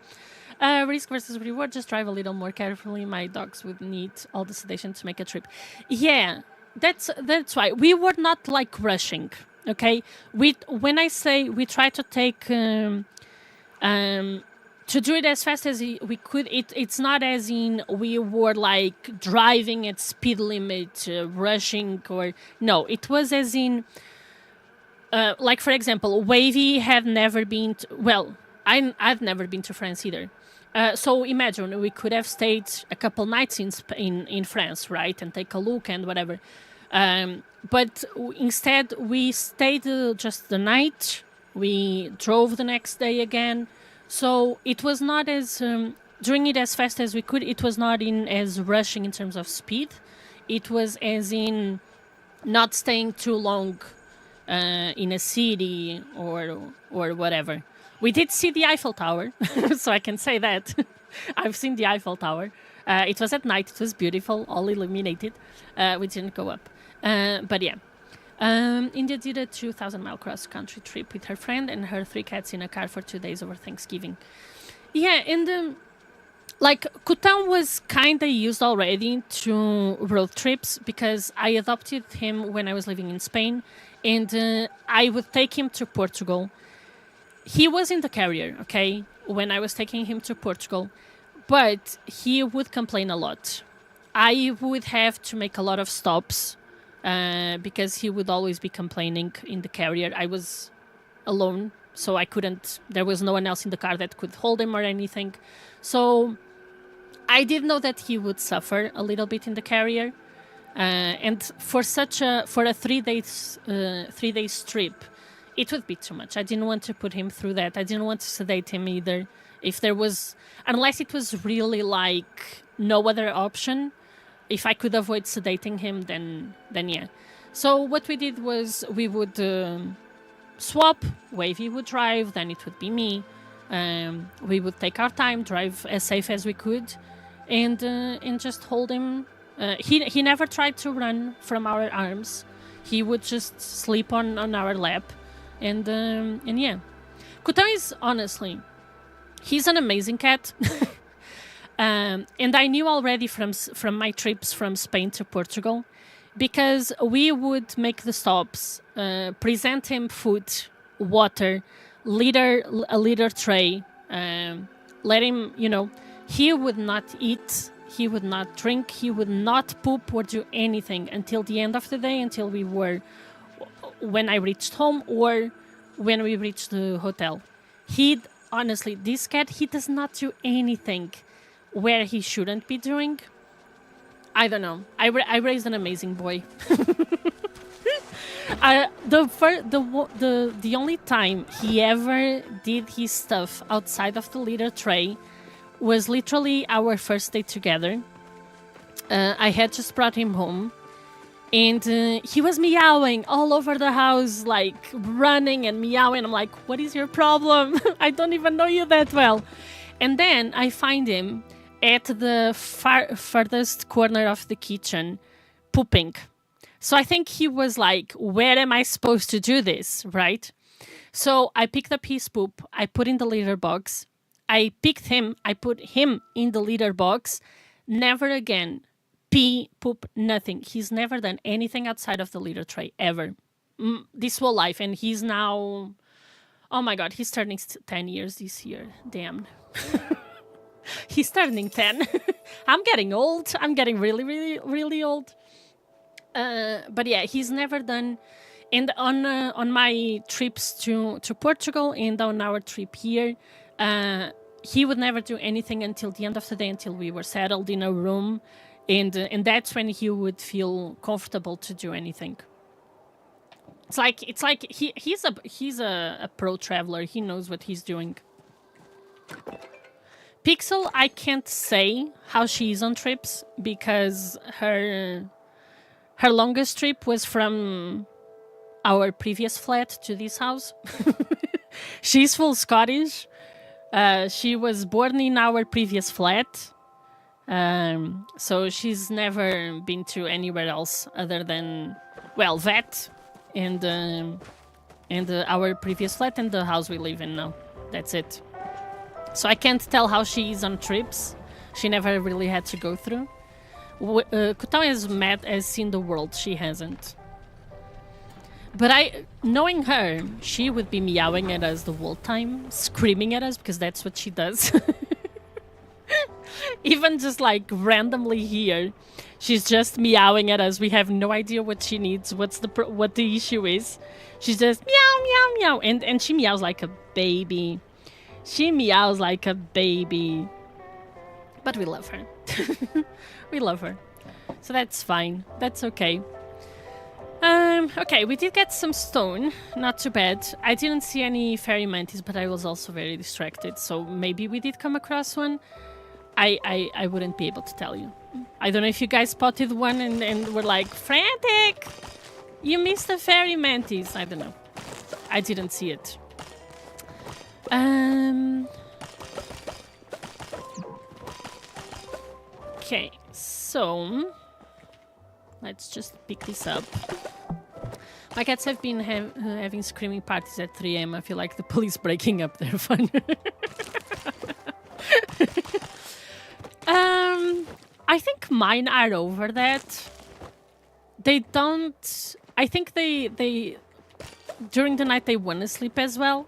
Risk versus reward. Just drive a little more carefully. My dogs would need all the sedation to make a trip. Yeah, that's why we were not rushing. Okay, when I say we try to take to do it as fast as we could, it's not as in we were driving at speed limit, rushing, or no. It was as in for example, Wavy had never been. I've never been to France either. So imagine we could have stayed a couple nights in France, right, and take a look and whatever. But instead, we stayed just the night. We drove the next day again. So it was not as doing it as fast as we could. It was not as rushing in terms of speed. It was as in not staying too long in a city or whatever. We did see the Eiffel Tower, so I can say that. I've seen the Eiffel Tower. It was at night. It was beautiful, all illuminated. We didn't go up. But yeah. India did a 2,000-mile cross-country trip with her friend and her 3 cats in a car for 2 days over Thanksgiving. Yeah, and Kutan was kind of used already to road trips because I adopted him when I was living in Spain, and I would take him to Portugal. He was in the carrier, okay, when I was taking him to Portugal, but he would complain a lot. I would have to make a lot of stops because he would always be complaining in the carrier. I was alone, so I couldn't, there was no one else in the car that could hold him or anything. So I did know that he would suffer a little bit in the carrier. And for a 3 days trip, it would be too much. I didn't want to put him through that. I didn't want to sedate him either. Unless it was really no other option. If I could avoid sedating him, then yeah. So what we did was we would swap. Wavy would drive, then it would be me. We would take our time, drive as safe as we could, and just hold him. He never tried to run from our arms. He would just sleep on our lap. And yeah, Kutan is honestly, he's an amazing cat. And I knew already from my trips from Spain to Portugal, because we would make the stops, present him food, water, a liter tray, let him, he would not eat, he would not drink, he would not poop or do anything until the end of the day, when I reached home or when we reached the hotel. Honestly, this cat, he does not do anything where he shouldn't be doing. I don't know. I raised an amazing boy. The only time he ever did his stuff outside of the litter tray was literally our first day together. I had just brought him home, and he was meowing all over the house, like running and meowing. I'm like, what is your problem? I don't even know you that well. And then I find him at the farthest corner of the kitchen, pooping. So I think he was like, where am I supposed to do this, right? So I picked up his poop, I put in the litter box, I picked him, I put him in the litter box, never again. Pee, poop, nothing. He's never done anything outside of the litter tray, ever. This whole life. And he's now... Oh my god, he's turning 10 years this year. Damn. He's turning 10. I'm getting old. I'm getting really, really, really old. But yeah, he's never done... And on my trips to Portugal and on our trip here, he would never do anything until the end of the day, until we were settled in a room. And that's when he would feel comfortable to do anything. It's like he's a pro traveler. He knows what he's doing. Pixel, I can't say how she is on trips, because her longest trip was from our previous flat to this house. She's full Scottish. She was born in our previous flat. So she's never been to anywhere else other than, well, that and our previous flat and the house we live in now. That's it. So I can't tell how she is on trips. She never really had to go through. Kutao has seen the world. She hasn't. But knowing her, she would be meowing at us the whole time, screaming at us, because that's what she does. Even just like randomly here, she's just meowing at us. We have no idea what she needs, what the issue is. She's just meow, meow, meow. And she meows like a baby. She meows like a baby. But we love her. We love her. So that's fine. That's okay. Okay, we did get some stone. Not too bad. I didn't see any fairy mantis, but I was also very distracted. So maybe we did come across one. I wouldn't be able to tell you. I don't know if you guys spotted one and were like, frantic! You missed the fairy mantis. I don't know. I didn't see it. Okay, so let's just pick this up. My cats have been having screaming parties at 3 a.m. I feel like the police breaking up their fun. I think mine are over that. They don't... I think they during the night they want to sleep as well.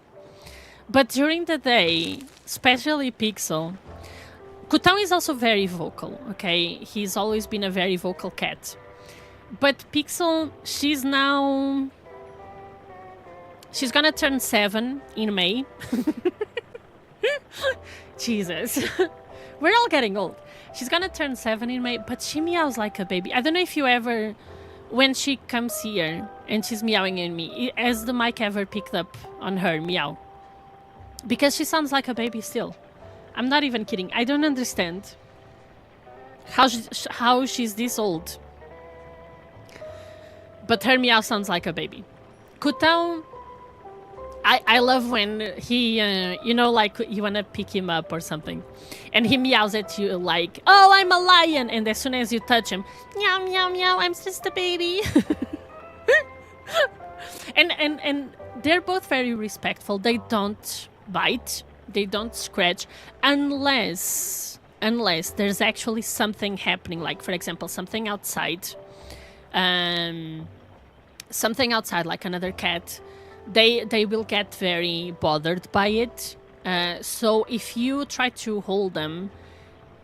But during the day, especially Pixel... Kutao is also very vocal, okay? He's always been a very vocal cat. But Pixel, she's now... She's gonna turn 7 in May. Jesus. We're all getting old. She's gonna turn 7 in May, but she meows like a baby. I don't know if you ever... When she comes here and she's meowing at me, has the mic ever picked up on her meow? Because she sounds like a baby still. I'm not even kidding. I don't understand how she's this old. But her meow sounds like a baby. Kutao, I love when he, you know, like you want to pick him up or something. And he meows at you like, oh, I'm a lion. And as soon as you touch him, meow, meow, meow, I'm just a baby. and they're both very respectful. They don't bite. They don't scratch. Unless unless there's actually something happening, like for example something outside, like another cat, they will get very bothered by it. So if you try to hold them,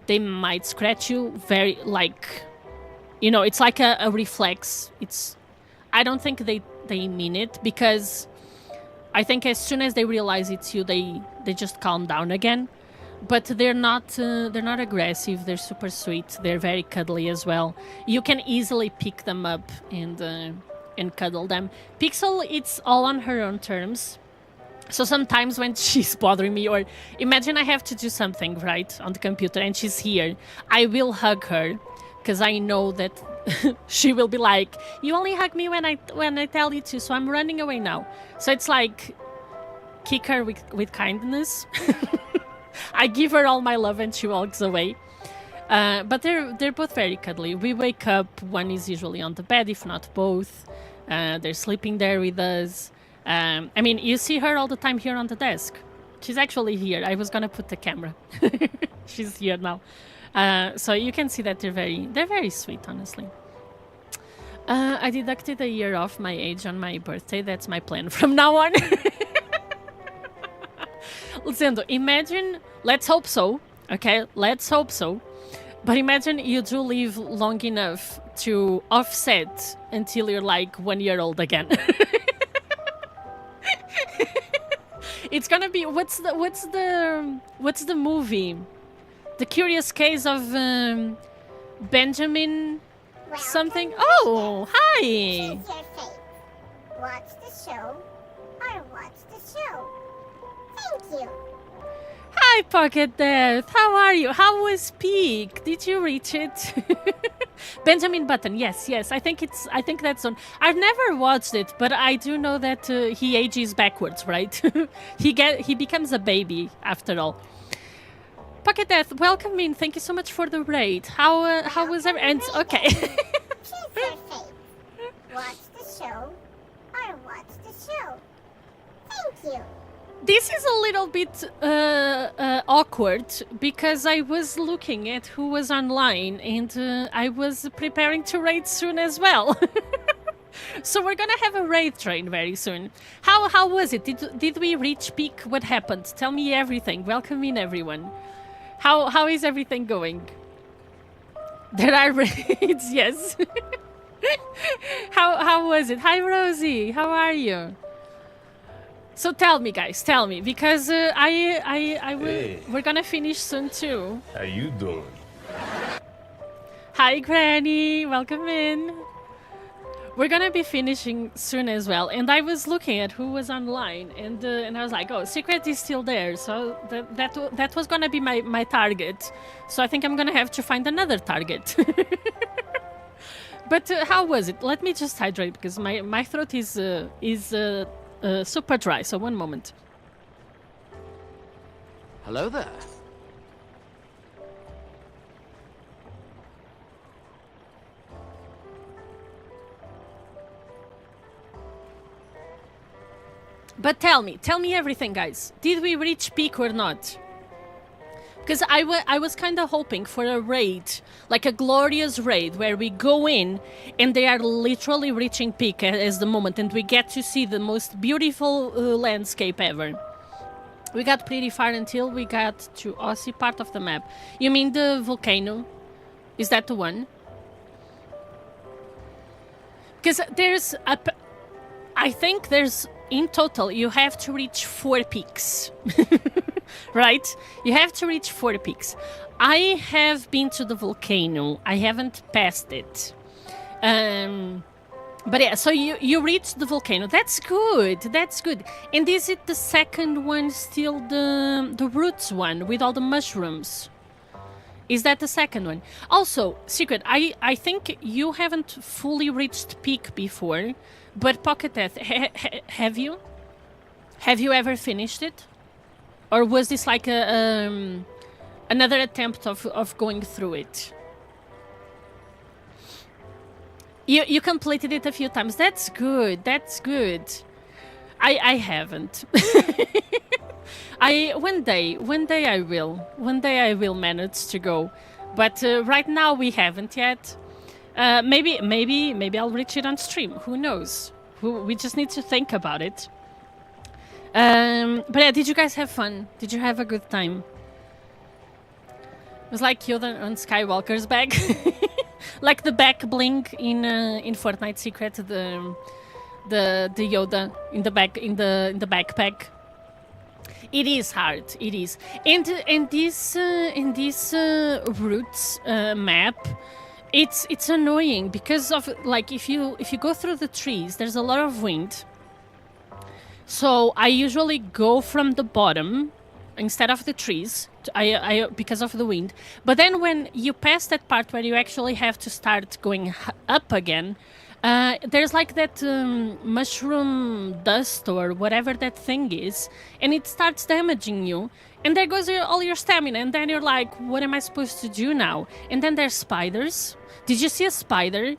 they might scratch you very, like, you know, it's like a reflex. I don't think they mean it, because I think as soon as they realize it's you, they just calm down again. But they're not aggressive. They're super sweet. They're very cuddly as well. You can easily pick them up and cuddle them. Pixel, it's all on her own terms. So sometimes when she's bothering me, or imagine I have to do something right on the computer and she's here, I will hug her, because I know that she will be like, you only hug me when I tell you to, so I'm running away now. So it's like, kick her with kindness. I give her all my love and she walks away. But they're both very cuddly. We wake up, one is usually on the bed, if not both. They're sleeping there with us. I mean, you see her all the time here on the desk. She's actually here. I was gonna put the camera. She's here now. So you can see that they're very sweet, honestly. I deducted a year off my age on my birthday. That's my plan from now on. Zendo, imagine, let's hope so, okay? Let's hope so. But imagine you do live long enough to offset until you're like 1 year old again. It's gonna be, what's the movie? The Curious Case of Benjamin something. Oh, hi. Choose your fate. Watch the show or watch the show. Thank you. Hi, Pocket Death. How are you? How was Peak? Did you reach it? Benjamin Button. Yes. I think that's on. I've never watched it, but I do know that he ages backwards, right? he becomes a baby after all. Pocket Death, welcome in. Thank you so much for the raid. How was everything? Okay. Choose your fate. Watch the show or watch the show. Thank you. This is a little bit awkward, because I was looking at who was online and I was preparing to raid soon as well. So we're gonna have a raid train very soon. How was it? Did we reach peak? What happened? Tell me everything. Welcome in, everyone. How is everything going? There are raids, yes. How was it? Hi, Rosie. How are you? So tell me, guys, tell me, because I will. Hey. We're gonna finish soon too. How you doing? Hi, Granny. Welcome in. We're gonna be finishing soon as well, and I was looking at who was online, and I was like, oh, Secret is still there, so that was gonna be my target. So I think I'm gonna have to find another target. But how was it? Let me just hydrate, because my throat is super dry. So one moment. Hello there. But tell me everything, guys. Did we reach peak or not? Because I was kind of hoping for a raid, like a glorious raid, where we go in and they are literally reaching peak as the moment, and we get to see the most beautiful landscape ever. We got pretty far until we got to Aussie part of the map. You mean the volcano? Is that the one? Because there's I think there's, in total, you have to reach 4 peaks. Right? You have to reach 4 peaks. I have been to the volcano. I haven't passed it. But yeah, so you reached the volcano. That's good. That's good. And is it the second one still the roots one with all the mushrooms? Is that the second one? Also, Secret, I think you haven't fully reached peak before, but Pocket Death, have you? Have you ever finished it? Or was this like another attempt of going through it? You completed it a few times. That's good. That's good. I haven't. One day I will. One day I will manage to go, but right now we haven't yet. Maybe I'll reach it on stream. Who knows? We just need to think about it. But yeah, did you guys have fun? Did you have a good time? It was like Yoda on Skywalker's back, like the back bling in Fortnite Secret. The Yoda in the backpack. It is hard. It is, and in this routes map, it's annoying because of like if you go through the trees, there's a lot of wind. So I usually go from the bottom instead of the trees. I because of the wind. But then when you pass that part where you actually have to start going up again. There's like that mushroom dust or whatever that thing is, and it starts damaging you. And there goes all your stamina, and then you're like, what am I supposed to do now? And then there's spiders. Did you see a spider?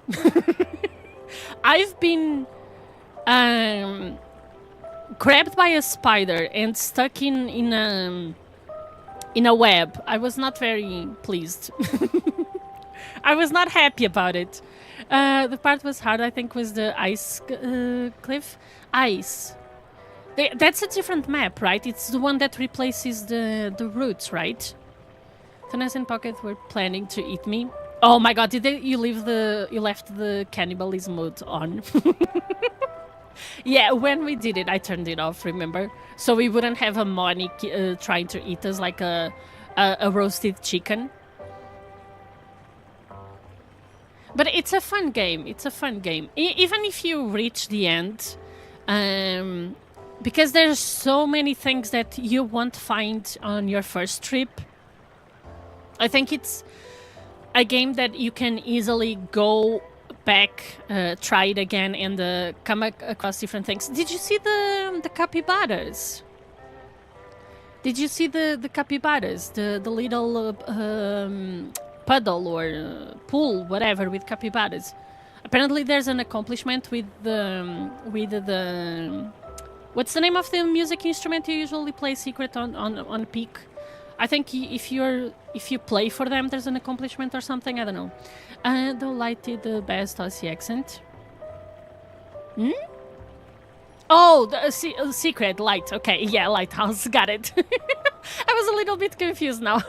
I've been grabbed by a spider and stuck in a web. I was not very pleased. I was not happy about it. The part was hard, I think, was the ice cliff. Ice. That's a different map, right? It's the one that replaces the roots, right? Tunas and Pocket were planning to eat me. Oh my god, you left the cannibalism mode on? Yeah, when we did it, I turned it off, remember? So we wouldn't have a Moni trying to eat us like a roasted chicken. But it's a fun game. It's a fun game. Even if you reach the end, because there's so many things that you won't find on your first trip. I think it's a game that you can easily go back, try it again, and come across different things. Did you see the capybaras? Did you see the capybaras? The little puddle or pool, whatever, with capybaras. Apparently, there's an accomplishment with the what's the name of the music instrument you usually play secret on peak? I think if you play for them, there's an accomplishment or something. I don't know. The light did the best Aussie accent. Hmm? Oh, the secret light. Okay, yeah, lighthouse. Got it. I was a little bit confused now.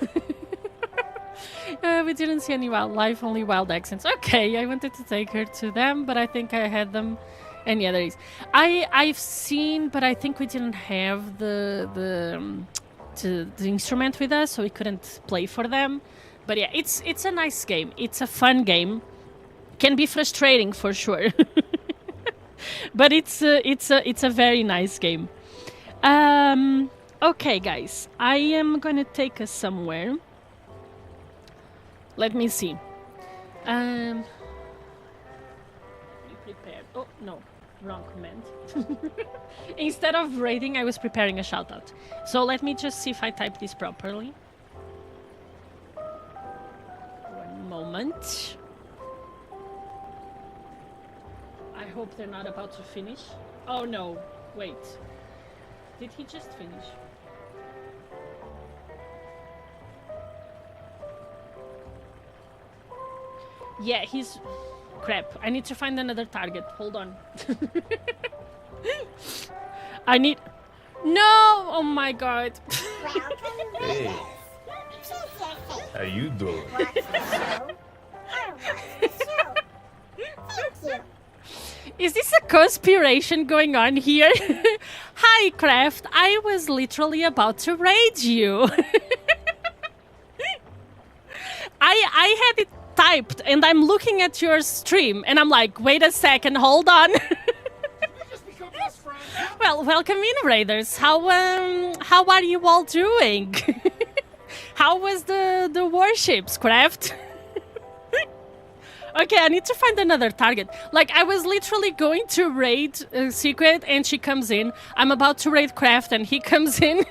We didn't see any wildlife, only wild accents. Okay, I wanted to take her to them, but I think I had them. And yeah, there is. I've seen, but I think we didn't have the instrument with us, so we couldn't play for them. But yeah, it's a nice game. It's a fun game. Can be frustrating for sure, but it's a very nice game. Okay, guys, I am gonna take us somewhere. Let me see. Be prepared. Oh, no. Wrong command. Instead of rating, I was preparing a shoutout. So let me just see if I type this properly. One moment. I hope they're not about to finish. Oh, no. Wait. Did he just finish? Yeah, he's... Crap, I need to find another target. Hold on. I need... No! Oh my god. Hey. How you doing? Watch the show or watch the show. Thank you. Is this a conspiration going on here? Hi, Craft. I was literally about to raid you. I had it typed and I'm looking at your stream and I'm like, wait a second, hold on. Well, welcome in, Raiders. How are you all doing? How was the warships, Craft? Okay, I need to find another target. Like, I was literally going to raid Secret and she comes in. I'm about to raid Craft and he comes in.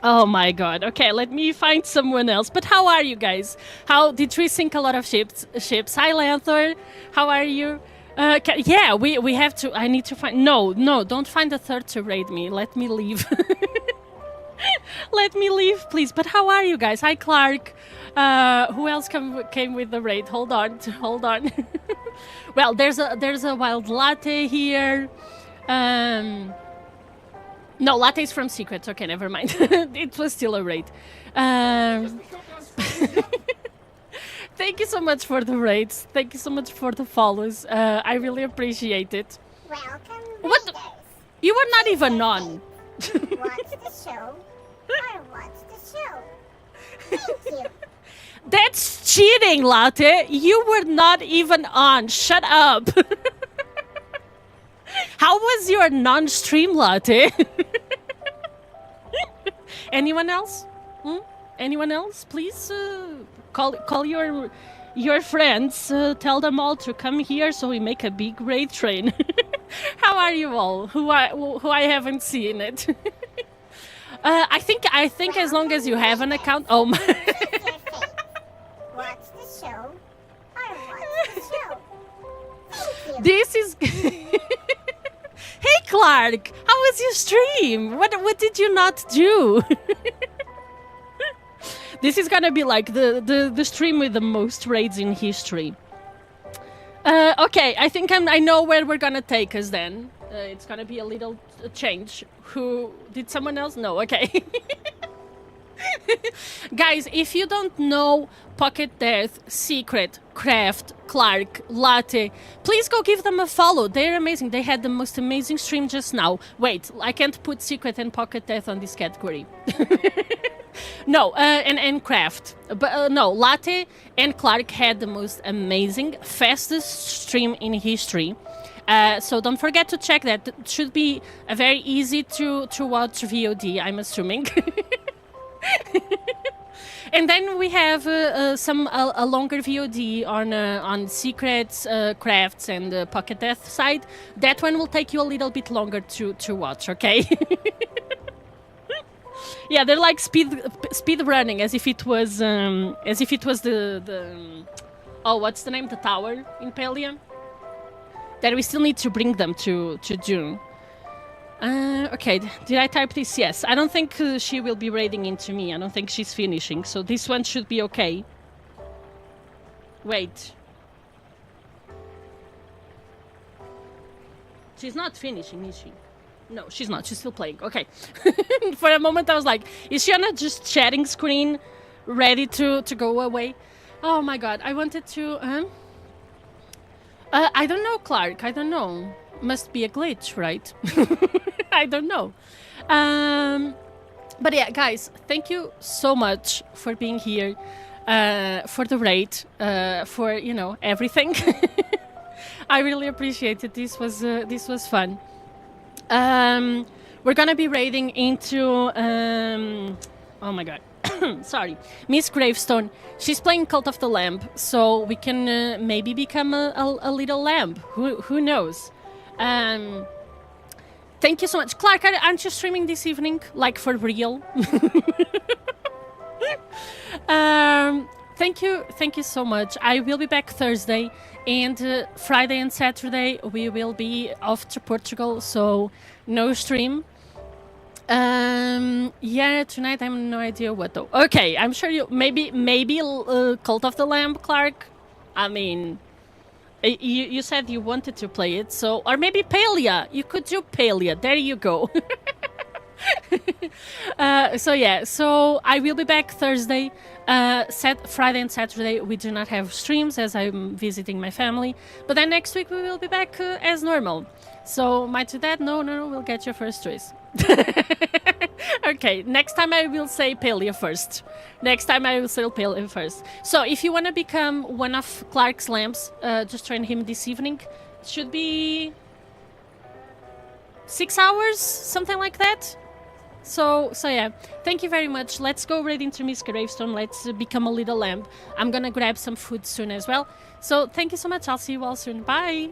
Oh my god. Okay, let me find someone else. But how are you guys? How did we sink a lot of ships? Hi, Lanthor. How are you? Yeah, we have to. I need to find. No, don't find a third to raid me. Let me leave. Let me leave, please. But how are you guys? Hi, Clark. Who else came with the raid? Hold on. Well, there's a wild latte here. No, latte's from Secrets. Okay, never mind. It was still a raid. Thank you so much for the raids. Thank you so much for the follows. I really appreciate it. Welcome, What? readers. You were not even on. Watch the show or watch the show. Thank you. That's cheating, Latte. You were not even on. Shut up. How was your non-stream, Latte? Anyone else? Anyone else? Please call your friends. Tell them all to come here so we make a big raid train. How are you all? Who I haven't seen it. I think as long as you have an account. Oh my. Watch the show or watch the show. Thank you. This is. Hey Clark, how was your stream? What did you not do? This is gonna be like the stream with the most raids in history. Okay, I think I know where we're gonna take us then. It's gonna be a little change. Who did someone else? No, okay. Guys, if you don't know Pocket Death, Secret, Craft, Clark, Latte, please go give them a follow. They're amazing. They had the most amazing stream just now. Wait, I can't put Secret and Pocket Death on this category. No, and Craft. But no, Latte and Clark had the most amazing, fastest stream in history. So don't forget to check that. It should be a very easy to watch VOD, I'm assuming. And then we have a longer VOD on Secrets, Crafts, and Pocket Death side. That one will take you a little bit longer to watch, okay? Yeah, they're like speed running as if it was the oh, what's the name? The tower in Palia. That we still need to bring them to June. Okay, did I type this? Yes. I don't think she will be raiding into me. I don't think she's finishing, so this one should be okay. Wait. She's not finishing, is she? No, she's not. She's still playing. Okay. For a moment I was like, is she on a just chatting screen ready to go away? Oh my god, I wanted to... I don't know, Clark. I don't know. Must be a glitch, right? I don't know. But yeah, guys, thank you so much for being here, for the raid, for, you know, everything. I really appreciate it. This was fun. We're gonna be raiding into... oh my god. Sorry, Miss Gravestone. She's playing Cult of the Lamb, so we can maybe become a little lamb. Who knows? Thank you so much, Clark. Aren't you streaming this evening, like for real? Thank you so much. I will be back Thursday, and Friday and Saturday we will be off to Portugal, so no stream. Yeah, tonight I have no idea what though. Okay, I'm sure you maybe Cult of the Lamb, Clark. I mean, you said you wanted to play it, so or maybe Palia. You could do Palia. There you go. So yeah, so I will be back Thursday. Friday and Saturday we do not have streams as I'm visiting my family, but then next week we will be back as normal. So might do that? No, we'll get your first choice. Okay, next time I will say Palia first. So if you want to become one of Clark's lamps, just join him this evening. It should be 6 hours, something like that. So yeah, thank you very much. Let's go right into Miss Gravestone. Let's become a little lamb. I'm gonna grab some food soon as well. So thank you so much. I'll see you all soon. Bye.